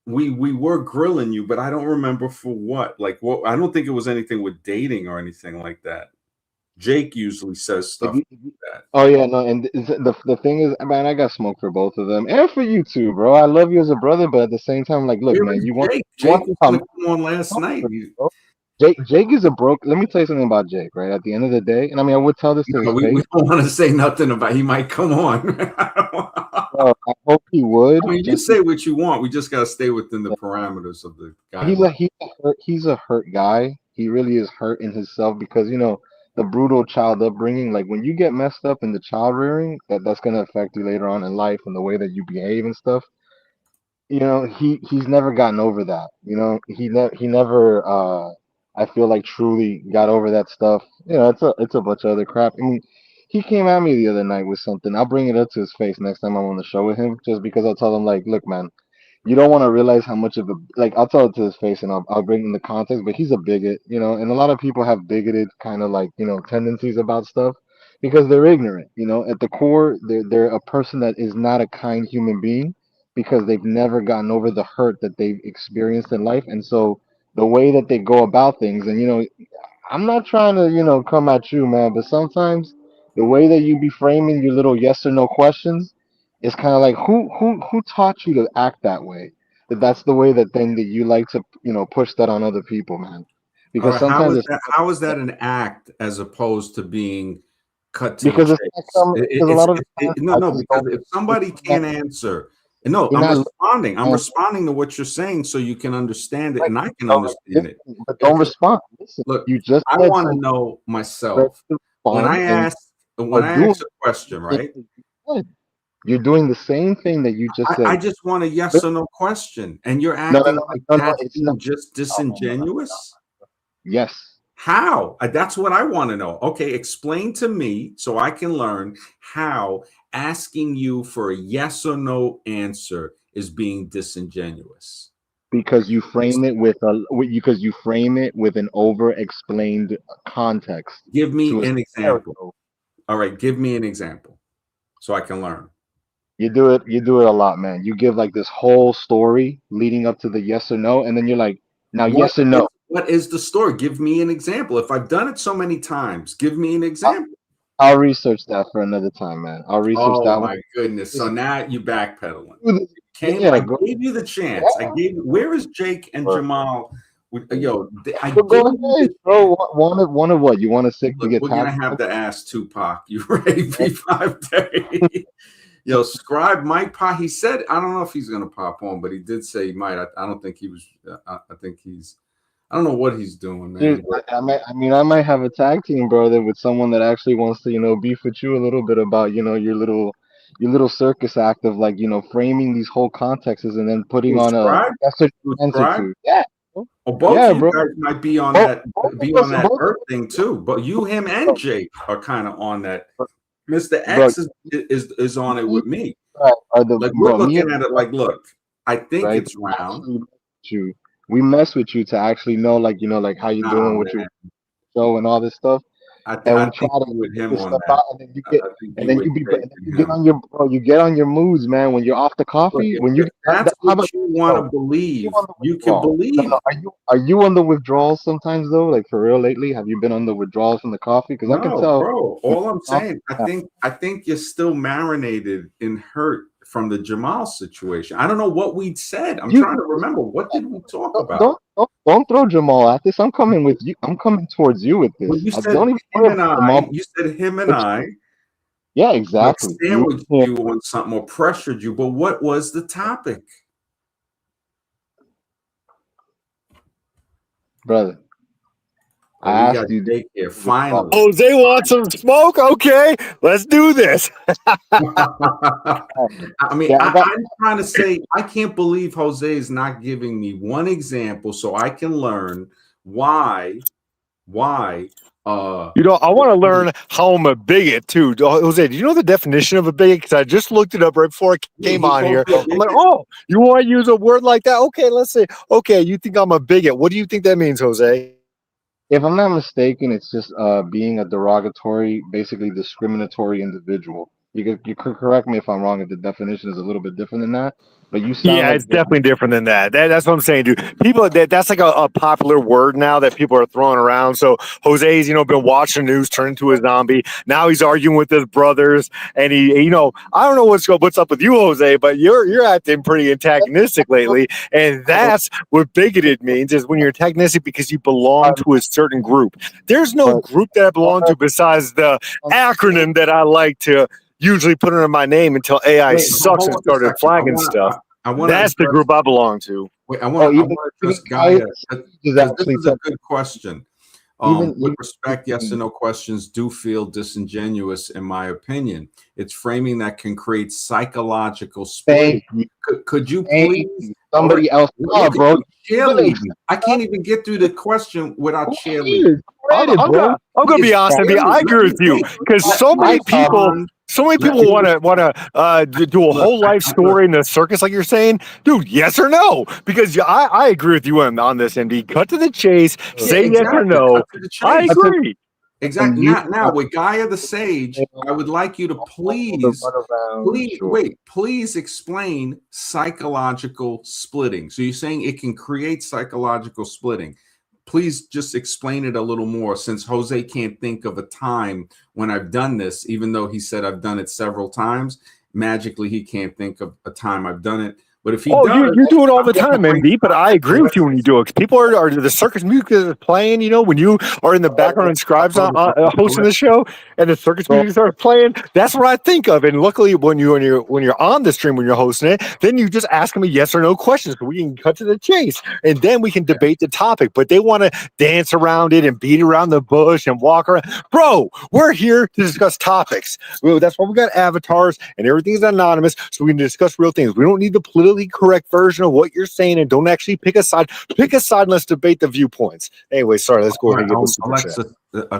we were grilling you, but I don't remember for what. Like what, I don't think it was anything with dating or anything like that. Jake usually says If stuff you, like that. oh yeah, no, and the thing is, man, I got smoke for both of them and for you too, bro. I love you as a brother, but at the same time, like, look, Where man, is Jake? you want Jake to was come, gonna come on last night. bro. Jake is a broke. Let me tell you something about Jake, right? At the end of the day, and I mean, I would tell this to No, his we face. don't want to say nothing about. He might come on. I hope he would. I mean, you Just say what you want. We just got to stay within the parameters of the guidelines. he's a hurt guy. He really is hurt in himself because the brutal child upbringing. Like when you get messed up in the child rearing, that's gonna affect you later on in life and the way that you behave and stuff. He's never gotten over that. He never I feel like truly got over that stuff. It's a bunch of other crap. I mean, he came at me the other night with something. I'll bring it up to his face next time I'm on the show with him, just because I'll tell him like, look, man, you don't want to realize how much of a like I'll tell it to his face and I'll bring in the context, but he's a bigot, and a lot of people have bigoted kind of like tendencies about stuff because they're ignorant. At the core, they're a person that is not a kind human being because they've never gotten over the hurt that they've experienced in life, and so the way that they go about things, and I'm not trying to come at you, man, but sometimes the way that you be framing your little yes or no questions it's kind of like who taught you to act that way? That's the way that you like to push that on other people, man. All Because right, how sometimes is it's that? How is that an act as opposed to being cut to the because it's not chase? because a lot of the times No, I no, just because don't. if It's somebody not, can't answer, and no, you're I'm not responding. I'm listening, responding to what you're saying so you can understand it, right? and I can No, understand it. listen, but don't respond. Listen, Look, you just I said want to something know ready myself to when respond, and you are I doing ask a question, the same right? thing you said. You're doing the same thing that you just I said. just want a yes or no question, and you're No, no, acting no, like no, no. that's It's not. being just Oh my God. disingenuous. Yes. How? That's what I want to know. Okay, explain to me so I can learn how asking you for a yes or no answer is being disingenuous. because you frame it with an over explained context Give me to a an example. scenario. All right, give me an example so I can learn. You do it a lot, man. You give like this whole story leading up to the yes or no, and then you're like, now yes or no. What is the story? Give me an example. If I've done it so many times, give me an example. I'll research that for another time, man. I'll research Oh that my one. goodness. So now you backpedaling. Yeah, I go, gave you the chance. yeah, Where is Jake and bro. Jamal? Yo, I Go gave you ahead, bro. One of what? You want to sick to look, get we're gonna tagged? have to ask Tupac. You ready? P5 day. Yo, Scribe might pop. He said, I don't know if he's gonna pop on, but he did say he might. I don't think he was. I think he's. I don't know what he's doing, man. Dude, I might have a tag team, brother, with someone that actually wants to, beef with you a little bit about, your little circus act of like, framing these whole contexts and then putting on a Scribe? yes or Who's no answer Scribe? to. Yeah, bro. Well, both Yeah, of you bro. guys might be on Both, that both of us, both Earth thing too. But you, him, and Jake are kind of on that. Mr. bro, X is on it with me. are the Like we're bro, me looking and at it like, look, I think right? it's round. We mess with you to actually know, like, like how you Nah, doing with your man. show and all this stuff. And I we try think to you with him figure on stuff that. out, and then you get, I think and you then with you be, Jake and then and you get him. on your, bro, you get on your moods, man. When you're off the Look, coffee, when you if that's how what about you want to so, believe, on the you can withdrawal? No, believe. no, are you on the withdrawals sometimes though? Like for real lately, have you been on the withdrawals from the coffee? Because I can No, tell. bro. All I'm saying, Yeah. I think you're still marinated in hurt from the Jamal situation. I don't know what we said. I'm You trying to remember. What did we talk don't, about? don't throw Jamal at this. I'm coming with you. I'm coming towards you with Well, this. you I said don't even him worry and about I. Jamal. You said him and But I yeah, like exactly. Me sandwiched and him, you on something or pressured you. But what was the topic? brother. Oh, I we got asked you. Jake here finally. Jose wants some smoke. Okay, let's do this. I mean, Yeah, I'm trying to say I can't believe Jose is not giving me one example so I can learn why. I want to learn how I'm a bigot too. Jose, do you know the definition of a bigot? Because I just looked it up right before I came he on called here. you a I'm like, bigot? oh, you want to use a word like that? Okay, let's say, okay, you think I'm a bigot. What do you think that means, Jose? if I'm not mistaken, it's just being a derogatory, basically discriminatory individual. You could correct me if I'm wrong if the definition is a little bit different than that. But you sound Yeah, like it's definitely different than that. That's what I'm saying, dude. People that's like a popular word now that people are throwing around. So Jose's, been watching the news, turned into a zombie. Now he's arguing with his brothers, and I don't know what's up with you, Jose, but you're acting pretty antagonistic lately, and that's what bigoted means is when you're antagonistic because you belong to a certain group. There's no but group that I belong to besides the acronym that I like to usually put under my name until AI Wait, sucks hold and on a started second. flagging stuff. I want to That's the address. group I belong to. Wait, oh, I want to even address Gaia is because this actually is a good question. With even respect, yes or no questions do feel disingenuous, in my opinion. It's framing that can create psychological splitting. thank you, Could you thank please? you. All right, Somebody else. Oh, look at bro, you cheerleading. I can't even get through the question without cheerleading. Credit, bro. I'm gonna It's be honest with you. I cheerleading. agree with you because so My many people. Respond. So many Let people me want to do a look. whole life Look. story in the circus, like you're saying, dude. Yes or no? Because I agree with you on this, MD. Cut to the chase. Yeah, Say yes or exactly. no. Cut to the I chase. agree. and Exactly. you Now with Gaia the Sage, I would like you to please, run around, sure. please explain psychological splitting. So you're saying it can create psychological splitting. Please just explain it a little more since Jose can't think of a time when I've done this, even though he said I've done it several times. Magically, he can't think of a time I've done it. But if he Oh, does, you do it all I'm the going to time, bring MD. But I agree with you when you Alexis. do it. 'Cause people are the circus music is playing. When you are in the background and scribes hosting the show, and the circus Bro, music starts playing. That's what I think of. And luckily, when you're on the stream when you're hosting it, then you just ask them a yes or no questions. So we can cut to the chase, and then we can debate the topic. But they want to dance around it and beat around the bush and walk around. Bro, we're here to discuss topics. Well, that's why we got avatars and everything's anonymous, so we can discuss real things. We don't need the politically correct version of what you're saying, and don't actually pick a side. Pick a side and let's debate the viewpoints. Anyway, sorry, let's go ahead and get the super chat. Alexa,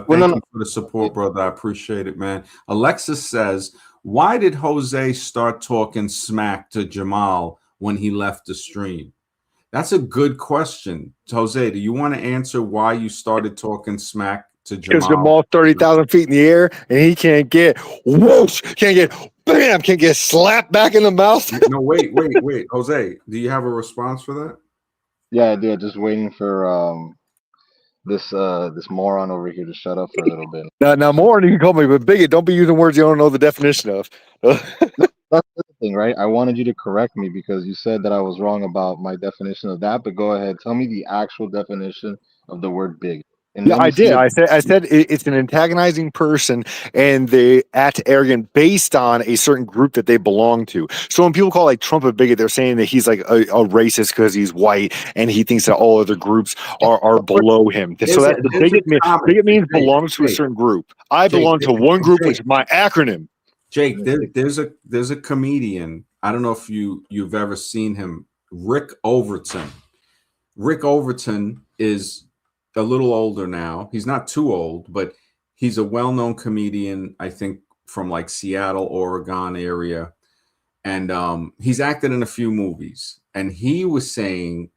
thank you for the support, brother. I appreciate it, man. Alexis says, why did Jose start talking smack to Jamal when he left the stream? That's a good question. Jose, do you want to answer why you started talking smack to Because Jamal? Jamal's 30,000 feet in the air and he can't get whoosh, can't get bam, can't get slapped back in the mouth. No, wait. Jose, do you have a response for that? Yeah, I do. Just waiting for this moron over here to shut up for a little bit. Now more you can call me, but bigot, don't be using words you don't know the definition of. That's the thing, right? I wanted you to correct me because you said that I was wrong about my definition of that. But go ahead, tell me the actual definition of the word big, and Yeah, let me I see did. if I said it's an antagonizing person, and they act arrogant based on a certain group that they belong to. So when people call like Trump a bigot, they're saying that he's like a racist because he's white, and he thinks that all other groups are below him. So that's the There's a bigot. comic. Bigot means Jake, belongs to a Jake, certain group. I Jake, belong to one group, which is my acronym. Jake, there's a comedian. I don't know if you've ever seen him, Rick Overton. Rick Overton is a little older now. He's not too old, but he's a well-known comedian, I think from like Seattle, Oregon area. And he's acted in a few movies. And he was saying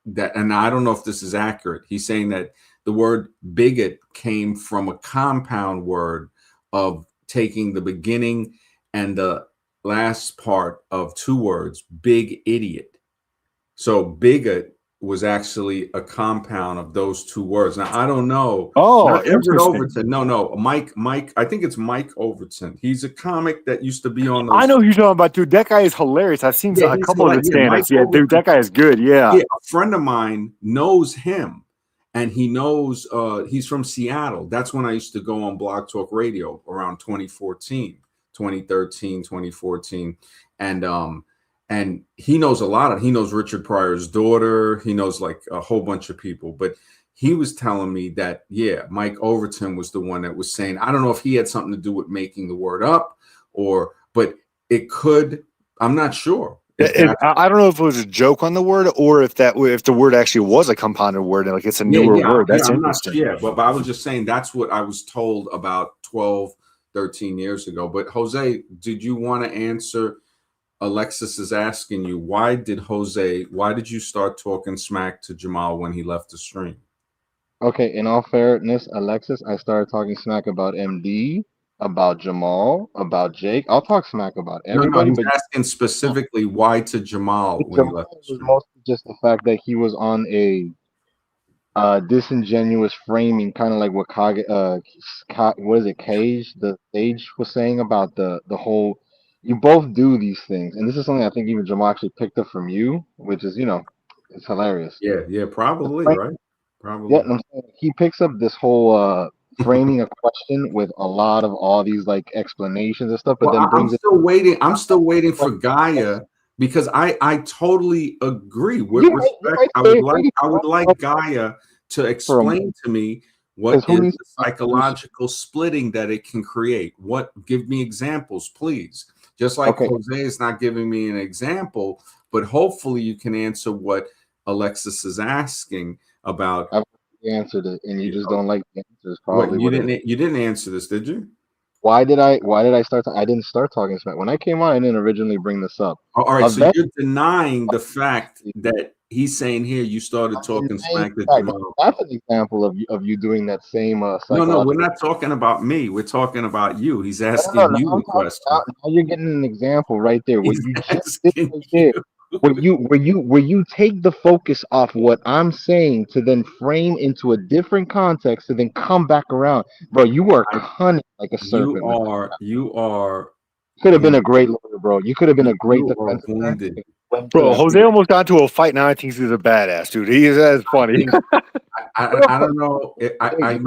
that, and I don't know if this is accurate, he's saying that the word bigot came from a compound word of taking the beginning and the last part of two words, big idiot. So bigot was actually a compound of those two words. Now I don't know. Oh, Not Everett interesting. Overton. No. Mike. I think it's Mike Overton. He's a comic that used to be on those. I know who you're talking about, dude. That guy is hilarious. I've seen Yeah, a he's couple of his hilarious. stand-ups. Yeah, dude, that guy is good. Yeah. Yeah, a friend of mine knows him, and he knows he's from Seattle. That's when I used to go on Blog Talk Radio around 2014, 2013, 2014. And he knows a lot of, he knows Richard Pryor's daughter. He knows like a whole bunch of people, but he was telling me that, yeah, Mike Overton was the one that was saying, I don't know if he had something to do with making the word up but it could, I'm not sure. I don't know if it was a joke on the word or if the word actually was a compounded word and like it's a newer word. That's interesting. But I was just saying that's what I was told about 12, 13 years ago. But Jose, did you want to answer? Alexis is asking you, why did you start talking smack to Jamal when he left the stream? Okay, in all fairness, Alexis, I started talking smack about MD, about Jamal, about Jake. I'll talk smack about everybody, he's but asking specifically why to Jamal when he left the was stream. mostly just the fact that he was on a disingenuous framing, kind of like what what is it, Cage, the Sage was saying about the whole. You both do these things, and this is something I think even Jamal actually picked up from you, which is it's hilarious. Yeah, probably, right? Probably. Yeah, I'm saying he picks up this whole framing a question with a lot of all these like explanations and stuff, but then brings I'm still waiting for Gaia because I totally agree. With respect, I would like Gaia to explain to me what is the psychological splitting that it can create. Give me examples, please. Just like Jose is not giving me an example, but hopefully you can answer what Alexis is asking about. I've answered it, and you just don't like the answers. Probably you didn't answer this, did you? Why did I start? I didn't start talking smack when I came on. I didn't originally bring this up. All right, so you're denying the fact that he's saying here you started talking smack to Jamal. That's an example of you doing that same. No, we're not talking about me. We're talking about you. He's asking you the question. Now you're getting an example right there. What you just did right there. Where you take the focus off what I'm saying to then frame into a different context to then come back around, bro. You are cunning like a serpent. You are. Could have been a great lawyer, bro. You could have been a great defense attorney. Bro, Jose almost got to a fight. Now I think he's a badass, dude. That's funny. I don't know. I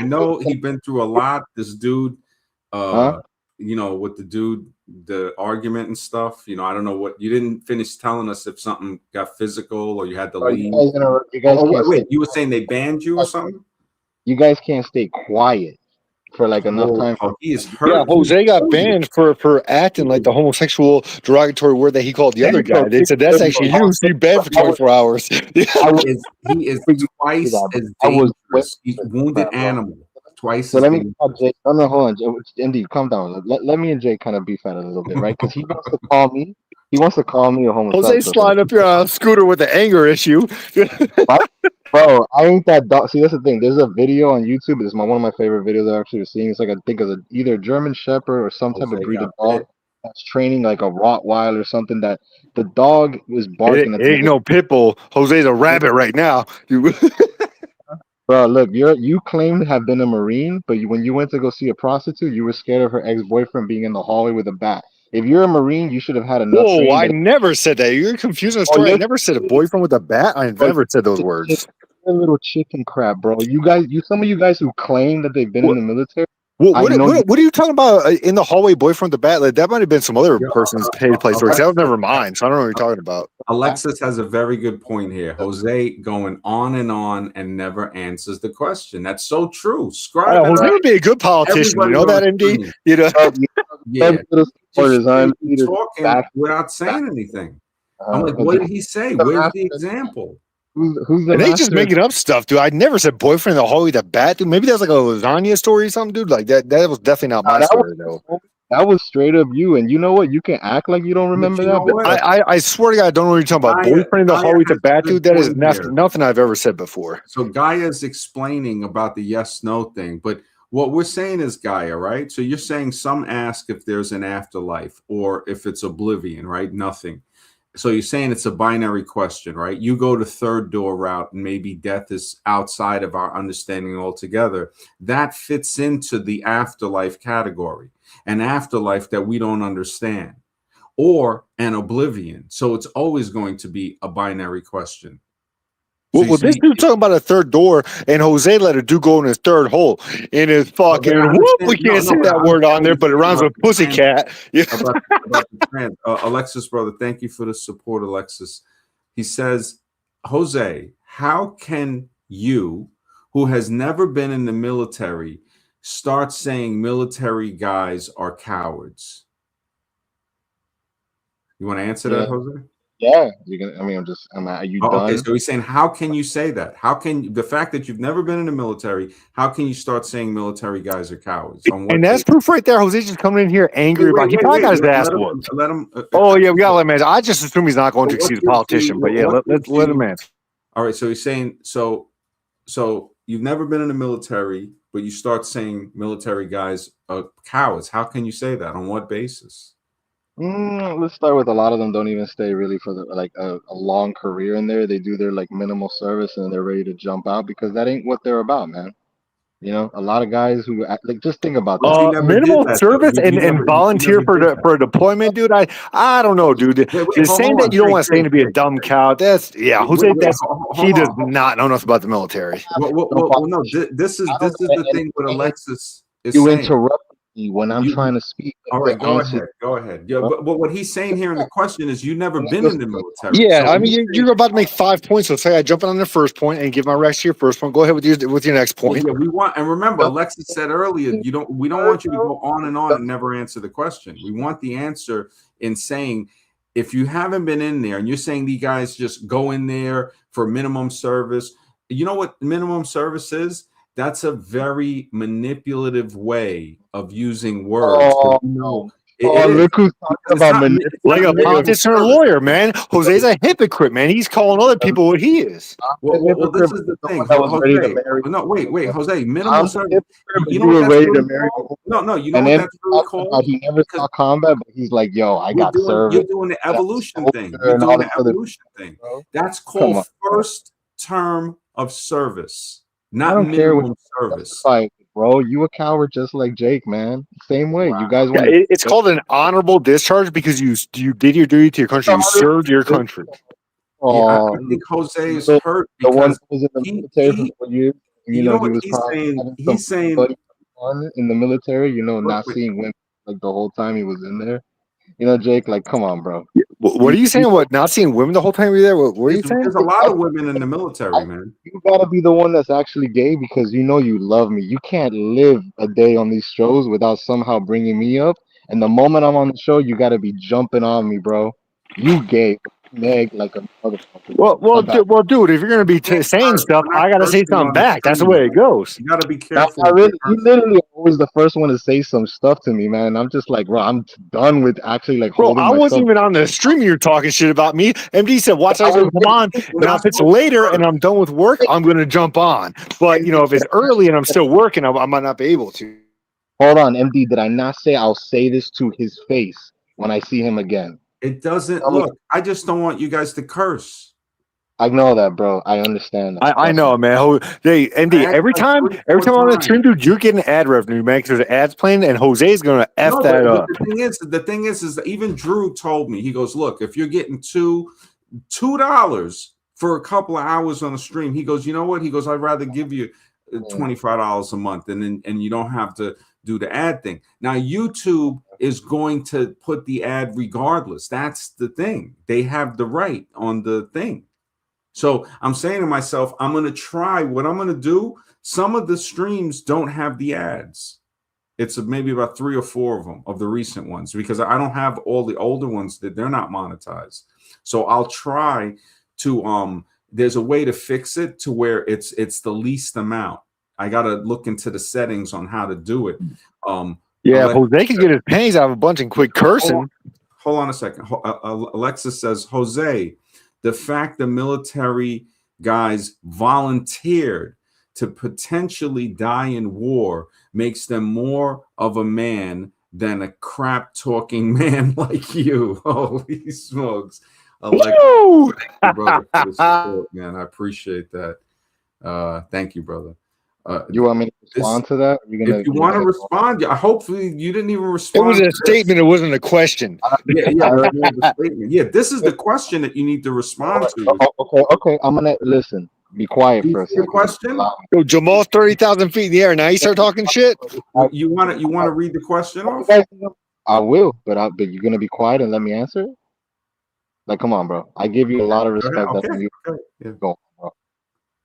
know he's been through a lot. This dude, with the argument and stuff. I don't know what you didn't finish telling us if something got physical or you had to leave. You were saying they banned you or something? You guys can't stay quiet for like enough time. He is hurt. Yeah, Jose got banned for acting like the homosexual derogatory word that he called the other guy. They said that's actually you. So you banned for 24 hours. He is twice as dangerous. He's a wounded animal. Twice. So let me Jake. No, hold on. Indeed, calm down. Let me and Jake kind of beef at it a little bit, right? Because he wants to call me He wants to call me a Jose homosexual. slide up your scooter with an anger issue. Bro, I ain't that dog. See, that's the thing. There's a video on YouTube. It's one of my favorite videos I've actually seen. It's like I think of either German Shepherd or some type of Jose breed of got dog bit. that's training like a Rottweiler or something. That the dog was It, barking at it ain't the no pit bull. Jose's a rabbit right now. You, bro. Look, you claim to have been a Marine, but when you went to go see a prostitute, you were scared of her ex-boyfriend being in the hallway with a bat. If you're a Marine, you should have had enough whoa! training. I never said that. You're confusing the Oh, story. I yes, never said a boyfriend with a bat. I bro, never said those you're words. a little chicken crap, bro. You guys, some of you guys who claim that they've been in What? the military, What, I what, know you. what, what are you talking about in the hallway? Boyfriend with the bat? Like, that might have been some other Yeah, person's paid play story. 'Cause that was never mine. So I don't know what you're talking about. Alexis has a very good point here. Jose going on and never answers the question. That's so true. Scribe it Jose out. would be a good politician. You Everybody know on that, the MD? screen. You know. Yeah. Little supporters, I'm Just talking without saying anything. I'm like, what did he say? Where's the example? Who's the And they just master? making up stuff, dude. I never said boyfriend in the hallway with a bat, dude. Maybe that's like a lasagna story or something, dude. Like that. That was definitely not my That story, though. That was straight up you. And you know what? You can act like you don't remember you know that. what? I swear to God, I don't know what you're talking about. Boyfriend in the hallway with a has a bat, good dude. That is point here. nothing I've ever said before. So Gaia's explaining about the yes/no thing, but what we're saying is Gaia, right? So you're saying some ask if there's an afterlife or if it's oblivion, right? Nothing. So you're saying it's a binary question, right? You go to third door route and maybe death is outside of our understanding altogether. That fits into the afterlife category, an afterlife that we don't understand, or an oblivion. So it's always going to be a binary question. So Well, this dude talking about a third door, and Jose let a dude go in his third hole in his fucking whoop. We can't say that word on there, but it rhymes with pussycat. Yeah. About the trans. Alexis, brother, thank you for the support, Alexis. He says, Jose, how can you, who has never been in the military, start saying military guys are cowards? You want to answer that, Jose? Yeah, you can. I mean, are you done? Okay, so he's saying, how can you say that? How can the fact that you've never been in the military? How can you start saying military guys are cowards? And that's proof right there. Jose's just coming in here angry about. He probably got his ass whooped. Let him. Oh yeah, we gotta let him answer. I just assume he's not going to because he's a politician. But yeah, let him answer. All right, so he's saying so you've never been in the military, but you start saying military guys are cowards. How can you say that? On what basis? Let's start with a lot of them don't even stay really for a long career in there. They do their like minimal service and they're ready to jump out because that ain't what they're about, man. You know, a lot of guys who just think about that. Minimal service and volunteer for a deployment, dude. I don't know, dude. Saying that you don't want to stay to be a dumb cow. That's Jose. He does not know enough about the military. Well, no. This is the thing with Alexis is you saying. Interrupt me when I'm trying to speak. All right, go ahead. Yeah, but what he's saying here in the question is you've never been in the military. Yeah, so I mean you're about to make 5 points. So say I jump in on the first point and give my rest to your first point. Go ahead with your next point. Yeah, we want, and remember, Alexis said earlier, we don't want you to go on and never answer the question. We want the answer in saying, if you haven't been in there and you're saying these guys just go in there for minimum service, you know what minimum service is? That's a very manipulative way of using words. Look who's talking about like a politician or a lawyer, man. Jose's a hypocrite, man. He's calling other people what he is. Well, this is the thing. Jose, no, wait, Jose. Minimum service. You know what that's really called? No. You know what that's really called? He never saw combat, but he's like, "Yo, I got service." You're doing the evolution thing. You're doing the evolution thing. That's called first term of service. Not minimum service. Like, bro, you a coward just like Jake, man. Same way. You guys want it's called an honorable discharge because you did your duty to your country. You served your country. I think Jose is hurt because the one who was in the military for years. You know what he was he's saying in the military, not seeing women like the whole time he was in there. Jake, like, come on, bro. What are you saying? What, not seeing women the whole time you're there? What are you saying? There's a lot of women in the military, man. You gotta be the one that's actually gay because you love me. You can't live a day on these shows without somehow bringing me up. And the moment I'm on the show, you gotta be jumping on me, bro. You gay. Meg like a motherfucker. Well, My bad. dude, if you're gonna be Can't saying curse. stuff, We're not I gotta say cursing something on the back. That's the stream, way man. it goes. You got to be Not, careful not with your really. You cursing. literally are always the first one to say some stuff to me, man. I'm just like, bro, I'm done with actually like Bro, holding I wasn't myself. even on the stream. You're talking shit about me. MD said, "Watch I I was come on." We're Now, not if it's supposed to later and curse. I'm done with work, I'm gonna jump on. But you know, if it's early and I'm still working, I might not be able to. Hold on, MD. Did I not say I'll say this to his face when I see him again? It doesn't Tell me. look. I just don't want you guys to curse. I know that, bro. I understand that. I Trust know, me. man. Hey, I MD, asked like three, every four time I'm on the stream, times. dude, you're getting ad revenue, man, because there's ads playing, and Jose's gonna f No, that up. the thing is that even Drew told me. He goes, "Look, if you're getting $2 for a couple of hours on a stream," he goes, "You know what?" He goes, "I'd rather give you $25 a month, and you don't have to do the ad thing." Now, YouTube is going to put the ad regardless. That's the thing. They have the right on the thing. So I'm saying to myself, I'm going to try what I'm going to do. Some of the streams don't have the ads. It's maybe about 3 or 4 of them, of the recent ones, because I don't have all the older ones that they're not monetized. So I'll try to there's a way to fix it to where it's the least amount. I got to look into the settings on how to do it. Yeah, Alexa, Jose can get his pennies out of a bunch and quit cursing. hold on a second. Alexis says, Jose, the fact the military guys volunteered to potentially die in war makes them more of a man than a crap talking man like you. Holy smokes. Alexa, Woo! brother, for the support, man. I appreciate that. Thank you, brother. You want me to This, respond to that? You're if you want to respond, hopefully you didn't even It respond. was to a this. statement. It wasn't a question. Yeah, more of a statement. Yeah, this is the question that you need to respond to. Okay. I'm gonna listen. Be quiet Do you for a see the second. question? Yo, Jamal's 30,000 feet in the air. Now you start talking shit. You want to read the question off? I will, but you're gonna be quiet and let me answer it. Like, come on, bro. I give you a lot of Go ahead. respect. Okay. You Okay. Yeah. go, bro.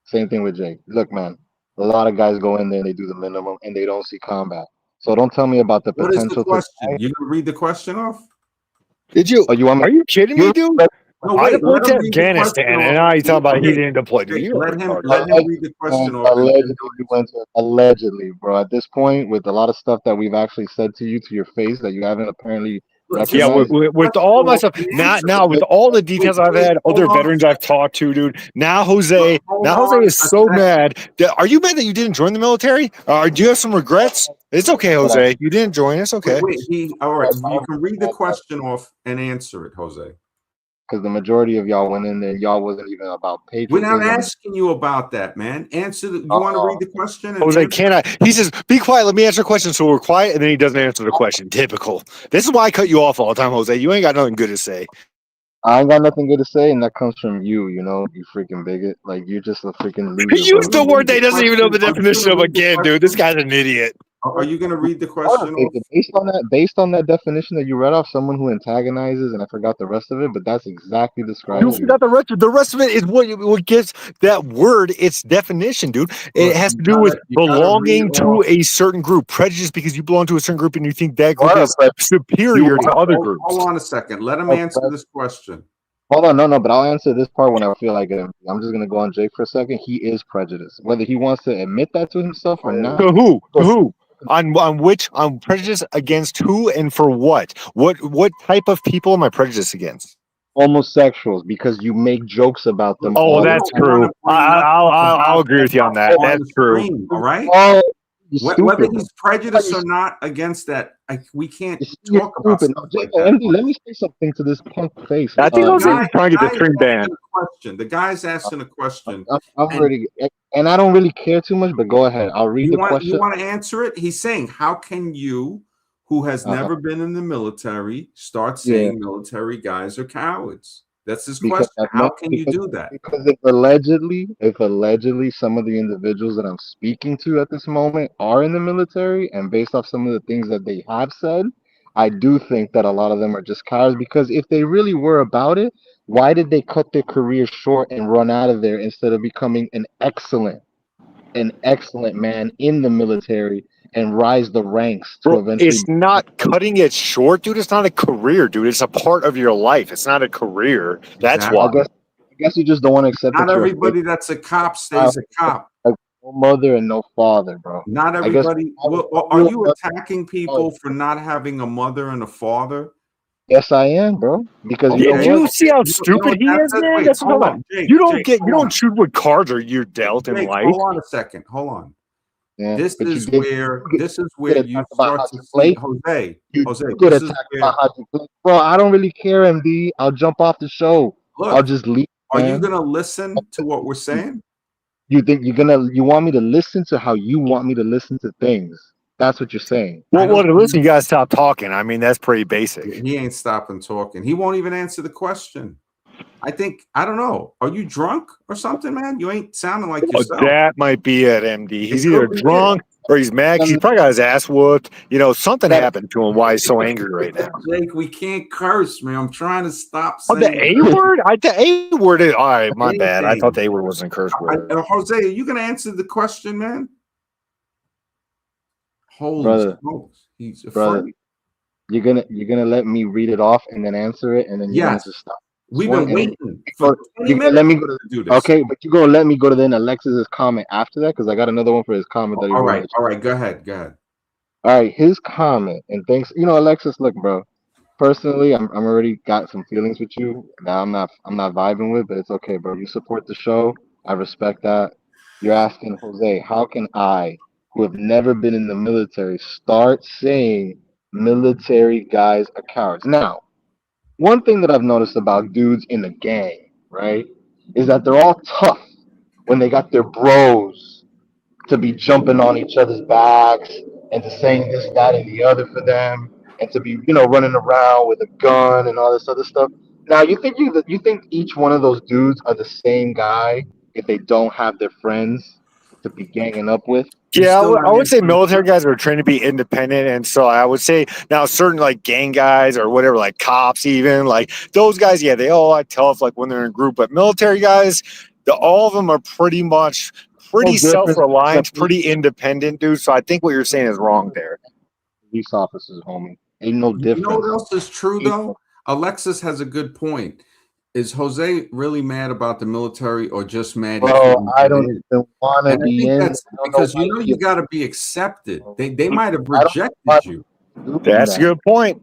Same thing with Jake. Look, man. A lot of guys go in there and they do the minimum and they don't see combat. So don't tell me about the What is the potential to. question? You gonna read the question off? Did you? Oh, you want me? Are you kidding me, dude? No, I wait. deployed Let to him read the question Afghanistan, off. and now you talking about he Okay. didn't deploy. Dude, Okay, you let him retarded. read the question off. Allegedly, you went to allegedly, bro. At this point, with a lot of stuff that we've actually said to you to your face that you haven't apparently Yeah, recognized. with all my stuff, now with all the details I've had, other veterans I've talked to, dude. Now Jose is so mad. Are you mad that you didn't join the military? Do you have some regrets? It's okay, Jose. You didn't join. It's okay. Wait. All right. You can read the question off and answer it, Jose. Because the majority of y'all went in there, y'all wasn't even about We're not patriotism. asking you about that, man. Answer. You want to read the question? And Jose, answer? can I? He says, "Be quiet. Let me answer a question." So we're quiet, and then he doesn't answer the question. Typical. This is why I cut you off all the time, Jose. You ain't got nothing good to say. I ain't got nothing good to say, and that comes from you. You know, you freaking bigot. Like you're just a freaking loser. He used the Bro. word that he doesn't even know the definition of Are you gonna read the again, dude. This guy's an idiot. Are you going to read the question off? Based on that definition that you read off, someone who antagonizes, and I forgot the rest of it, but that's exactly describes You you. forgot the rest. The rest of it is what gives that word its definition, dude. It has to do with belonging to a certain group, prejudice because you belong to a certain group and you think that group is superior to other groups. Hold on a second. Let him answer this question. Hold on, no, but I'll answer this part when I feel like it. I'm just gonna go on Jake for a second. He is prejudiced, whether he wants to admit that to himself or not. To who? To who? On prejudice against who and for what? What type of people am I prejudiced against? Homosexuals, because you make jokes about them. Oh, all that's the time. true. I'll agree with you on that. That's true. All right. Oh, you're Whether stupid. he's prejudiced or not against that, we can't You're talk about stupid. stuff Jake, like that. MD, let me say something to this punk face. I think Jose is trying to get the stream banned. The guy's asking a question. I'm ready, and I don't really care too much. But go ahead. I'll read the question. You want to answer it? He's saying, how can you, who has never been in the military, start saying military guys are cowards? That's his question. How can you do that? Because if allegedly some of the individuals that I'm speaking to at this moment are in the military, and based off some of the things that they have said, I do think that a lot of them are just cowards. Because if they really were about it, why did they cut their career short and run out of there instead of becoming an excellent man in the military and rise the ranks to Bro, eventually. it's not cutting it short, dude. It's not a career, dude. It's a part of your life. It's not a career. That's Exactly. why. I guess you just don't want to accept Not that you're a everybody that's a cop stays a cop. like no mother and no father, bro. Not I guess everybody. Well, are you attacking people for not having a mother and a father? yes, I am, bro. Because you Yeah, know do you what? see how You know stupid what he is, man? wait, That's what I'm hold talking on, about. Jake. You don't Jake, you don't shoot what cards are you dealt in Jake, life. hold on a second. Hold on. Yeah, This but is you where get you attacked about how start to you see play. Jose. You Jose, do get this is attacked where about how you play, bro. I don't really care, MD. I'll jump off the show. I'll look. just leave, Are you man. gonna listen to what we're saying? You think you want me to listen to how you want me to listen to things? That's what you're saying. I Well, don't. listen, you gotta stop talking. I mean, that's pretty basic. He ain't stopping talking. He won't even answer the question. I don't know. Are you drunk or something, man? You ain't sounding like Oh, yourself. that might be it, MD. He's It either could be drunk or he's mad 'cause he's probably got his ass whooped. You know, something That- happened to him. Why he's so angry right now? Jake, we can't curse, man. I'm trying to stop Oh, the saying A word? The A word is all right. My bad. I anything. thought the A word wasn't a curse word. Jose, are you gonna answer the question, man? Holy brother, smokes, he's brother. afraid. You're gonna let me read it off and then answer it, and then you're Yes, gonna just stop. we've One, been and then waiting for 20 you're gonna minutes let me go to do this. okay, but you're gonna let me go to then Alexis's comment after that because I got another one for his comment that he All wrote in right, the chat. all right. Go ahead, go ahead. All right, his comment, and thanks. You know, Alexis, look, bro. Personally, I'm already got some feelings with you that I'm not vibing with, but it's okay, bro. You support the show. I respect that. You're asking Jose, how can I, who have never been in the military, start saying military guys are cowards? Now, one thing that I've noticed about dudes in the gang, right, is that they're all tough when they got their bros to be jumping on each other's backs and to saying this, that, and the other for them, and to be, running around with a gun and all this other stuff. Now, you think each one of those dudes are the same guy if they don't have their friends to be ganging up with? You're Yeah, still not I would say answering the military question. guys are trained to be independent, and so I would say now certain like gang guys or whatever, like cops, even like those guys, yeah, they all act tough like when they're in a group. But military guys, all of them are pretty much No pretty difference between a self-reliant, pretty independent, dude. So I think what you're saying is wrong there. police officers, homie. Ain't no You know what difference. else is true though? Alexis has a good point. Is Jose really mad about the military or just mad he Bro, couldn't I get don't in? even want to And I be think in. that's I don't know because why you got to be accepted. They might have I don't know why rejected you. doing That's a that. good point.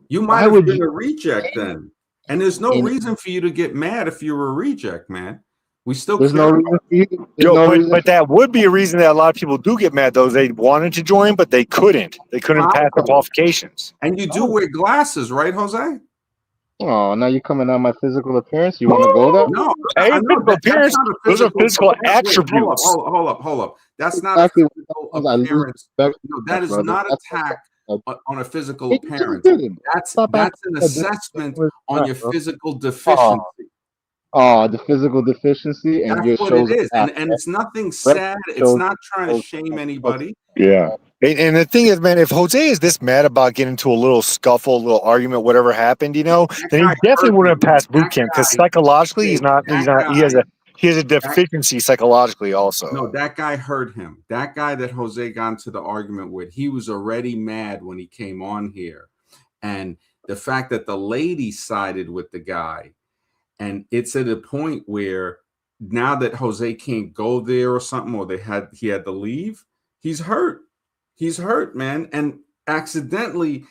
You might Why have would been you a reject then. And there's no in reason for you to get mad if you're a reject, man. We still There's care no about reason for you. There's Yo, no but reason for that would be a reason that a lot of people do get mad. Though they wanted to join, but they couldn't. They couldn't pass the qualifications. and you do Oh, wear glasses, right, Jose? oh, now you're coming on my physical appearance. You want to go there? No, I Hey, know physical that's appearance. not a Those are physical physical appearance. Wait, attributes. hold up. That's not a Exactly what physical happens. I lose appearance. respect, No, that is brother. not That's attack on a physical you just appearance. did it. Stop That's acting an like this assessment was on not, your bro. physical Oh, deficiency. the physical deficiency, and That's your what it shows is. that. And it's nothing Right? sad. It's Shows, not trying to shows shame okay. anybody. Yeah. And the thing is, man, if Jose is this mad about getting into a little scuffle, a little argument, whatever happened, then he That guy definitely hurt wouldn't have him. passed boot That camp because guy, psychologically Jake, he's that not guy, he has a that deficiency psychologically also. No, that guy hurt him. That guy that Jose got into the argument with, he was already mad when he came on here. And the fact that the lady sided with the guy, and it's at a point where now that Jose can't go there or something, or he had to leave, he's hurt. He's hurt, man. And accidentally,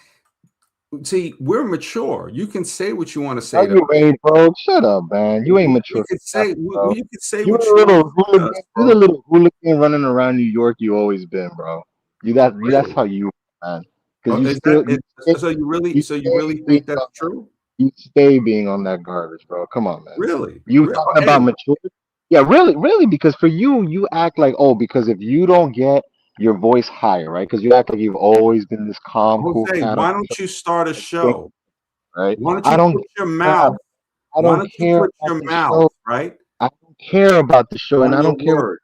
see, we're mature. You can say what you want to No, say to you ain't, bro. Shut up, man. You ain't you mature could for say nothing, bro. you could say You what the you want little to say to hooligan. us, You the bro. little hooligan running around New York. You always been, bro. That's Really? how you, man. Because Oh, you is that still it? So you stay really being think that's on that. true? You stay being on that garbage, bro. Come on, man. Really? You talking about Hey, maturity? Yeah, really. Because for you, you act like because if you don't get your voice higher, right? Because you act like you've always been this calm, cool Jose, cat, why don't you start a show? right? Why don't I you don't put your care. mouth? I Why don't don't you care put about your the mouth, show. right, I don't care about the show, and on I your don't care word?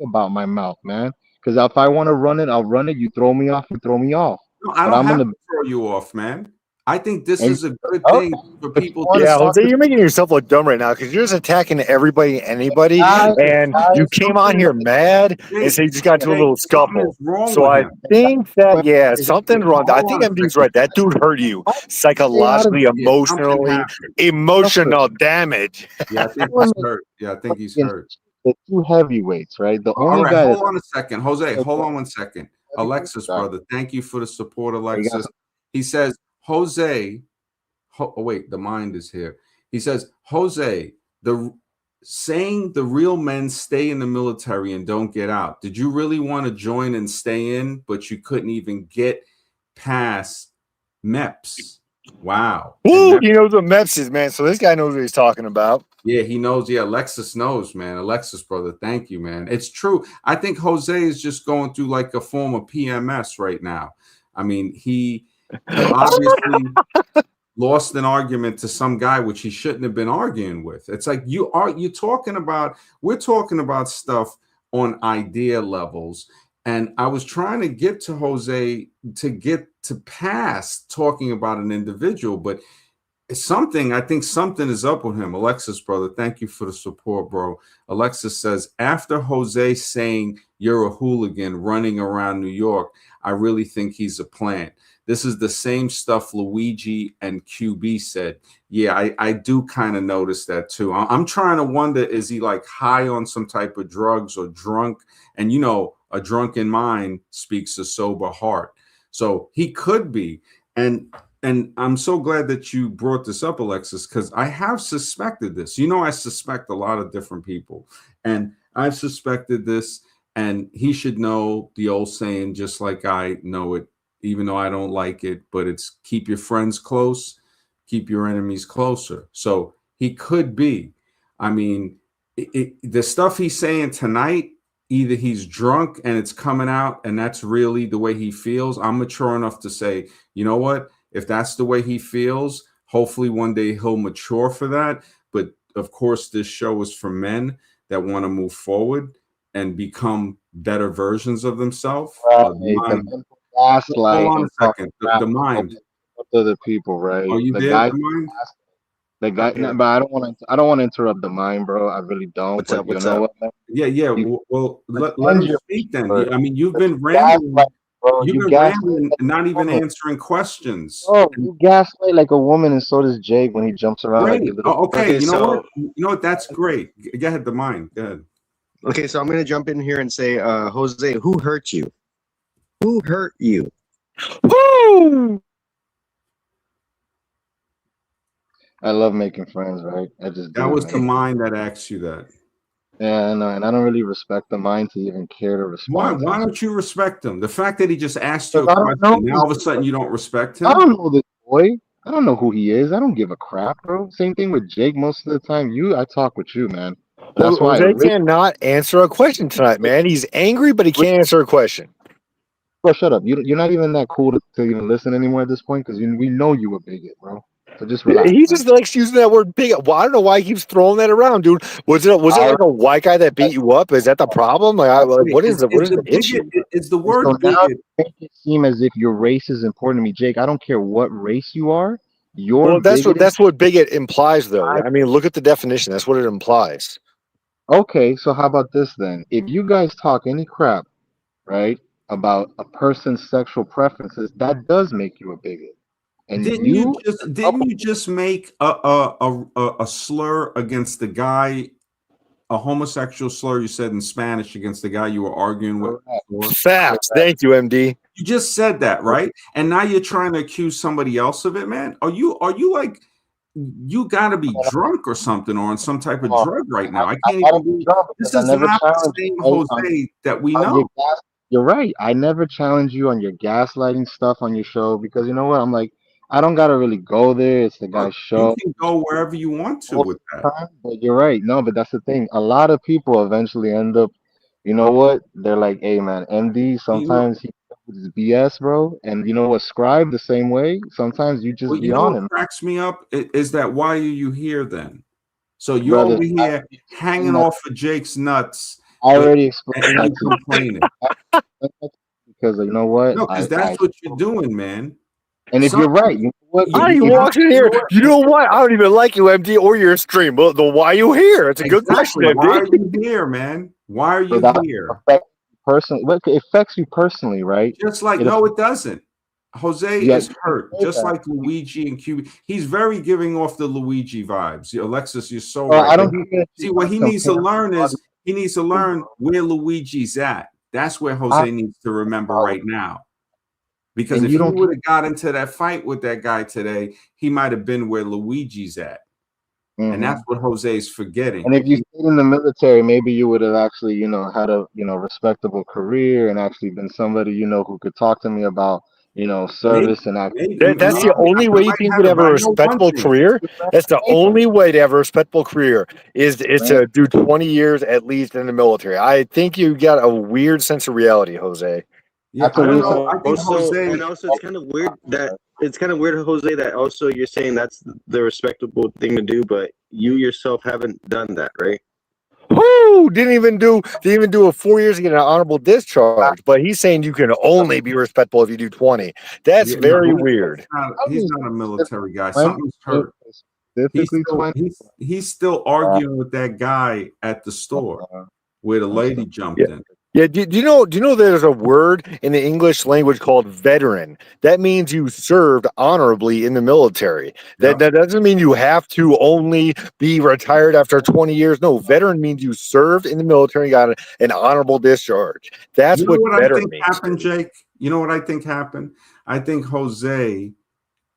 about my mouth, man. Because if I want to run it, I'll run it. You throw me off, you throw me off. No, I But don't I'm have gonna to throw you off, man. I think this And is a good okay, thing for but you people want to to Yeah, talk Jose, to you're making yourself look dumb right now because you're just attacking everybody, and anybody, guy, and guy, you there's came on something here mad, and Jake, so you just got into a Jake, little something scuffle. is wrong So with I him. think that, yeah, Hey, something's wrong. I hold think on a MD's second. right. That dude hurt you stay out of psychologically, Yeah, something emotionally, happened. emotional damage. Yeah, I think the he's hurt. Yeah, I think he's hurt. the two heavyweights, right? The All only right, guy hold that's on a second. Jose, hold on one second. heavyweight, Alexis, sorry, brother, thank you for the support, you got Alexis. He says, Jose, oh, wait, the mind is here. He says, Jose, the saying the real men stay in the military and don't get out. Did you really want to join and stay in, but you couldn't even get past MEPS? Wow. And Woo, MEPS, he knows what Meps is, man. So this guy knows what he's talking about. yeah, he knows. Yeah, Alexis knows, man. Alexis, brother, thank you, man. It's true. I think Jose is just going through like a form of PMS right now. I mean, he obviously lost an argument to some guy which he shouldn't have been arguing with. It's like you're talking about, we're talking about stuff on idea levels. And I was trying to get to Jose to get to pass talking about an individual, but I think something is up with him. Alexis, brother, thank you for the support, bro. Alexis says, after Jose saying you're a hooligan running around New York, I really think he's a plant. This is the same stuff Luigi and QB said. Yeah, I do kind of notice that too. I'm trying to wonder, is he like high on some type of drugs or drunk? And a drunken mind speaks a sober heart. So he could be. And I'm so glad that you brought this up, Alexis, because I have suspected this. I suspect a lot of different people, and I've suspected this, and he should know the old saying, just like I know it, even though I don't like it, but it's keep your friends close, keep your enemies closer. So he could be. I mean, the stuff he's saying tonight, either he's drunk and it's coming out, and that's really the way he feels. I'm mature enough to say, you know what? If that's the way he feels, hopefully one day he'll mature for that. But of course, this show is for men that want to move forward and become better versions of themselves. right. The The mind. mental Hold gaslight on a and talk second. The crap mind. about other people, right? Are you The there? guy, The mind. the guy. Yeah. No, but I don't want to interrupt the mind, bro. I really don't. What's But up? you What's know up? what, man? Yeah. Yeah. You Well, let pretend him you're speak then. but I mean, you've been you rambling. gaslight, bro. You've You been gaslight rambling like and a not even woman. answering questions. Oh, you gaslight like a woman, and so does Jake when he jumps around like Great. a little. Oh, okay. Okay, You know what? so That's great. Go ahead. The mind. Go ahead. I'm gonna jump in here and say, Jose, who hurt you? Who hurt you? Woo! I love making friends, right? I just That do, was the man. mind that asked you that. Yeah, I know, and I don't really respect the mind to even care to Why? respond to Why him. don't you respect him? The fact that he just asked you Because a I don't know question, now this. all of a sudden you don't respect I him? don't know this boy. I don't know who he is. I don't give a crap, bro. Same thing with Jake. Most of the time, I talk with you, man. That's why I Jose really, cannot answer a question tonight, man. He's angry, but he can't answer a question. bro. Shut up. You're not even that cool to even listen anymore at this point because we know you a bigot, bro. So just relax, He man. just likes using that word big. Well, I don't know why he keeps throwing that around, dude. Was it All like a white guy that beat you up? Is that the problem? Wait, What is the bigot? issue? Is the right, so word now bigot? you make it seem as if your race is important to me, Jake. I don't care what race you are. You're Well, bigoted. that's what bigot implies, though. I mean, look at the definition. That's what it implies. Okay, so how about this then? If you guys talk any crap, right, about a person's sexual preferences, that does make you a bigot. And you, Didn't you just make a slur against the guy, a homosexual slur you said in Spanish against the guy you were arguing with correct, before? Facts. Thank you, MD. You just said that, right? And now you're trying to accuse somebody else of it, man. Are you like, you got to be drunk or something, or on some type of drug right now? I can't I don't even be believe drunk this because I is never not the challenge same you, right, Jose that we on know. your gas. You're right. I never challenge you on your gaslighting stuff on your show because you know what? I'm like, I don't gotta really go there. It's the Well, guy's you show. can go wherever you want to Most with of that. the time, but you're right. No, but that's the thing. A lot of people eventually end up, you know what? They're like, hey man, MD, You know, sometimes he comes with his BS, bro. And you know what, Scribe the same way. Sometimes you well, just you be know on what him. cracks me up is that why are you here then? So you're Brother, over here hanging I off of Jake's nuts, but already explained and that you to complaining. you because you know what? No, because I that's what you're doing, man. and if you're Something right, you know what? How you you have walked in you here? know what? You know what? I don't even like you, MD, or your stream. But the why you here? It's a good question, Exactly. Why MD. are you here, man? Why are So you that here? affects you personally. Look, it affects you personally, right? Just like, It no, affects, it doesn't. Jose yeah, is you can hurt, say just that. like Luigi and QB. He's very giving off the Luigi vibes. Alexis, you're so Well, right. I But don't think that you see, what want he to needs to compare learn body is he needs to people, learn bro. where Luigi's at. That's where I have Jose needs to no remember problem. right now. Because And if you he don't would care. have got into that fight with that guy today, he might have been where Luigi's at. And Hmm. that's what Jose is And forgetting. if you stayed in the military, maybe you would have actually, had a, respectable career and actually been somebody, who could talk to me about, Maybe, service and actually maybe, That's about the I only way you might think you have could it, have but a I know one respectable thing. career. That's the only way to have a respectable career is man. to do 20 years at least in the military. I think you got a weird sense of reality, Jose. Yeah, That's a I don't weird know. sense. I think Jose. Also it's kind of weird that Jose, that also you're saying that's the respectable thing to do, but you yourself haven't done that, right? Whoo! Didn't even do a 4 years to get an honorable discharge. But he's saying you can only be respectable if you do 20. That's Yeah, no, very weird. I he's mean, not a military guy. 20, Something's hurt. specifically 20. He's still arguing with that guy at the store where the lady jumped in. Yeah, do you know there's a word in the English language called veteran? That means you served honorably in the military. That Yep. that doesn't mean you have to only be retired after 20 years. No, veteran means you served in the military and got an honorable discharge. That's You know what what I veteran think means. happened, Jake? You know what I think happened? I think Jose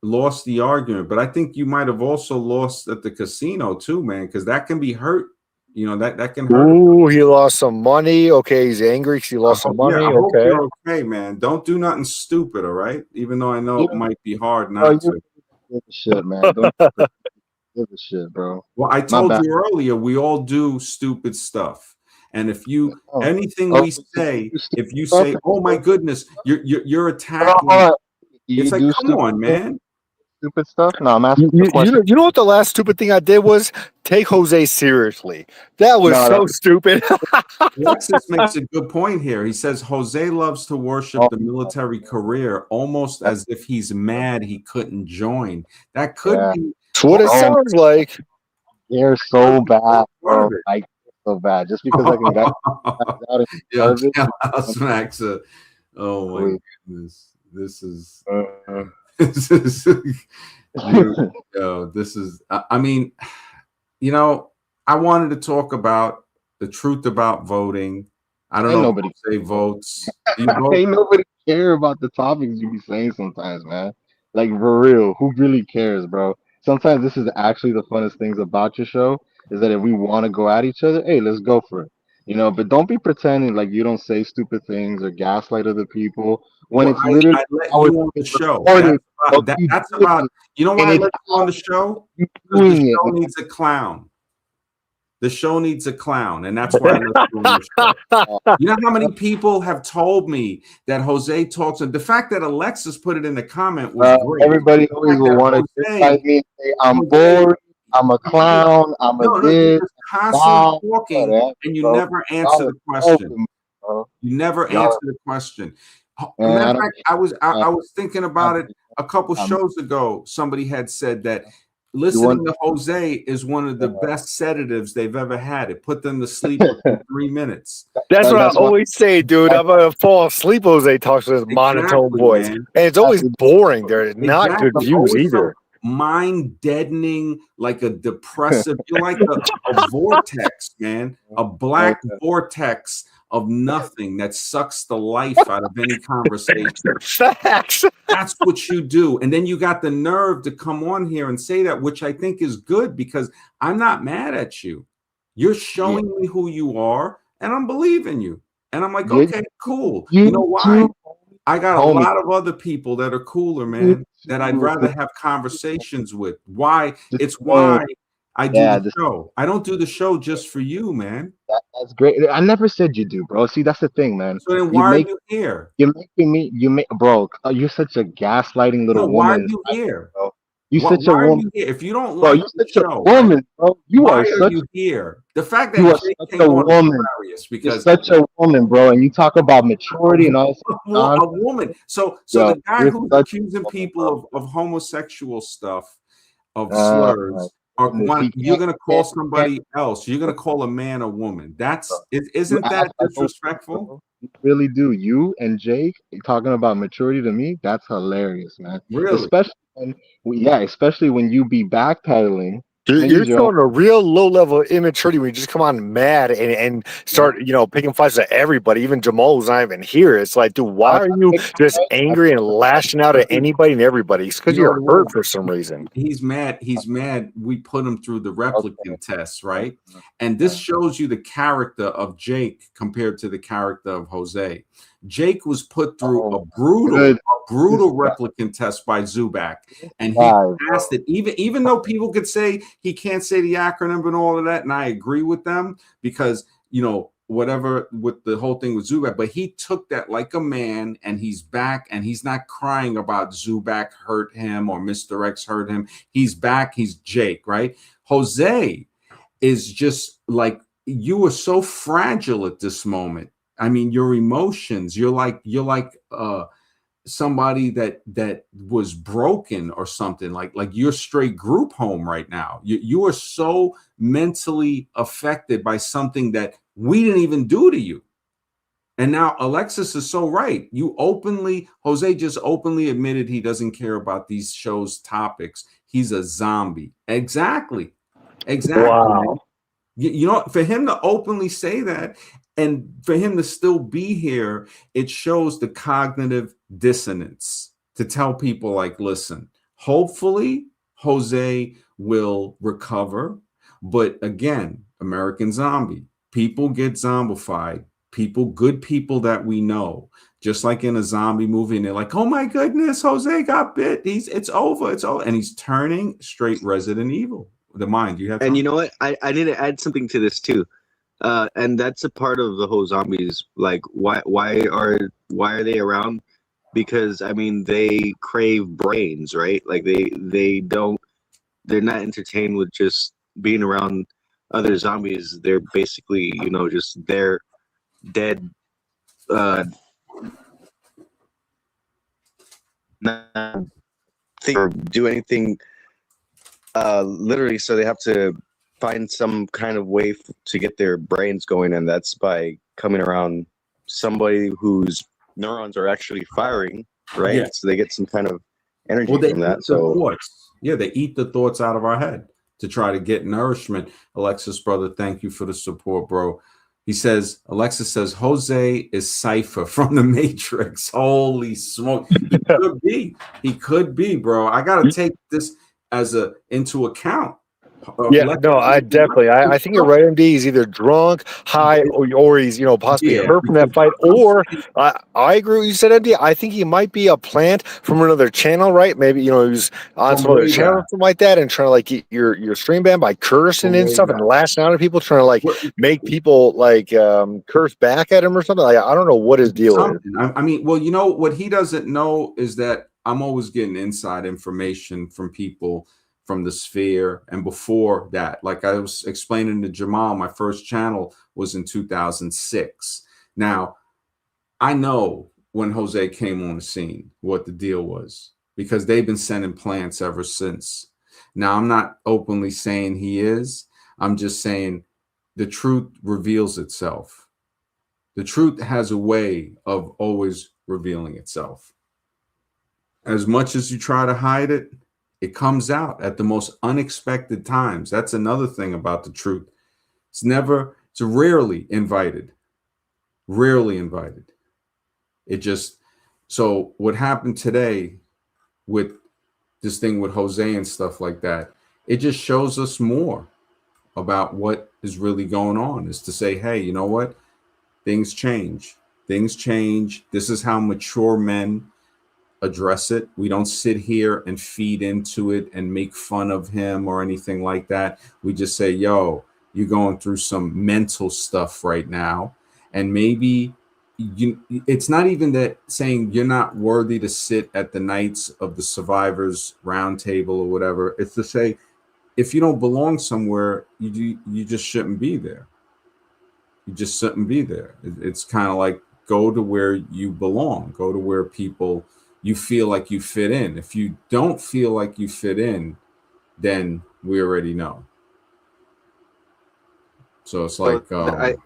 lost the argument, but I think you might have also lost at the casino too, man, because that can be hurt. That can hurt. Ooh, he lost some money. Okay, he's angry because he lost some Yeah, money. I hope Okay. you're okay, man. Don't do nothing stupid, all right? Even though I know You it might be hard bro, not you to. give a shit, man. Don't give a shit, bro. Well, I My told bad. you earlier, we all do stupid stuff. And if you Oh, anything oh, we you say, do stupid if you stuff? say, "Oh my goodness, you're Hold on, attacking," hold on. You it's like, do come on, stupid, man. stupid stuff? No, I'm You, asking you a you, you question. know, you know what the last stupid thing I did was take Jose seriously. That was No, so stupid. Alexis makes a good point here. He says Jose loves to worship oh, the military career almost that's, as if he's mad he couldn't join. That could yeah. be That's what it Oh, sounds like. they're part so bad, of bro. it. Like, so bad. Just because I can get out in Yeah, service. Smacks. Oh my Wait. goodness, this is Uh, this is this is. I mean, I wanted to talk about the truth about voting. I don't ain't know nobody, if Jose votes. Do you vote? ain't nobody care about the topics you be saying sometimes, man. Like for real, who really cares, bro? Sometimes this is actually the funnest things about your show is that if we want to go at each other, hey, let's go for it. But don't be pretending like you don't say stupid things or gaslight other people when Well, it's literally I let how you it's on the being show. recorded. Of you That's doing about. it, You know and why I it's let you on how the show? you Because the doing it, show man. needs a clown. The show needs a clown, and that's why I let you on the show. You know how many people have told me that Jose talks, and the fact that Alexis put it in the comment was great. Everybody The always fact will that want to Jose, criticize me and say I'm Jose, bored, I'm a clown, I'm a no, you're this, just constantly that, talking, whatever, and you bro. never answer Y'all the are helping question. me, bro. You never Y'all, answer the question. A man, matter I of don't fact, I was thinking about it a couple I'm, shows ago. Somebody had said that you want listening to Jose is one of the best sedatives they've ever had. It put them to sleep within 3 minutes. That's what I that's why always say, dude. I'm gonna fall asleep. Jose talks with his monotone Exactly, voice, man. and it's always boring. They're not good Exactly. views Always so either. mind deadening, like a depressive. You're like a vortex, man. A black vortex of nothing that sucks the life out of any conversation. Facts. That's what you do. And then you got the nerve to come on here and say that, which I think is good because I'm not mad at you. You're yeah, showing me who you are, and I'm believing you. And I'm like, you, okay, cool. You know you why? too, I got a homie. lot of other people that are cooler, You man, that I'd too. rather have conversations with. Why? Just It's saying, why I do yeah, the show. I don't do the show just for you, man. that's great. I never said you do, bro. See, that's the thing, man. So then You why are make you here? You're making me, bro. You're such a gaslighting No, little why are woman. you here? Bro. You Why such a are woman, you here? If you don't bro. like You the such a show, right? woman, bro. Why are you here? The fact You that are Jake such came a on is woman. hilarious You're because such a woman, bro. And you talk about maturity and all this a nonsense. woman. So Yo, the guy you're who's such accusing a woman, people of homosexual stuff, of my slurs, goodness. He you're can't, gonna call somebody else. You're gonna call a man a woman. you Isn't act that like a woman, disrespectful? bro. You really do. You and Jake talking about maturity to me, that's hilarious, man. Really? Especially when you be backpedaling. You're Niggas, your own. showing a real low level of immaturity when you just come on mad and start, picking fights at everybody. Even Jamal, who's not even here. It's like, dude, why are you just angry and lashing out at anybody and everybody? It's because You know what you're it hurt is? for some reason. He's mad. He's mad. We put him through the Okay. replicant test, right? And this shows you the character of Jake compared to the character of Jose. Jake was put through Oh, a brutal good. replicant test by Zubak, and he Guy, passed it. Even though people could say he can't say the acronym and all of that, and I agree with them because whatever with the whole thing with Zubak, but he took that like a man, and he's back, and he's not crying about Zubak hurt him or Mr. X hurt him. He's back. He's Jake, right? Jose is just like, you are so fragile at this moment. I mean, your emotions, you're like somebody that was broken or something, like you're straight group home right now. You are so mentally affected by something that we didn't even do to you. And now Alexis is so right. Jose just openly admitted he doesn't care about these shows topics. He's a zombie. Exactly. Wow. For him to openly say that, and for him to still be here, it shows the cognitive dissonance to tell people like, listen, hopefully Jose will recover. But again, American Zombie, people get zombified. Good people that we know, just like in a zombie movie, and they're like, "Oh my goodness, Jose got bit. It's over. It's over," and he's turning straight Resident Evil. The mind you have, And you know what? I need to add something to this too, and that's a part of the whole zombies. Like, why are they around? Because I mean, they crave brains, right? Like they're not entertained with just being around other zombies. They're basically, just they're dead. Not think or do anything. Literally, so they have to find some kind of way to get their brains going, and that's by coming around somebody whose neurons are actually firing, right? Yeah. So they get some kind of energy Well, they from that. eat the So thoughts. Yeah, they eat the thoughts out of our head to try to get nourishment. Alexis, brother, thank you for the support, bro. Alexis says, Jose is Cypher from the Matrix. Holy smoke. He could be. He could be, bro. I got to take this into account. Yeah, no, I think you're right, MD. He's either drunk, high, or he's, possibly hurt from that fight. Or I agree with you said, MD. I think he might be a plant from another channel, right? Maybe, he was on some other channel or something like that and trying to like get your stream banned by cursing and stuff and lashing out at people, trying to like make people like curse back at him or something. Like, I don't know what his deal is. I mean, well, what he doesn't know is that I'm always getting inside information from people from the sphere. And before that, like I was explaining to Jamal, my first channel was in 2006. Now, I know when Jose came on the scene what the deal was, because they've been sending plants ever since. Now, I'm not openly saying he is. I'm just saying the truth reveals itself. The truth has a way of always revealing itself. As much as you try to hide it, it comes out at the most unexpected times. That's another thing about the truth. It's rarely invited. Rarely invited. So what happened today with this thing with Jose and stuff like that, it just shows us more about what is really going on, is to say, hey, you know what? Things change. Things change. This is how mature men address it. We don't sit here and feed into it and make fun of him or anything like that. We just say, yo, you're going through some mental stuff right now. And maybe it's not even that saying you're not worthy to sit at the nights of the survivors round table or whatever. It's to say if you don't belong somewhere, you just shouldn't be there. You just shouldn't be there. It's kind of like go to where you belong, go to where people you feel like you fit in. If you don't feel like you fit in, then we already know. So it's So like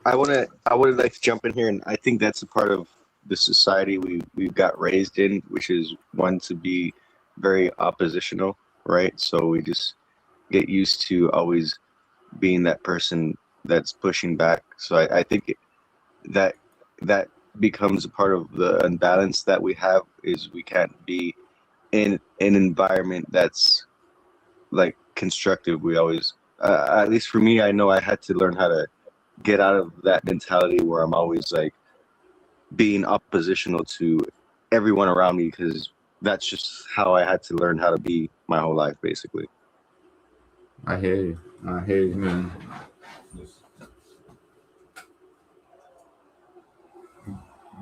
I would like to jump in here, and I think that's a part of the society we've got raised in, which is one to be very oppositional, right? So we just get used to always being that person that's pushing back. So I think that that becomes a part of the imbalance that we have is we can't be in an environment that's like constructive. We always, at least for me, I know I had to learn how to get out of that mentality where I'm always like being oppositional to everyone around me because that's just how I had to learn how to be my whole life, basically. I hear you. I hear you, man.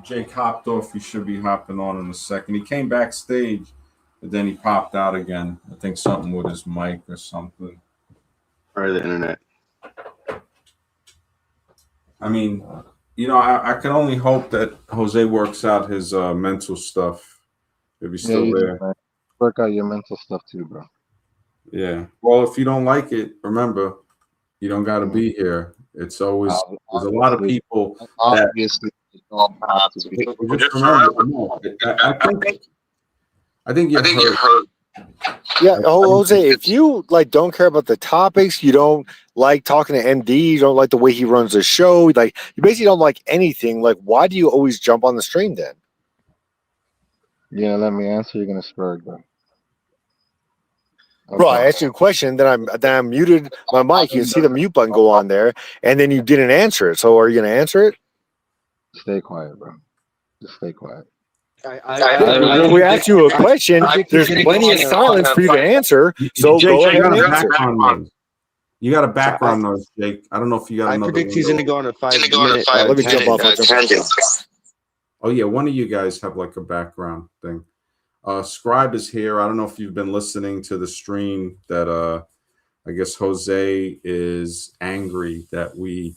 Jake hopped off. He should be hopping on in a second. He came backstage, but then he popped out again. I think something with his mic or something. Or the internet. I mean, I can only hope that Jose works out his mental stuff if he's still there. Man. Work out your mental stuff too, bro. Yeah. Well, if you don't like it, remember, you don't got to be here. It's always there's a lot of people that Obviously, you don't have to be. just remember. No, I think you're hurt. Yeah, Jose, if you like don't care about the topics, you don't like talking to MD, you don't like the way he runs the show, like you basically don't like anything, like why do you always jump on the stream then? You're gonna let me answer, you're gonna spur, bro. Bro, I asked you a question, then I muted my mic. You can see the mute button go on there, and then you didn't answer it. So are you gonna answer it? Stay quiet, bro. Just stay quiet. We asked you a question. There's plenty of silence for you to answer. So Jake, go ahead you and got a answer. background noise. You got a background noise, Jake. I don't know if you got I another predict he's window. going to go on a 5-minute. Let me jump off. Oh yeah, one of you guys have like a background thing. Scribe is here. I don't know if you've been listening to the stream that I guess Jose is angry that we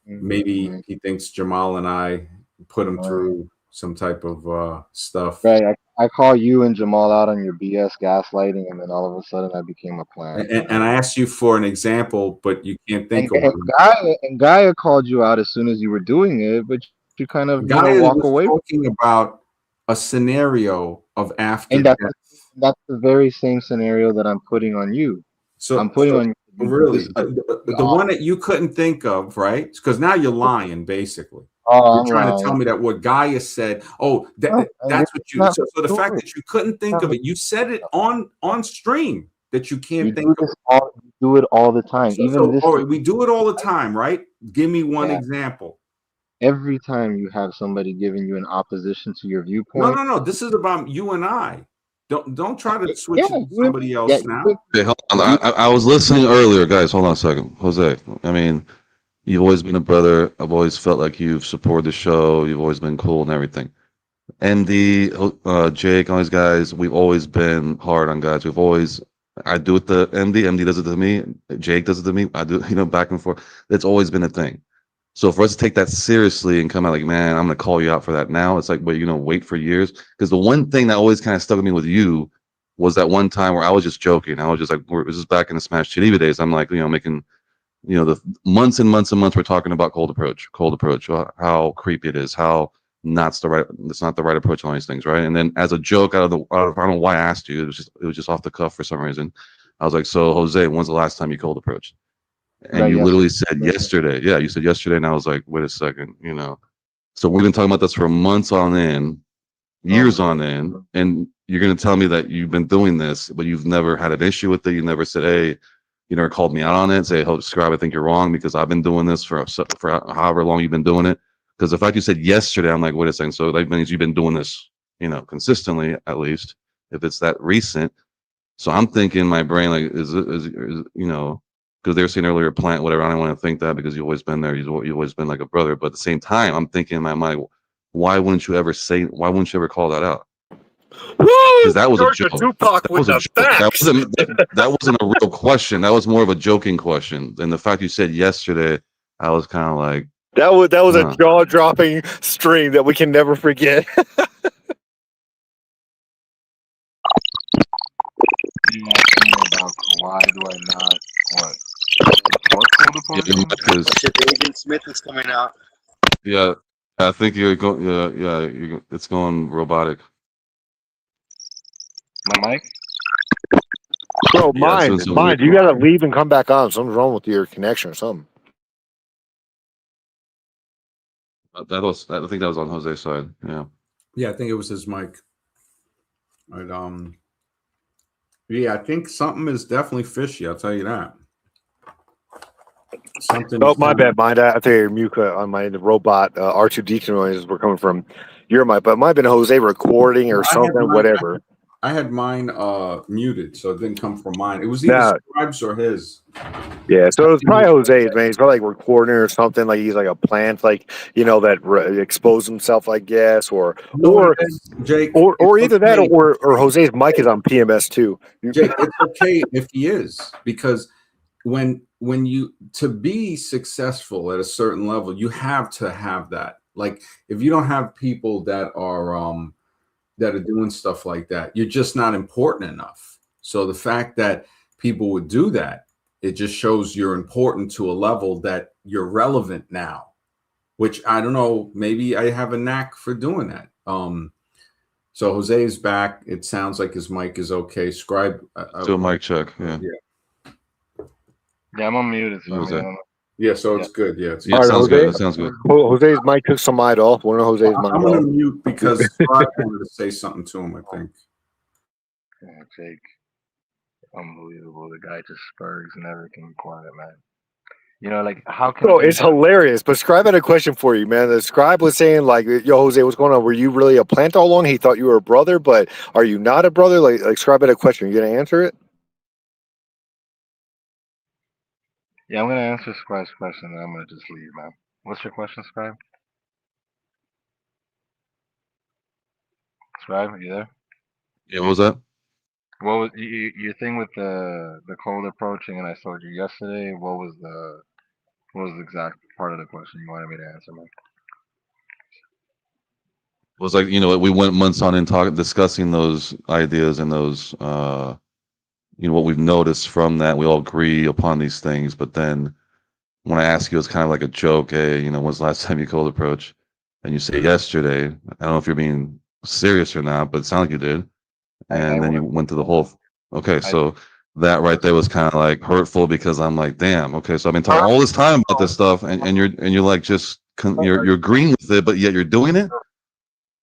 maybe he thinks Jamal and I put him through some type of stuff. Right. I call you and Jamal out on your BS gaslighting, and then all of a sudden I became a plan. And I asked you for an example, but you can't think of one. And Gaia called you out as soon as you were doing it, but you kind of Gaia walk was away. Talking about a scenario of after And death. that's the very same scenario that I'm putting on you. So I'm putting on you. Really, the one that you couldn't think of, right? Because now you're lying, basically. Oh, You're trying to tell me that what Gaia said. Oh, that's what you. So the fact that you couldn't think of it, you said it on stream that you can't think of. You do it all the time. We do it all the time, right? Give me one example. Every time you have somebody giving you an opposition to your viewpoint. No. This is about you and I. Don't try to switch it to somebody else now. Okay, hold on. I was listening earlier, guys. Hold on a second, Jose. I mean, you've always been a brother. I've always felt like you've supported the show. You've always been cool and everything. And Jake, all these guys, we've always been hard on guys. I do it to MD. MD does it to me. Jake does it to me. I do, back and forth. It's always been a thing. So for us to take that seriously and come out like, man, I'm gonna call you out for that now. It's like, but you're gonna wait for years. Because the one thing that always kind of stuck with me with you was that one time where I was just joking. I was just like, this is back in the Smash Chidiva days. I'm like, making, the months and months and months we're talking about cold approach, how creepy it is, how it's not the right approach on these things, right? And then as a joke I don't know why I asked you. It was just off the cuff for some reason. I was like, so Jose, when's the last time you cold approached? And you literally said yesterday. Yeah, you said yesterday, and I was like, wait a second, So we've been talking about this for months on end, years on end, and you're going to tell me that you've been doing this, but you've never had an issue with it. You never said, hey, you never called me out on it. Say, oh, Scribe, I think you're wrong because I've been doing this for however long you've been doing it. Because the fact you said yesterday, I'm like, wait a second. So that means you've been doing this, consistently, at least, if it's that recent. So I'm thinking in my brain, like, is because they were saying earlier, plant, whatever. I don't want to think that because you've always been there. You've always been like a brother. But at the same time, I'm thinking in my mind, why wouldn't you ever call that out? Woo! Because that was a Georgia joke. Tupac That with was a the joke. facts. That wasn't a real question. That was more of a joking question. And the fact you said yesterday, I was kind of like, That was a huh. jaw-dropping stream that we can never forget. About why do I not what? What Yeah, your mic is, Agent Smith is coming out. yeah, I think you're going. It's going robotic. My mic? Bro, Yeah, it's doing some weird. you gotta leave and come back on. Something's wrong with your connection or something. I think that was on Jose's side. Yeah. Yeah, I think it was his mic. But, yeah, I think something is definitely fishy. I'll tell you that. Something. Oh, my bad. I tell you, Muka on my robot R2D2 noises were coming from your mic, but it might have been Jose recording or something, whatever. I had mine muted, so it didn't come from mine. It was either Nah. Scribes or his. Yeah, so it's probably Jose's, man. He's probably like recording or something, like he's like a plant, like that exposed himself, I guess, or Jake, or either that okay. or Jose's mic is on PMS too. Jake, it's okay if he is, because when you to be successful at a certain level, you have to have that. Like, if you don't have people that are doing stuff like that, you're just not important enough. So the fact that people would do that, it just shows you're important to a level that you're relevant now, which I don't know, maybe I have a knack for doing that. So Jose is back. It sounds like his mic is okay. Scribe, Do a mic check. Yeah. Yeah, I'm unmuted. So Jose. Yeah, so it's good. Yeah, Yeah, All right, sounds Jose. good. That sounds good. Jose's mic took some mic off. One of Jose's mic I'm gonna off. mute because Scribe wanted to say something to him, I think. Yeah, Jake, unbelievable. The guy just spurs and never can be quiet, man. You know, like how can So it's hilarious. But Scribe had a question for you, man. The Scribe was saying, like, yo, Jose, what's going on? Were you really a plant all along? He thought you were a brother, but are you not a brother? Like Scribe had a question. You gonna answer it? Yeah, I'm gonna answer Scribe's question and I'm gonna just leave, man. What's your question, Scribe? Scribe, are you there? Yeah, what was that? What was your thing with the cold approaching? And I told you yesterday. What was the exact part of the question you wanted me to answer, man? It was like, we went months on and discussing those ideas and those, what we've noticed from that. We all agree upon these things, but then when I ask you, it's kind of like a joke. Hey, when's the last time you cold approach? And you say yesterday. I don't know if you're being serious or not, but it sounds like you did. And then you went to the whole. Okay, so that right there was kind of like hurtful, because I'm like, damn. Okay, so I've been talking all this time about this stuff, and you're like you're agreeing with it, but yet you're doing it.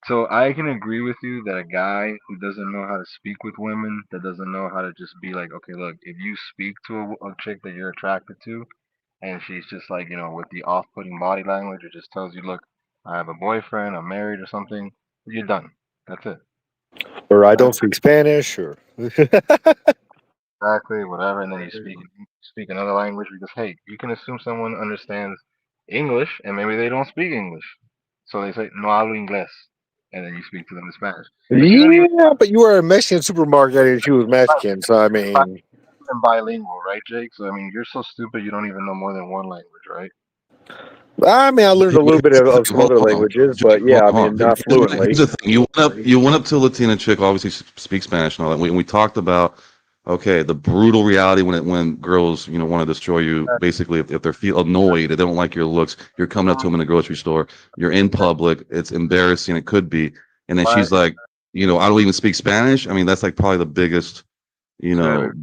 So I can agree with you that a guy who doesn't know how to speak with women, that doesn't know how to just be like, okay, look, if you speak to a chick that you're attracted to, and she's just like, with the off-putting body language, it just tells you, look, I have a boyfriend, I'm married or something, you're done. That's it. Or I don't speak Spanish, or Exactly, whatever. And then you speak another language because, hey, you can assume someone understands English and maybe they don't speak English. So they say, no hablo inglés. And then you speak to them in Spanish. But you don't even but you were at a Mexican supermarket and she was Mexican, so I mean, bilingual, right, Jake? So, I mean, you're so stupid you don't even know more than one language, right? I learned a little bit of some Hold other on. languages, Jake, but yeah, hold on. not fluently. Here's the thing. You went up to a Latina chick, obviously speaks Spanish and all that. We talked about, okay, the brutal reality when girls, want to destroy you. Basically, if they feel annoyed, they don't like your looks, you're coming up to them in the grocery store, you're in public, it's embarrassing, it could be. And then she's like, I don't even speak Spanish. I mean, that's like probably the biggest,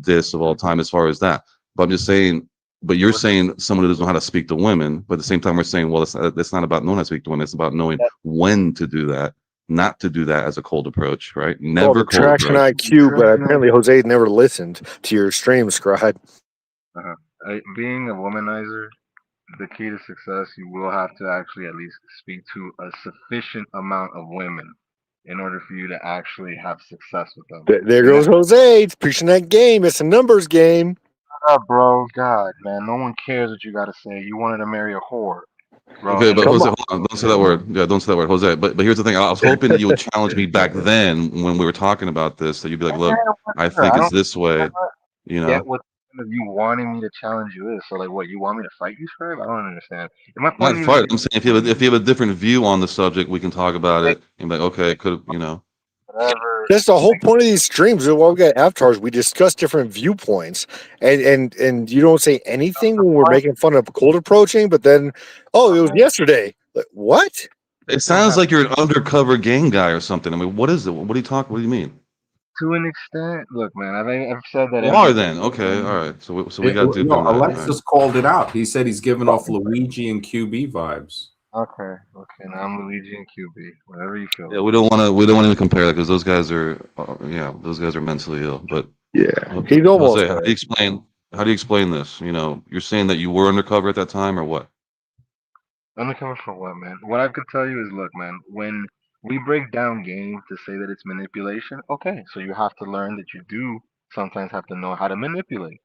diss of all time as far as that. But I'm just saying, but you're saying someone who doesn't know how to speak to women, but at the same time, we're saying, well, it's not about knowing how to speak to women. It's about knowing when to do that, not to do that as a cold approach, right? Never the cold traction approach. IQ, but apparently Jose never listened to your stream, Scribe. Being a womanizer, the key to success, you will have to actually at least speak to a sufficient amount of women in order for you to actually have success with them. There goes Jose. It's preaching that game. It's a numbers game. Shut up, bro. God, man, no one cares what you got to say. You wanted to marry a whore. Bro, Okay, but Come Jose, on. hold on. Don't say that word. Yeah, don't say that word, Jose. But here's the thing. I was hoping that you would challenge me back then when we were talking about this. That you'd be like, "Look, I think I it's don't this way." You get know, what the point of you wanting me to challenge you is. So, like, what, you want me to fight you for it? I don't understand. And my point not is, fight. I'm saying if you have a different view on the subject, we can talk about it. And be like, okay, could you know? whatever. That's the whole point of these streams. While we got avatars, we discuss different viewpoints, and you don't say anything when we're making fun of cold approaching. But then, oh, it was yesterday. Like, what? It sounds like you're an undercover gang guy or something. I mean, what is it? What are you talking? What do you mean? To an extent, look, man, I've said that You are then okay. All right. So we got deep No, in that. All right. Alexis called it out. He said he's giving off Luigi and QB vibes. Okay, now I'm Luigi and QB, whatever you feel. Yeah, we don't want to compare that because those guys are those guys are mentally ill. But Yeah, he's almost Jose, there. how do you explain this? You know, you're saying that you were undercover at that time or what? Undercover for what, man? What I could tell you is, look, man, when we break down game to say that it's manipulation, okay, so you have to learn that you do sometimes have to know how to manipulate.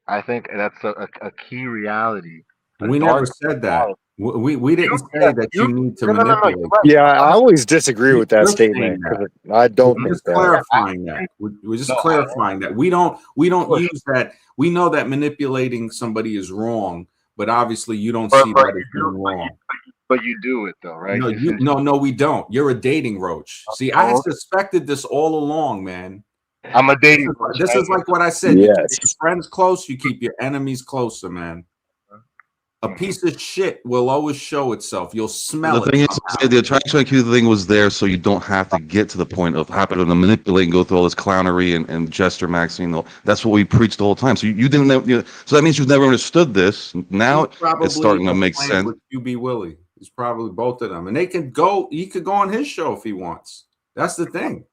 I think that's a key reality. A We never dark said that. reality. We didn't say Yeah, that you need to no, no, no, no, manipulate. you're right. Yeah, I always disagree with that You're statement saying that. because I don't We're think just that. clarifying that. We're just No, clarifying that. We don't Push. use that. We know that manipulating somebody is wrong, but obviously you don't But see but that you as being do, wrong. but you do it though, right? No, we don't. You're a dating roach. See, I Oh, suspected this all along, man. I'm a This dating is, coach. this is like what I said. You keep Yes. your friends close, you keep your enemies closer, man. A piece of shit will always show itself. You'll smell The it. thing is, the attraction IQ thing was there, so you don't have to get to the point of having to manipulate and go through all this clownery and gesture maxing. That's what we preached the whole time. So you didn't know. So that means you've never understood this. Now He's probably it's starting to a make plant sense. with QB Willie. He's probably both of them, and they can go. He could go on his show if he wants. That's the thing.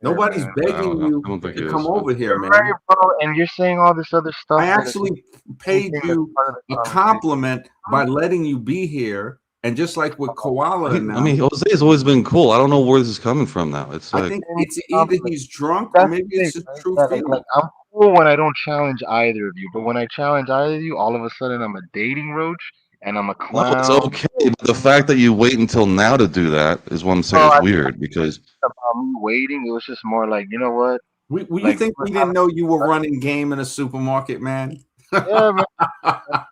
Nobody's man. I begging don't know. you I don't think to it come is. over here, You're man. right, bro. And you're saying all this other stuff. I that is actually paid anything that's you part of the a conversation. compliment by letting you be here, and just like with Koala I now, mean, Jose has always been cool. I don't know where this is coming from now. It's I like think it's either he's drunk or That's maybe the it's thing, just right? true That, feeling. like I'm cool when I don't challenge either of you, but when I challenge either of you, all of a sudden I'm a dating roach and I'm a no, it's clown. okay. But the fact that you wait until now to do that is what I'm saying Oh, is I weird because about me waiting. It was just more like, you know what? You Like, think we didn't know you were running game in a supermarket, man? yeah, man.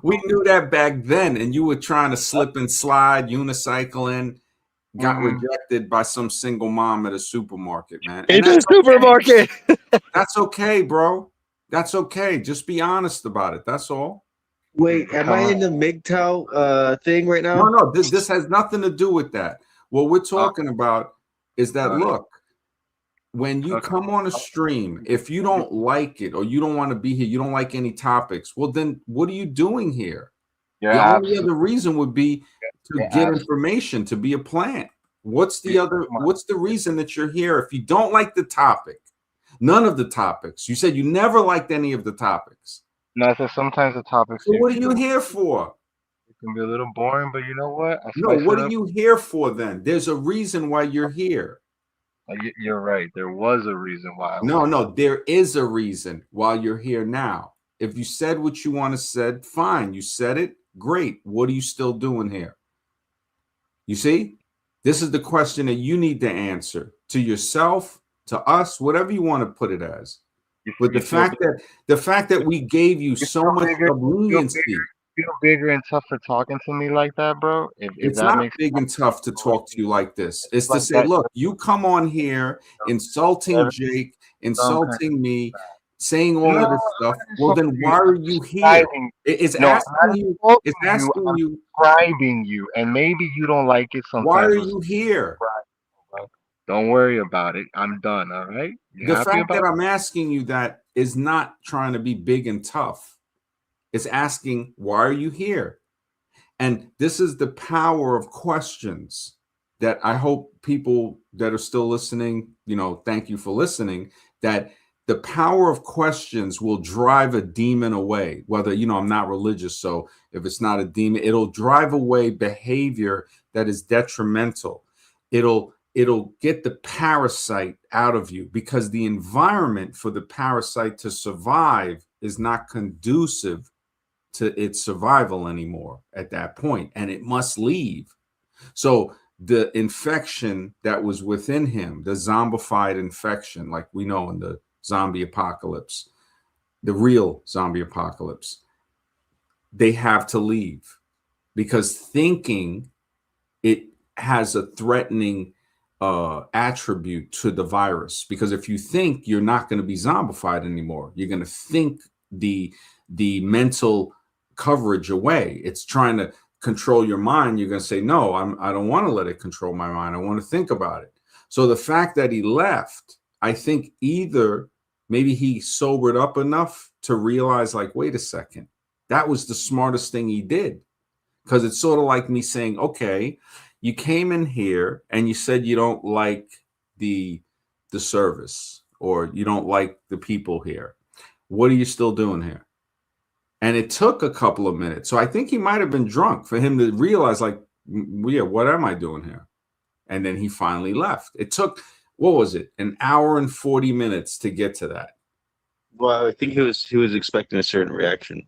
We knew that back then, and you were trying to slip and slide, unicycling, got Mhm. rejected by some single mom at a supermarket, man. And It's a supermarket. that's okay, bro. That's okay. Just be honest about it. That's all. Wait, am I in the MGTOW thing right now? No, this has nothing to do with that. What we're talking about is that, look, when you come on a stream, if you don't like it or you don't want to be here, you don't like any topics, well, then what are you doing here? You're The only absolutely other reason would be to You're get absolutely- information, to be a plant. What's the Yeah, other? What's the reason that you're here? If you don't like the topic, none of the topics. You said you never liked any of the topics. No, I said sometimes the topics So what are you here for? it can be a little boring, but you know what? I No, spice what it are up. you here for then? There's a reason why you're here. You're right. There was a reason why. No, there is a reason why you're here now. If you said what you want to said, fine. You said it, great. What are you still doing here? You see, this is the question that you need to answer to yourself, to us, whatever you want to put it as. But the fact that we gave you so much of leniency, feel bigger and tough for talking to me like that, bro. If it's that not makes big and tough to talk to you like this. It's to like say, that- look, you come on here insulting Jake, insulting me, saying all of this stuff. Well, then why are you here? It's asking you. It's asking you. Describing you, and maybe you don't like it sometimes. Why are you here? Don't worry about it. I'm done. All right. You The happy fact about that I'm asking you that is not trying to be big and tough. It's asking, why are you here? And this is the power of questions that I hope people that are still listening, thank you for listening, that the power of questions will drive a demon away. Whether, I'm not religious, so if it's not a demon, it'll drive away behavior that is detrimental. It'll get the parasite out of you, because the environment for the parasite to survive is not conducive to its survival anymore at that point, and it must leave. So the infection that was within him, the zombified infection, like we know in the zombie apocalypse, the real zombie apocalypse, they have to leave because thinking it has a threatening attribute to the virus. Because if you think, you're not going to be zombified anymore. You're going to think the mental coverage away. It's trying to control your mind. You're going to say, no, I don't want to let it control my mind. I want to think about it. So the fact that he left, I think either maybe he sobered up enough to realize, like, wait a second, that was the smartest thing he did. Because it's sort of like me saying, okay, you came in here and you said you don't like the service, or you don't like the people here. What are you still doing here? And it took a couple of minutes. So I think he might have been drunk for him to realize, like, yeah, what am I doing here? And then he finally left. It took, what was it, an hour and 40 minutes to get to that. Well, I think he was expecting a certain reaction.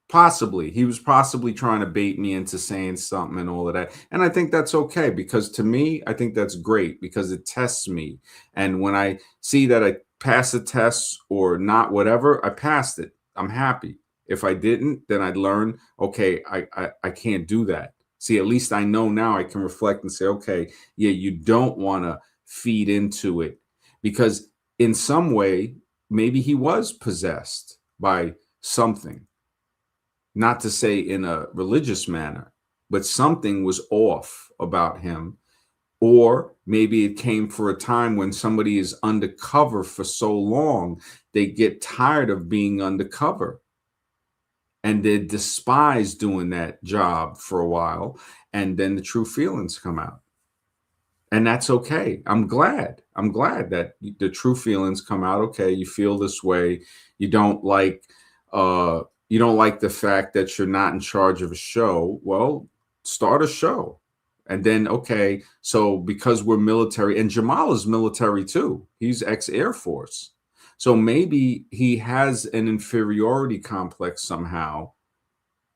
Possibly. He was possibly trying to bait me into saying something and all of that. And I think that's okay, because to me, I think that's great because it tests me. And when I see that I pass a test or not, whatever, I passed it. I'm happy. If I didn't, then I'd learn, okay, I can't do that. See, at least I know now I can reflect and say, okay, yeah, you don't want to feed into it, because in some way, maybe he was possessed by something. Not to say in a religious manner, but something was off about him. Or maybe it came for a time when somebody is undercover for so long, they get tired of being undercover. And they despise doing that job for a while. And then the true feelings come out. And that's okay. I'm glad that the true feelings come out. Okay, you feel this way. You don't like the fact that you're not in charge of a show. Well, start a show. And then, okay, so because we're military, and Jamal is military too. He's ex-Air Force. So maybe he has an inferiority complex somehow,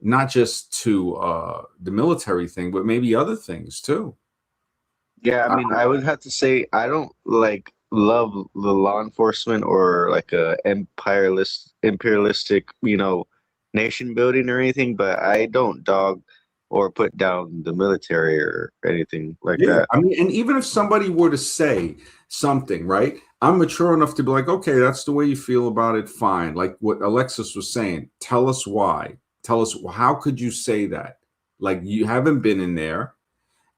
not just to the military thing, but maybe other things too. Yeah, I mean, I would have to say I don't like love the law enforcement or like a imperialistic, nation building or anything, but I don't dog or put down the military or anything like Yeah, that. I mean, and even if somebody were to say something, right? I'm mature enough to be like, okay, that's the way you feel about it, fine. Like what Alexis was saying, tell us why. Tell us, how could you say that? Like, you haven't been in there.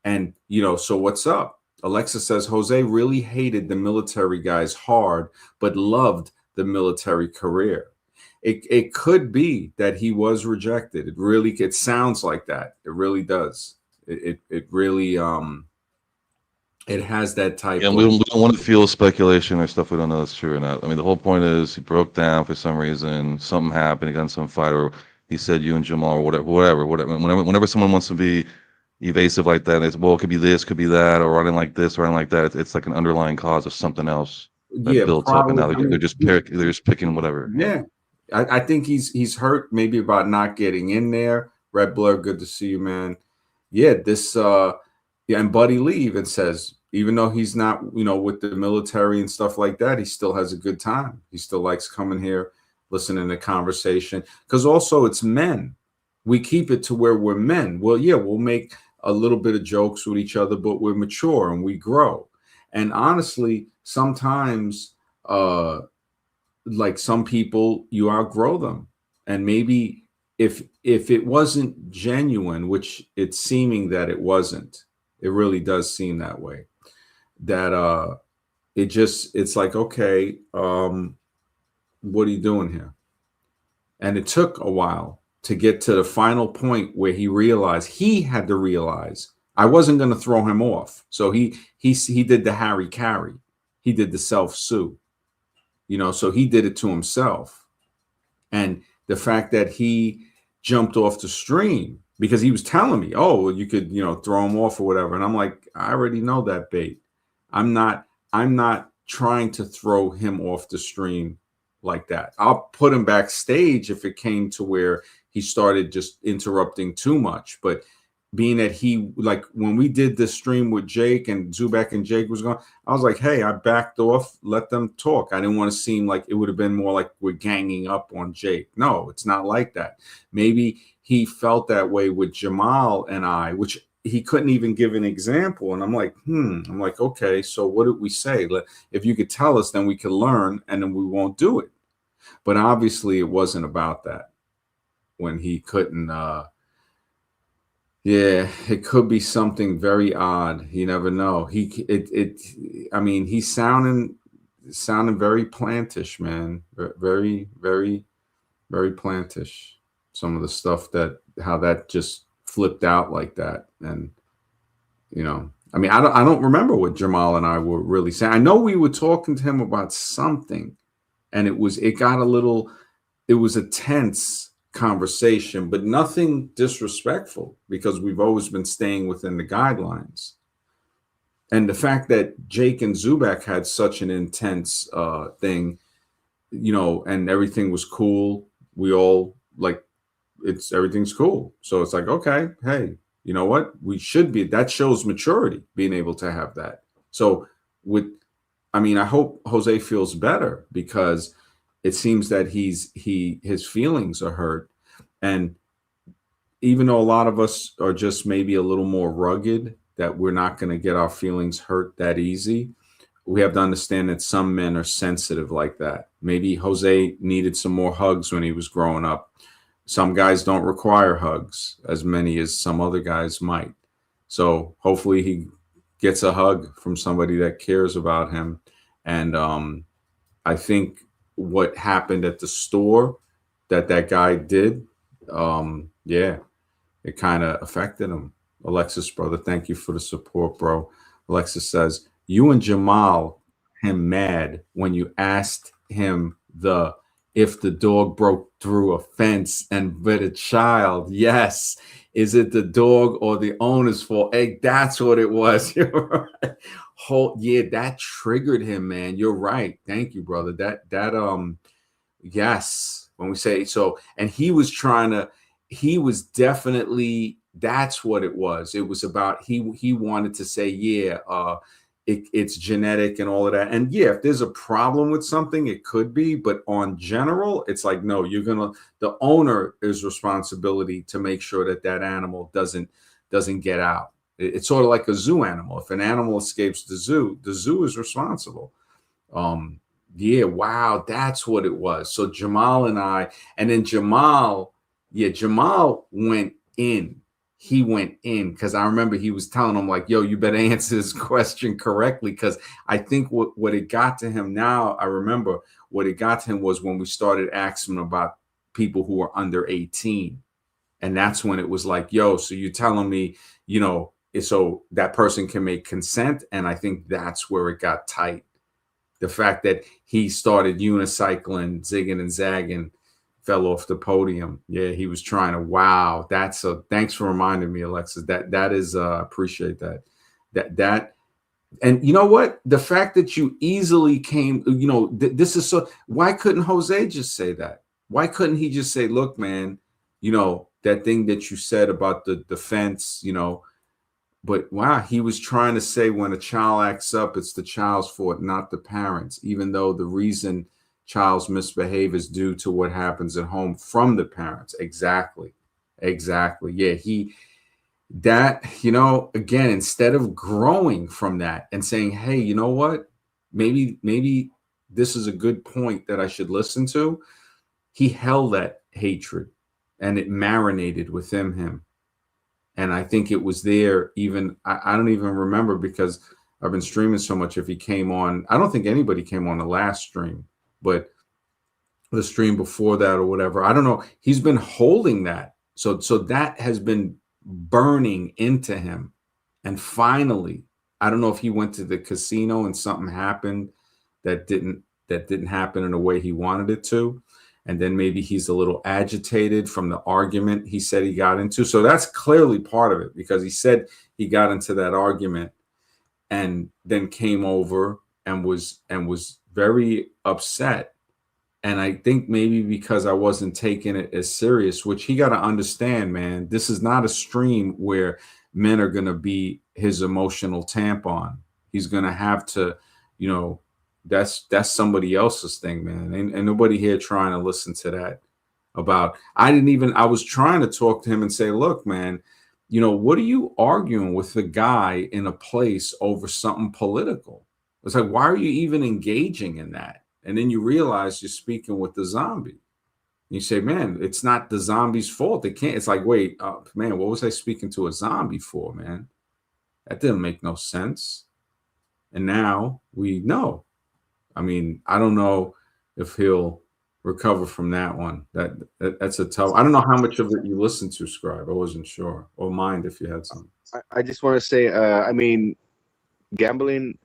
And, so what's up? Alexa says Jose really hated the military guys hard, but loved the military career. It could be that he was rejected. It sounds like that. It really does. It really it has that type Yeah, of. we don't want to fuel speculation or stuff we don't know is true or not. I mean, the whole point is he broke down for some reason, something happened, he got in some fight, or he said you and Jamal, or whatever. Whenever someone wants to be evasive like that, it's, well, it could be this, could be that, or running like this, running like that. It's like an underlying cause of something else that Yeah, built up, and now they're just picking whatever. Yeah, I think he's hurt maybe about not getting in there. Red Blur, good to see you, man. Yeah, and Buddy Lee even says, even though he's not, with the military and stuff like that, he still has a good time. He still likes coming here, listening to conversation. Because also it's men. We keep it to where we're men. Well, yeah, we'll make a little bit of jokes with each other, but we're mature and we grow. And honestly, sometimes like some people, you outgrow them. And maybe if it wasn't genuine, which it's seeming that it wasn't, it really does seem that way, that it's like, okay, what are you doing here? And it took a while to get to the final point where he had to realize I wasn't going to throw him off. So he did the Harry Carry. He did the self-sue, so he did it to himself. And the fact that he jumped off the stream, because he was telling me, oh, well, you could, throw him off or whatever. And I'm like, I already know that bait. I'm not trying to throw him off the stream. like that. I'll put him backstage if it came to where he started just interrupting too much. But being that he, like when we did this stream with Jake and Zubek and Jake was going, I was like, hey, I backed off, let them talk. I didn't want to seem like it would have been more like we're ganging up on Jake. No, it's not like that. Maybe he felt that way with Jamal and I, which he couldn't even give an example. And I'm like, I'm like, okay, so what did we say? If you could tell us, then we could learn and then we won't do it. But obviously it wasn't about that when he couldn't, yeah, it could be something very odd. You never know. I mean, he's sounding very plantish, man. Very, very, very plantish. Some of the stuff how that just flipped out like that. And, you know, I mean, I don't remember what Jamal and I were really saying. I know we were talking to him about something, and it was a tense conversation, but nothing disrespectful, because we've always been staying within the guidelines. And the fact that Jake and Zubak had such an intense thing, you know, and everything was cool. We all like everything's cool. So it's like, okay, hey, you know what? That shows maturity, being able to have that. So I hope Jose feels better, because it seems that his feelings are hurt. And even though a lot of us are just maybe a little more rugged, that we're not going to get our feelings hurt that easy, we have to understand that some men are sensitive like that. Maybe Jose needed some more hugs when he was growing up. Some guys don't require hugs as many as some other guys might. So hopefully he gets a hug from somebody that cares about him. And I think what happened at the store that guy did, yeah, it kind of affected him. Alexis, brother, thank you for the support, bro. Alexis says, you and Jamal him mad when you asked him if the dog broke through a fence and bit a child. Yes. Is it the dog or the owner's fault? Hey, that's what it was. You're right. Yeah, that triggered him, man. You're right. Thank you, brother. Yes. When we say so, and he was definitely, that's what it was. It was about, he wanted to say, yeah, it's genetic and all of that. And yeah, if there's a problem with something, it could be, but on general, it's like, no, the owner is responsibility to make sure that animal doesn't get out. It's sort of like a zoo animal. If an animal escapes the zoo is responsible. Yeah, wow, that's what it was. So Jamal and then Jamal went in. He went in, because I remember he was telling him, like, yo, you better answer this question correctly, because I think what it got to him now, I remember what it got to him was when we started asking him about people who are under 18. And that's when it was like, yo, so you're telling me, you know, so that person can make consent. And I think that's where it got tight. The fact that he started unicycling, zigging and zagging, fell off the podium. Yeah, he was trying to, wow. Thanks for reminding me, Alexis. That is, appreciate that. That, and you know what? The fact that you easily came, you know, this is so, why couldn't Jose just say that? Why couldn't he just say, look, man, you know, that thing that you said about the fence, you know, but wow, he was trying to say when a child acts up, it's the child's fault, not the parents, even though the reason child's misbehavior is due to what happens at home from the parents. Exactly. Yeah, you know, again, instead of growing from that and saying, hey, you know what, maybe this is a good point that I should listen to, he held that hatred and it marinated within him. And I think it was there even, I don't even remember, because I've been streaming so much, if he came on. I don't think anybody came on the last stream, but the stream before that or whatever. I don't know. He's been holding that. So that has been burning into him. And finally, I don't know if he went to the casino and something happened that didn't happen in the way he wanted it to. And then maybe he's a little agitated from the argument he said he got into. So that's clearly part of it, because he said he got into that argument and then came over and was very upset. And I think maybe because I wasn't taking it as serious, which he got to understand, man, this is not a stream where men are going to be his emotional tampon. He's going to have to, you know, that's somebody else's thing, man. And nobody here trying to listen to that about, I was trying to talk to him and say, look, man, you know, what are you arguing with the guy in a place over something political? It's like, why are you even engaging in that? And then you realize you're speaking with the zombie. You say, man, it's not the zombie's fault. They can't. It's like, wait, man, what was I speaking to a zombie for, man? That didn't make no sense. And now we know. I mean, I don't know if he'll recover from that one. That's a tough. I don't know how much of it you listened to, Scribe. I wasn't sure. Or mind if you had some. I just want to say, I mean, gambling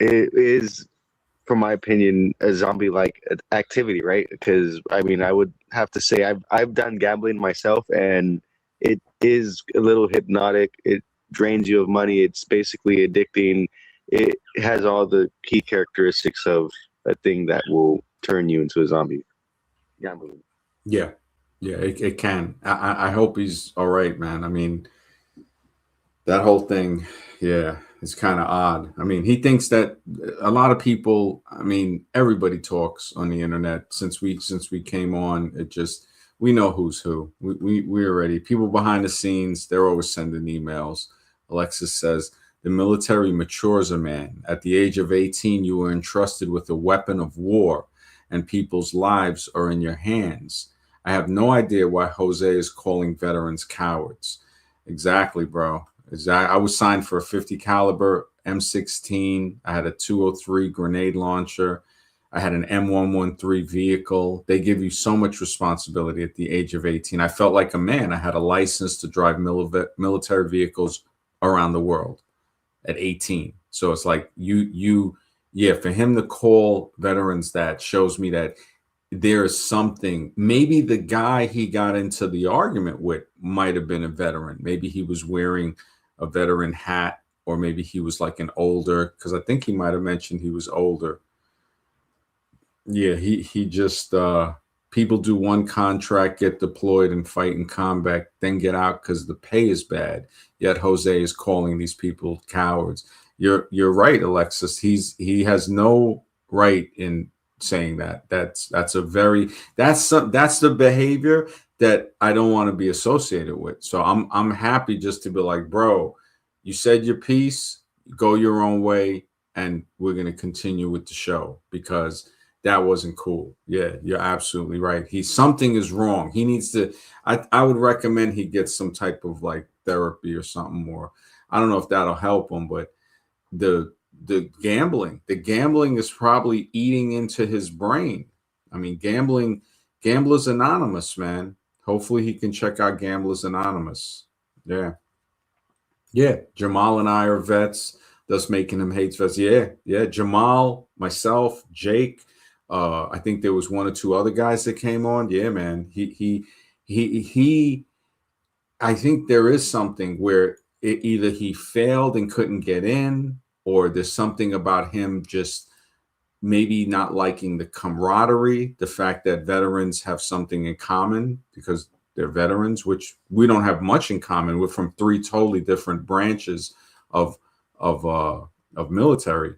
is, from my opinion, a zombie-like activity, right? Because I mean, I would have to say I've done gambling myself, and it is a little hypnotic. It drains you of money. It's basically addicting. It has all the key characteristics of a thing that will turn you into a zombie. Gambling. Yeah, yeah, it can. I hope he's all right, man. I mean, that whole thing, yeah, it's kind of odd. I mean, he thinks that a lot of people, I mean, everybody talks on the internet since we came on. It just, we know who's who. We already, people behind the scenes, they're always sending emails. Alexis says, the military matures a man. At the age of 18, you were entrusted with a weapon of war, and people's lives are in your hands. I have no idea why Jose is calling veterans cowards. Exactly, bro. Exactly. I was signed for a 50 caliber M16. I had a 203 grenade launcher. I had an M113 vehicle. They give you so much responsibility at the age of 18. I felt like a man. I had a license to drive military vehicles around the world at 18. So it's like yeah, for him to call veterans that shows me that there is something. Maybe the guy he got into the argument with might have been a veteran. Maybe he was wearing a veteran hat, or maybe he was like an older, because I think he might have mentioned he was older. Yeah, he just people do one contract, get deployed and fight in combat, then get out because the pay is bad. Yet Jose is calling these people cowards. You're right, Alexis. He has no right in saying that. That's the behavior that I don't want to be associated with. So I'm happy just to be like, bro, you said your piece, go your own way, and we're gonna continue with the show, because that wasn't cool. Yeah, you're absolutely right. Something is wrong. He needs to. I would recommend he gets some type of like therapy or something more. I don't know if that'll help him, but the gambling is probably eating into his brain. I mean, Gamblers Anonymous, man. Hopefully he can check out Gamblers Anonymous. Yeah. Yeah. Jamal and I are vets, thus making him hate vets. Yeah. Yeah. Jamal, myself, Jake. I think there was one or two other guys that came on. Yeah, man. He I think there is something where either he failed and couldn't get in, or there's something about him just maybe not liking the camaraderie, the fact that veterans have something in common because they're veterans, which we don't have much in common. We're from three totally different branches of military.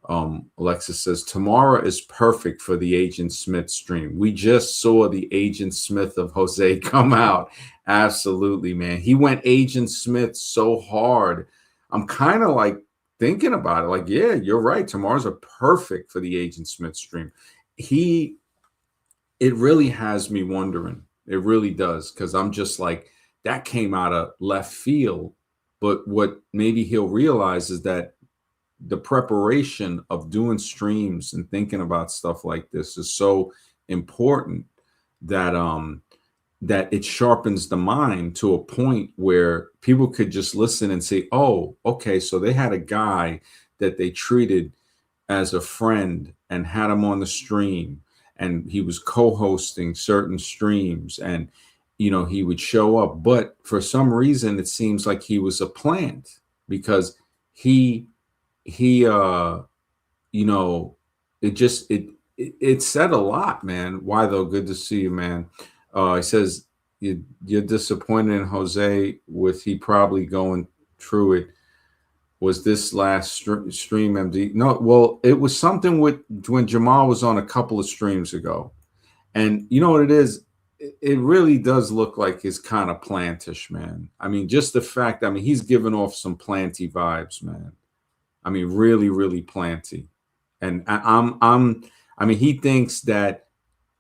Alexis says, Tamara is perfect for the Agent Smith stream. We just saw the Agent Smith of Jose come out. Absolutely, man. He went Agent Smith so hard. I'm kind of like thinking about it. Like, yeah, you're right. Tamara's a perfect for the Agent Smith stream. It really has me wondering. It really does. Because I'm just like, that came out of left field. But what maybe he'll realize is that the preparation of doing streams and thinking about stuff like this is so important that that it sharpens the mind to a point where people could just listen and say, oh, okay, so they had a guy that they treated as a friend and had him on the stream, and he was co-hosting certain streams, and he would show up, but for some reason it seems like he was a plant, because he it said a lot, man. Why though? Good to see you, man. He says you're disappointed in Jose with he probably going through it. Was this last stream MD? No, well, it was something with when Jamal was on a couple of streams ago, and you know what it is. It really does look like it's kind of plantish, man. I mean, just the fact. I mean, he's giving off some planty vibes, man. I mean, really, really planty. And I mean, he thinks that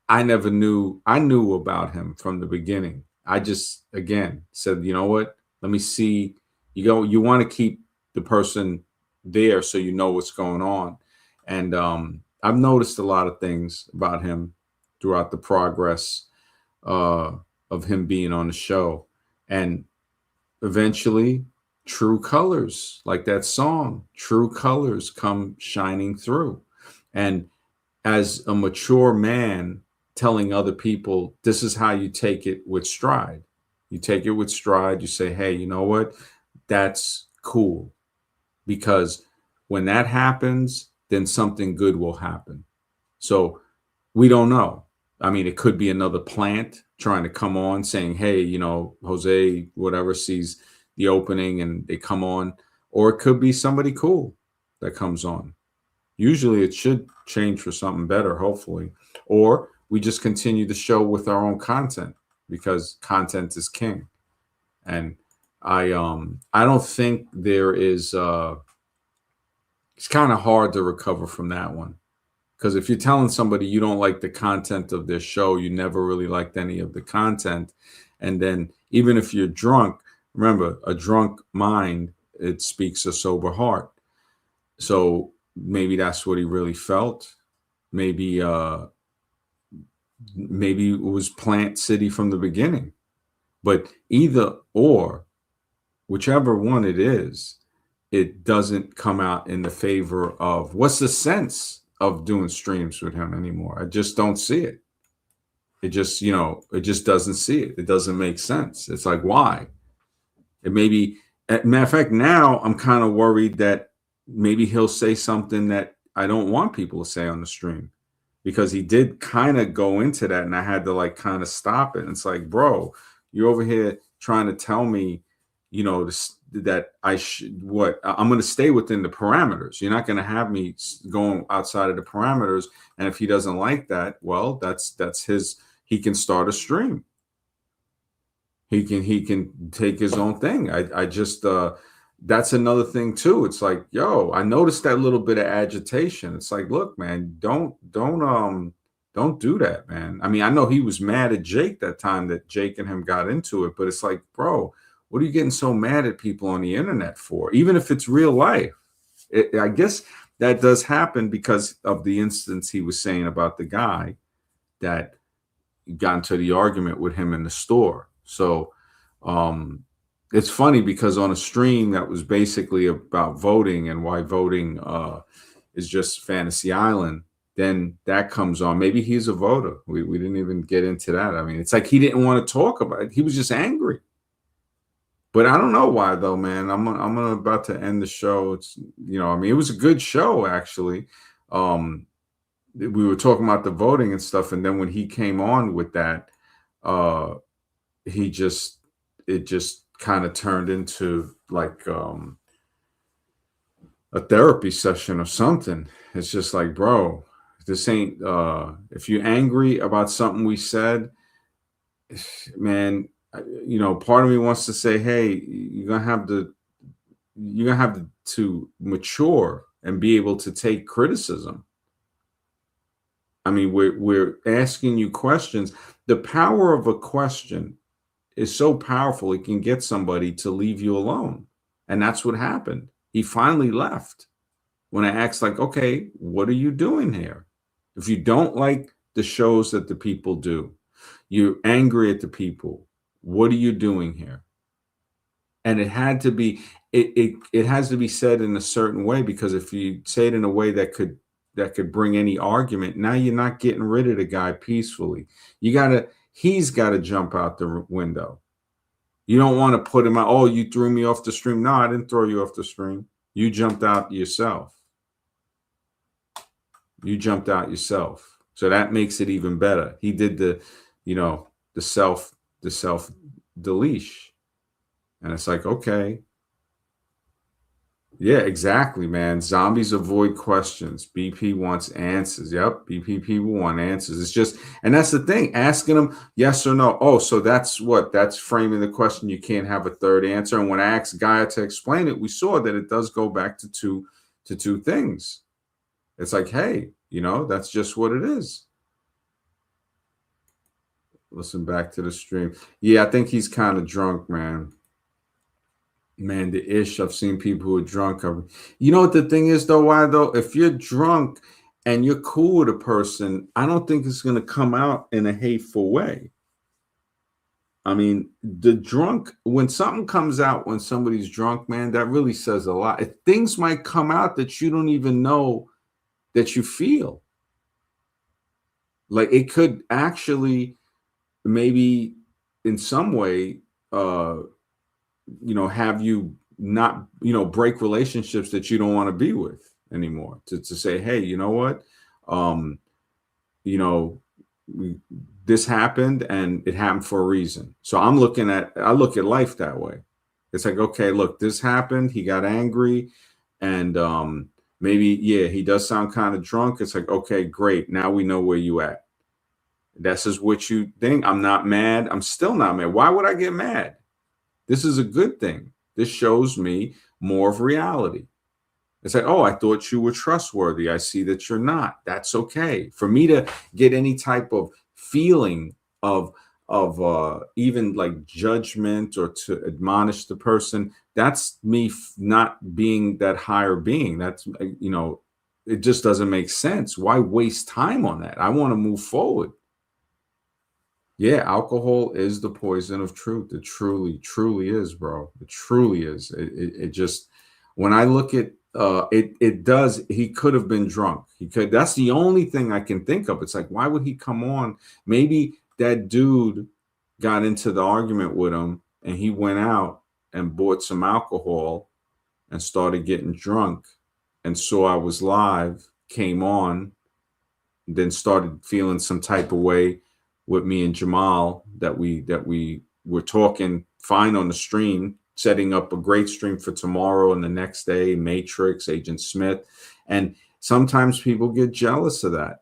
I knew about him from the beginning. I just, again, said, you know what? Let me see. You want to keep the person there so you know what's going on. And I've noticed a lot of things about him throughout the progress of him being on the show. And eventually, true colors, like that song, true colors come shining through. And as a mature man telling other people, this is how you take it with stride. You take it with stride. You say, hey, you know what? That's cool. Because when that happens, then something good will happen. So we don't know. I mean, it could be another plant trying to come on saying, hey, you know, Jose, whatever, sees the opening and they come on. Or it could be somebody cool that comes on. Usually it should change for something better, hopefully. Or we just continue the show with our own content because content is king. And I don't think there is it's kind of hard to recover from that one. Because if you're telling somebody you don't like the content of their show, you never really liked any of the content. And then even if you're drunk, remember, a drunk mind, it speaks a sober heart. So maybe that's what he really felt. Maybe maybe it was Plant City from the beginning. But either or, whichever one it is, it doesn't come out in the favor of what's the sense of doing streams with him anymore. I just don't see it. It just, you know, it just doesn't see it. It doesn't make sense. It's like, why? It may be, matter of fact, now I'm kind of worried that maybe he'll say something that I don't want people to say on the stream because he did kind of go into that and I had to like kind of stop it. And it's like, bro, you're over here trying to tell me, you know, that I should, I'm going to stay within the parameters. You're not going to have me going outside of the parameters. And if he doesn't like that, well, that's his, he can start a stream. He can take his own thing. I just, that's another thing too. It's like, yo, I noticed that little bit of agitation. It's like, look, man, don't do that, man. I mean, I know he was mad at Jake that time that Jake and him got into it, but it's like, bro, what are you getting so mad at people on the internet for? Even if it's real life. I guess that does happen because of the instance he was saying about the guy that got into the argument with him in the store. So it's funny because on a stream that was basically about voting and why voting is just Fantasy Island, then that comes on. Maybe he's a voter. We didn't even get into that. I mean, it's like he didn't want to talk about it. He was just angry. But I don't know why though, man. I'm about to end the show. It's, you know, I mean, it was a good show actually. We were talking about the voting and stuff, and then when he came on with that, it just kind of turned into like a therapy session or something. It's just like, bro, this ain't if you're angry about something we said, man, you know, part of me wants to say, hey, you're gonna have to mature and be able to take criticism. I mean, we're asking you questions. The power of a question is so powerful, it can get somebody to leave you alone. And that's what happened. He finally left when I asked, like, okay, what are you doing here? If you don't like the shows that the people do, you're angry at the people, what are you doing here? And it had to be, it has to be said in a certain way, because if you say it in a way that could bring any argument, now you're not getting rid of the guy peacefully. He's got to jump out the window. You don't want to put him out. Oh, you threw me off the stream. No, I didn't throw you off the stream. You jumped out yourself. You jumped out yourself. So that makes it even better. He did the, the self deletion. And it's like, okay. Yeah, exactly, man. Zombies avoid questions. BP wants answers. Yep. BP people want answers. It's just, and that's the thing, asking them yes or no. Oh, so that's framing the question. You can't have a third answer. And when I asked Gaia to explain it, we saw that it does go back to two things. It's like, hey, that's just what it is. Listen back to the stream. Yeah, I think he's kind of drunk, man. Man, the ish. I've seen people who are drunk. You know what the thing is, though? Why, though? If you're drunk and you're cool with a person, I don't think it's going to come out in a hateful way. I mean, when something comes out when somebody's drunk, man, that really says a lot. Things might come out that you don't even know that you feel. Like it could actually maybe in some way, have you not, break relationships that you don't want to be with anymore to say, hey, you know what? This happened and it happened for a reason. So I look at life that way. It's like, okay, look, this happened. He got angry and maybe, yeah, he does sound kind of drunk. It's like, okay, great. Now we know where you at. This is what you think. I'm not mad. I'm still not mad. Why would I get mad? This is a good thing. This shows me more of reality. It's like, oh, I thought you were trustworthy. I see that you're not. That's okay. For me to get any type of feeling of even like judgment or to admonish the person, that's me not being that higher being. That's, it just doesn't make sense. Why waste time on that? I want to move forward. Yeah, alcohol is the poison of truth. It truly, truly is, bro. It truly is. It just, when I look at it does, he could have been drunk. That's the only thing I can think of. It's like, why would he come on? Maybe that dude got into the argument with him and he went out and bought some alcohol and started getting drunk and saw I was live, came on, then started feeling some type of way with me and Jamal that we were talking fine on the stream, setting up a great stream for tomorrow and the next day, Matrix, Agent Smith. And sometimes people get jealous of that.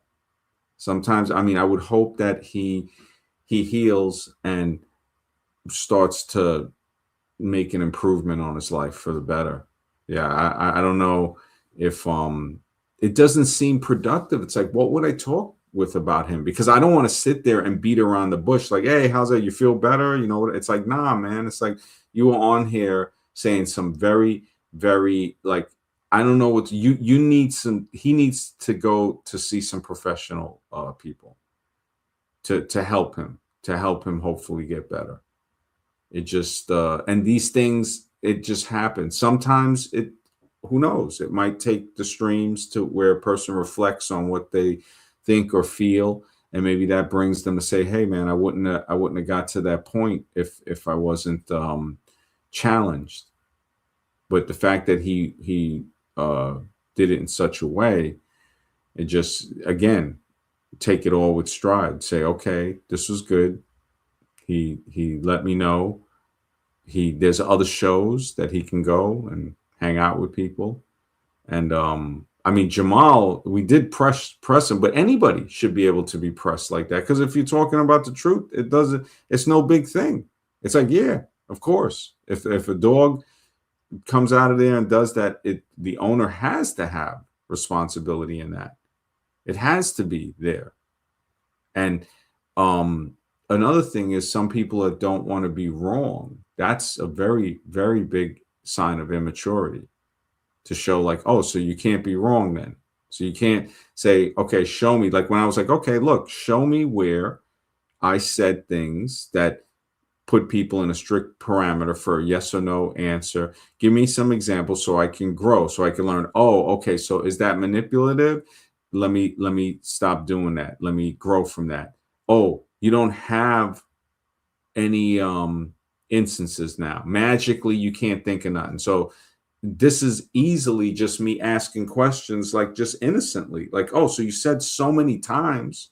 Sometimes, I mean, I would hope that he heals and starts to make an improvement on his life for the better. Yeah, I don't know if it doesn't seem productive. It's like, what would I talk with about him? Because I don't want to sit there and beat around the bush like, hey, how's that? You feel better? You know, it's like, nah, man. It's like you were on here saying some very, very, like, I don't know what you need he needs to go to see some professional people to help him hopefully get better. It just and these things, it just happens. Sometimes who knows? It might take the streams to where a person reflects on what they think or feel, and maybe that brings them to say, hey man, I wouldn't have got to that point if I wasn't challenged. But the fact that he did it in such a way, it just, again, take it all with stride. Say, okay, this was good. He let me know there's other shows that he can go and hang out with people. And I mean, Jamal, we did press him, but anybody should be able to be pressed like that. Because if you're talking about the truth, it's no big thing. It's like, yeah, of course. If a dog comes out of there and does that, the owner has to have responsibility in that. It has to be there. And another thing is some people that don't want to be wrong. That's a very, very big sign of immaturity, to show like, oh, so you can't be wrong then. So you can't say, okay, show me. Like when I was like, okay, look, show me where I said things that put people in a strict parameter for a yes or no answer. Give me some examples so I can grow, so I can learn. Oh, okay, so is that manipulative? Let me stop doing that. Let me grow from that. Oh, you don't have any instances now. Magically, you can't think of nothing. So this is easily just me asking questions, like just innocently, like, oh, so you said so many times.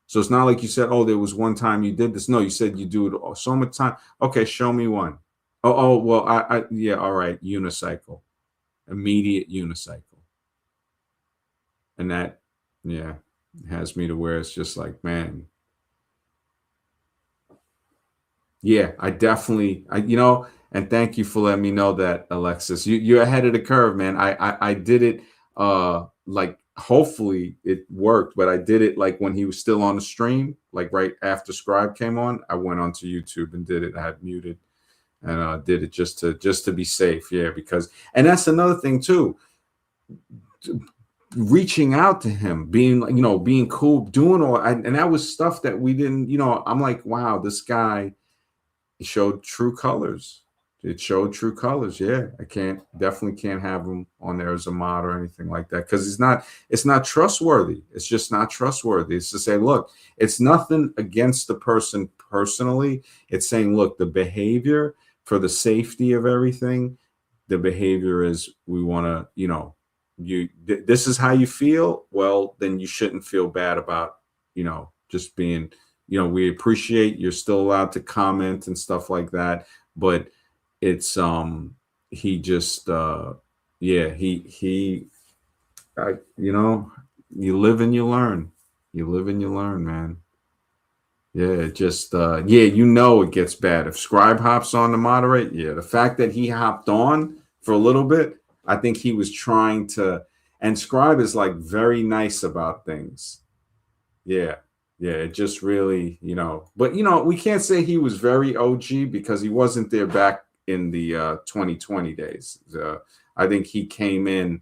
So it's not like you said, oh, there was one time you did this. No, you said you do it so much time. Okay, show me one. Oh, well, yeah, all right, unicycle, immediate unicycle. And that, yeah, has me to where it's just like, man, yeah, I definitely, and thank you for letting me know that, Alexis. You're ahead of the curve, man. I did it, like, hopefully it worked, but I did it like when he was still on the stream, like right after Scribe came on. I went onto YouTube and did it. I had muted and did it just to be safe. Yeah, because, and that's another thing too. Reaching out to him, being like, being cool, doing all, and that was stuff that we didn't, I'm like, wow, this guy. It showed true colors. It showed true colors. Yeah, I definitely can't have him on there as a mod or anything like that, because it's not trustworthy. It's just not trustworthy. It's to say, look, it's nothing against the person personally. It's saying, look, the behavior, for the safety of everything, the behavior is, we want to, this is how you feel. Well, then you shouldn't feel bad about, just being, we appreciate you're still allowed to comment and stuff like that, but it's he just yeah, you live and you learn. You live and you learn, man. Yeah, it just yeah, it gets bad if Scribe hops on to moderate. Yeah, the fact that he hopped on for a little bit, I think he was trying to, and Scribe is like very nice about things. Yeah. Yeah, it just really, but we can't say he was very OG because he wasn't there back in the 2020 days. I think he came in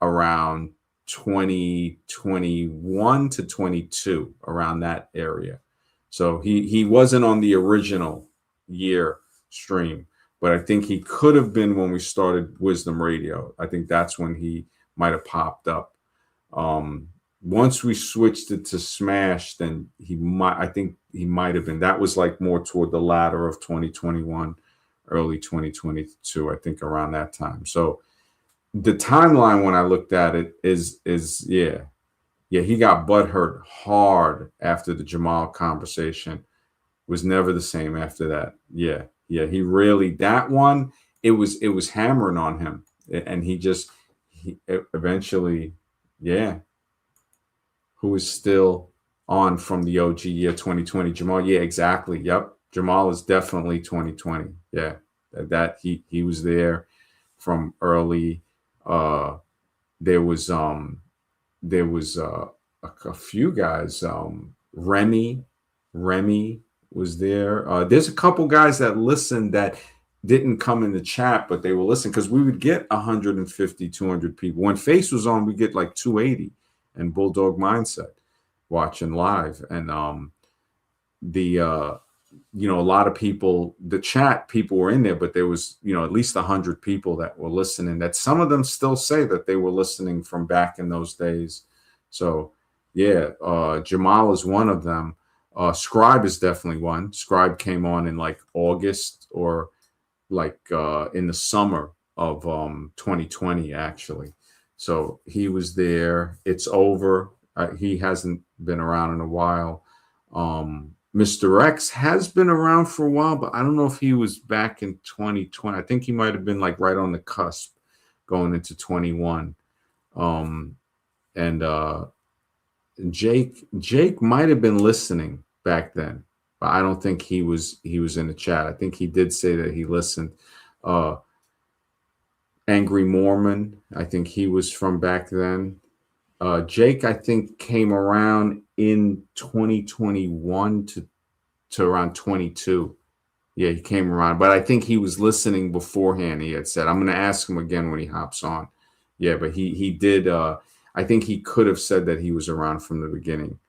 around 2021 to 22, around that area. So he wasn't on the original year stream, but I think he could have been when we started Wisdom Radio. I think that's when he might have popped up. Once we switched it to Smash, then I think he might have been. That was like more toward the latter of 2021, early 2022, I think, around that time. So the timeline when I looked at it is yeah, he got butthurt hard after the Jamal conversation. Was never the same after that. Yeah, he really, that one, it was hammering on him, and he eventually, yeah. Who is still on from the OG year 2020? Jamal. Yeah, exactly. Yep. Jamal is definitely 2020. Yeah. That he was there from early. There was a few guys. Remy was there. There's a couple guys that listened that didn't come in the chat, but they were listening, because we would get 150, 200 people. When Face was on, we get like 280. And Bulldog Mindset watching live, and a lot of people, the chat people were in there, but there was at least 100 people that were listening, that some of them still say that they were listening from back in those days. So yeah, Jamal is one of them. Scribe is definitely one. Scribe came on in like August, or like in the summer of 2020 actually. So he was there. It's over. He hasn't been around in a while. Mr. X has been around for a while, but I don't know if he was back in 2020. I think he might have been like right on the cusp going into 21. And Jake might have been listening back then, but I don't think he was in the chat. I think he did say that he listened. Angry Mormon, I think he was from back then. Jake, I think, came around in 2021 to around 22. Yeah, he came around, but I think he was listening beforehand. He had said, I'm going to ask him again when he hops on. Yeah, but he did. I think he could have said that he was around from the beginning.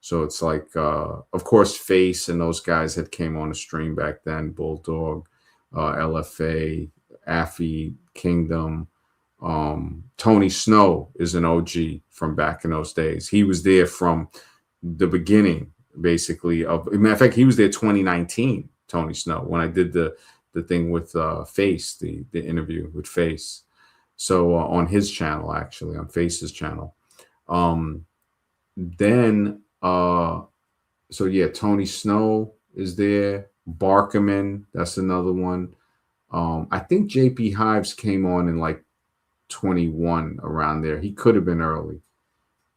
So it's like, of course, Face and those guys that came on the stream back then, Bulldog, LFA, Affy, Kingdom. Tony Snow is an OG from back in those days. He was there from the beginning, basically. Matter of fact, he was there 2019, Tony Snow, when I did the thing with Face, the interview with Face. So on his channel, actually, on Face's channel. Then so yeah, Tony Snow is there. Barkerman, that's another one. I think JP Hives came on in like 21 around there. He could have been early,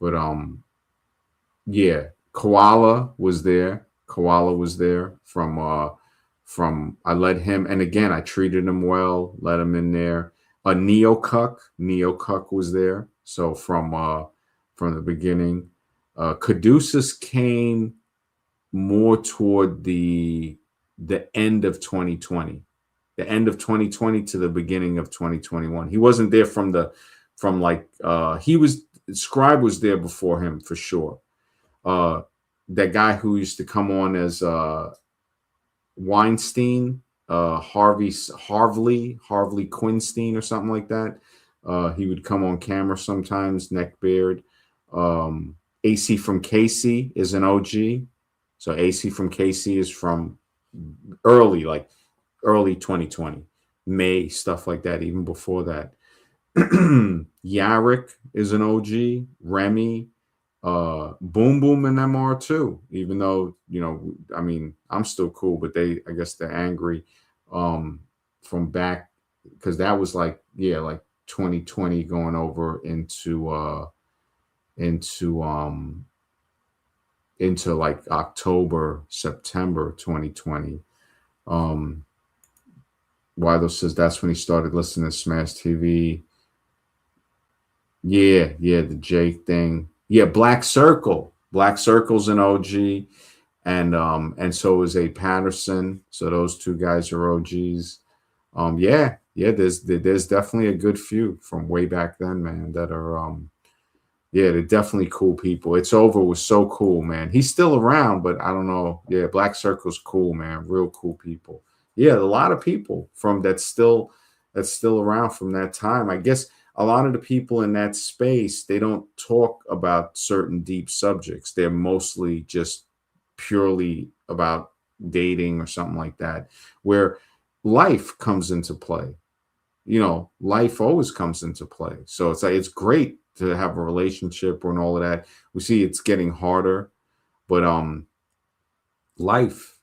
but yeah, Koala was there. Koala was there from I let him, and again I treated him well, let him in there. Neo Cuck was there. So from the beginning. Caduceus came more toward the end of 2020. The end of 2020 to the beginning of 2021. He wasn't there from like he was Scribe was there before him for sure. That guy who used to come on as Weinstein, Harvey Quinstein or something like that. He would come on camera sometimes, neck beard. AC from Casey is an OG. So AC from Casey is from early 2020, May, stuff like that, even before that. Yarrick is an OG, Remy, Boom Boom and MR too, even though, I mean, I'm still cool, but I guess they're angry from back, because that was like 2020 going over into like October, September 2020. Wilo says that's when he started listening to Smash TV. Yeah, the Jake thing. Yeah, Black Circle's an OG, and so is A Patterson. So those two guys are OGs. Yeah, there's definitely a good few from way back then, man, that are yeah, they're definitely cool people. It's Over was so cool, man. He's still around, but I don't know. Yeah, Black Circle's cool, man. Real cool people. Yeah, a lot of people from that's still around from that time. I guess a lot of the people in that space, they don't talk about certain deep subjects. They're mostly just purely about dating or something like that, where life comes into play. Life always comes into play. So it's like, it's great to have a relationship and all of that. We see it's getting harder, but life,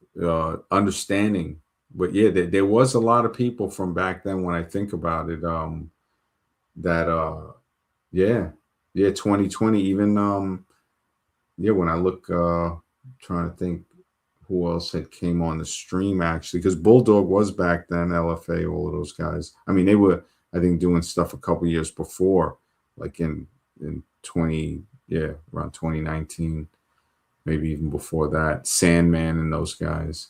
understanding. But yeah, there was a lot of people from back then, when I think about it, that yeah 2020, even when I look, trying to think who else had came on the stream, actually, because Bulldog was back then, LFA, all of those guys. I mean, they were, I think, doing stuff a couple years before, like in 20, around 2019, maybe even before that. Sandman and those guys.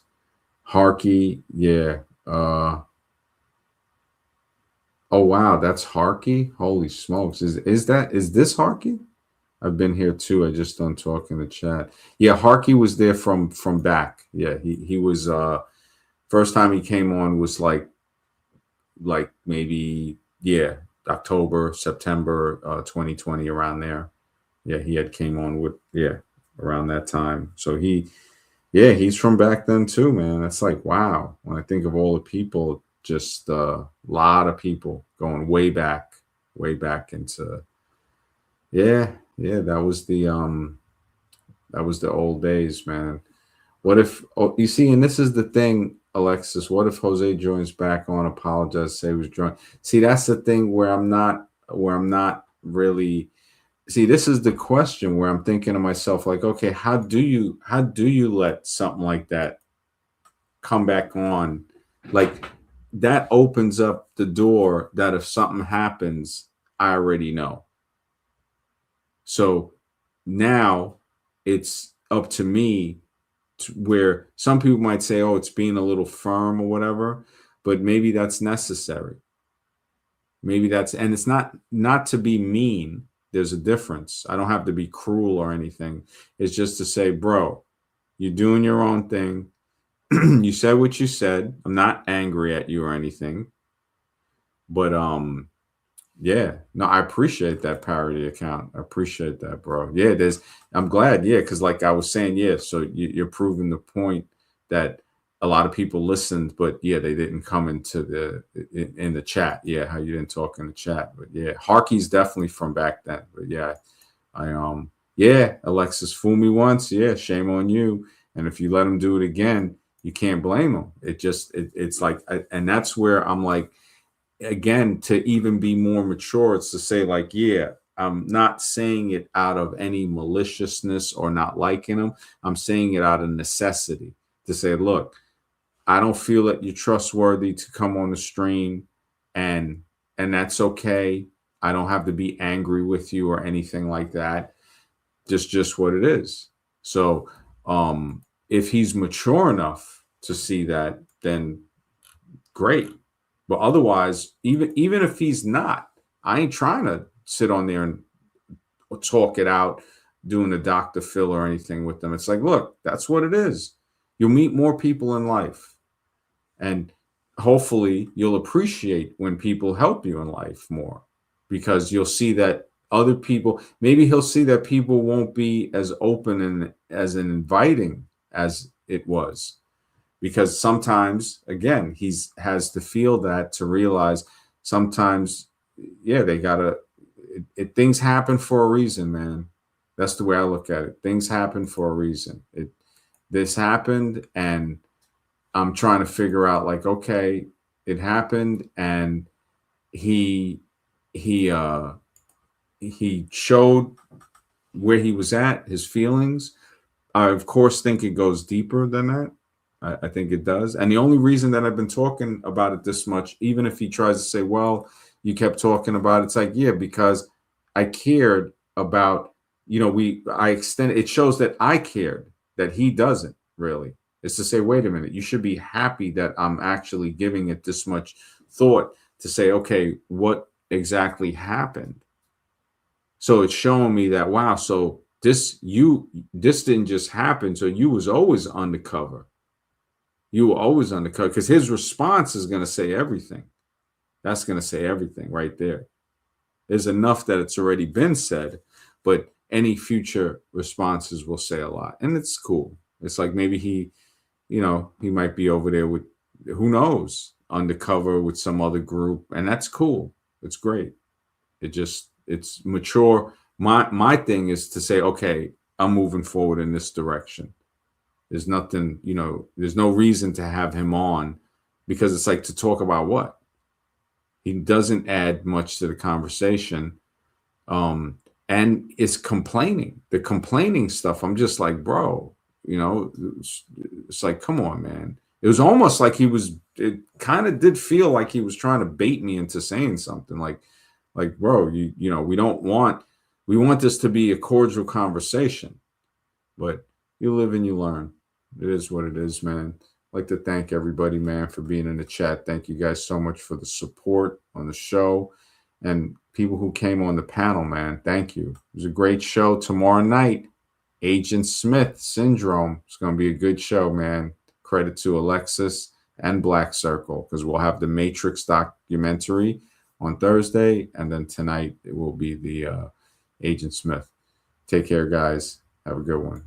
Harky, yeah. Oh wow, that's Harky. Holy smokes. Is this Harky? I've been here too. I just don't talk in the chat. Yeah, Harky was there from back. Yeah, he was first time he came on was like maybe October, September 2020, around there. Yeah, he had came on with around that time. So he's from back then too, man. It's like, wow, when I think of all the people, just a lot of people going way back into that was the old days, man. What if you see, and this is the thing, Alexis, what if Jose joins back on, apologize, say he was drunk? See, that's the thing where I'm not really. See, this is the question where I'm thinking to myself, like, okay, how do you let something like that come back on? Like, that opens up the door that if something happens, I already know. So now it's up to me where some people might say, oh, it's being a little firm or whatever, but maybe that's necessary. Maybe that's, and it's not to be mean. There's a difference. I don't have to be cruel or anything. It's just to say, bro, you're doing your own thing. You said what you said. I'm not angry at you or anything. But yeah, no, I appreciate that parody account. I appreciate that, bro. Yeah, I'm glad, because like I was saying, so you're proving the point that a lot of people listened, but yeah, they didn't come into in the chat. Yeah, how you didn't talk in the chat, but yeah, Harky's definitely from back then. But yeah, yeah, Alexis, fool me once, yeah, shame on you. And if you let him do it again, you can't blame him. It's like, and that's where I'm like, again, to even be more mature, it's to say like, yeah, I'm not saying it out of any maliciousness or not liking him. I'm saying it out of necessity to say, look, I don't feel that you're trustworthy to come on the stream, and that's okay. I don't have to be angry with you or anything like that. Just what it is. So if he's mature enough to see that, then great. But otherwise, even if he's not, I ain't trying to sit on there and talk it out, doing a Dr. Phil or anything with them. It's like, look, that's what it is. You'll meet more people in life. And hopefully you'll appreciate when people help you in life more, because you'll see that other people, maybe he'll see that people won't be as open and as inviting as it was. Because sometimes, again, has to feel that, to realize sometimes, yeah, they gotta, things happen for a reason, man. That's the way I look at it. Things happen for a reason. This happened, and I'm trying to figure out, like, okay, it happened, and he showed where he was at, his feelings. I, of course, think it goes deeper than that. I think it does. And the only reason that I've been talking about it this much, even if he tries to say, well, you kept talking about it, it's like, yeah, because I cared about, I extended, it shows that I cared, that he doesn't really. It's to say, wait a minute, you should be happy that I'm actually giving it this much thought to say, okay, what exactly happened? So it's showing me that, wow, so this didn't just happen. So you was always undercover. You were always undercover, because his response is going to say everything. That's going to say everything right there. There's enough that it's already been said, but any future responses will say a lot. And it's cool. It's like maybe he might be over there with, who knows, undercover with some other group. And that's cool. It's great. It's mature. My thing is to say, okay, I'm moving forward in this direction. There's nothing, there's no reason to have him on, because it's like, to talk about what? He doesn't add much to the conversation. And it's complaining. The complaining stuff, I'm just like, bro, it's like, come on, man. It was almost like it kind of did feel like he was trying to bait me into saying something like, bro, we want this to be a cordial conversation, but you live and you learn. It is what it is, man. I'd like to thank everybody, man, for being in the chat. Thank you guys so much for the support on the show, and people who came on the panel, man. Thank you. It was a great show. Tomorrow night, Agent Smith Syndrome. It's going to be a good show, man. Credit to Alexis and Black Circle, because we'll have the Matrix documentary on Thursday, and then tonight it will be the Agent Smith. Take care, guys. Have a good one.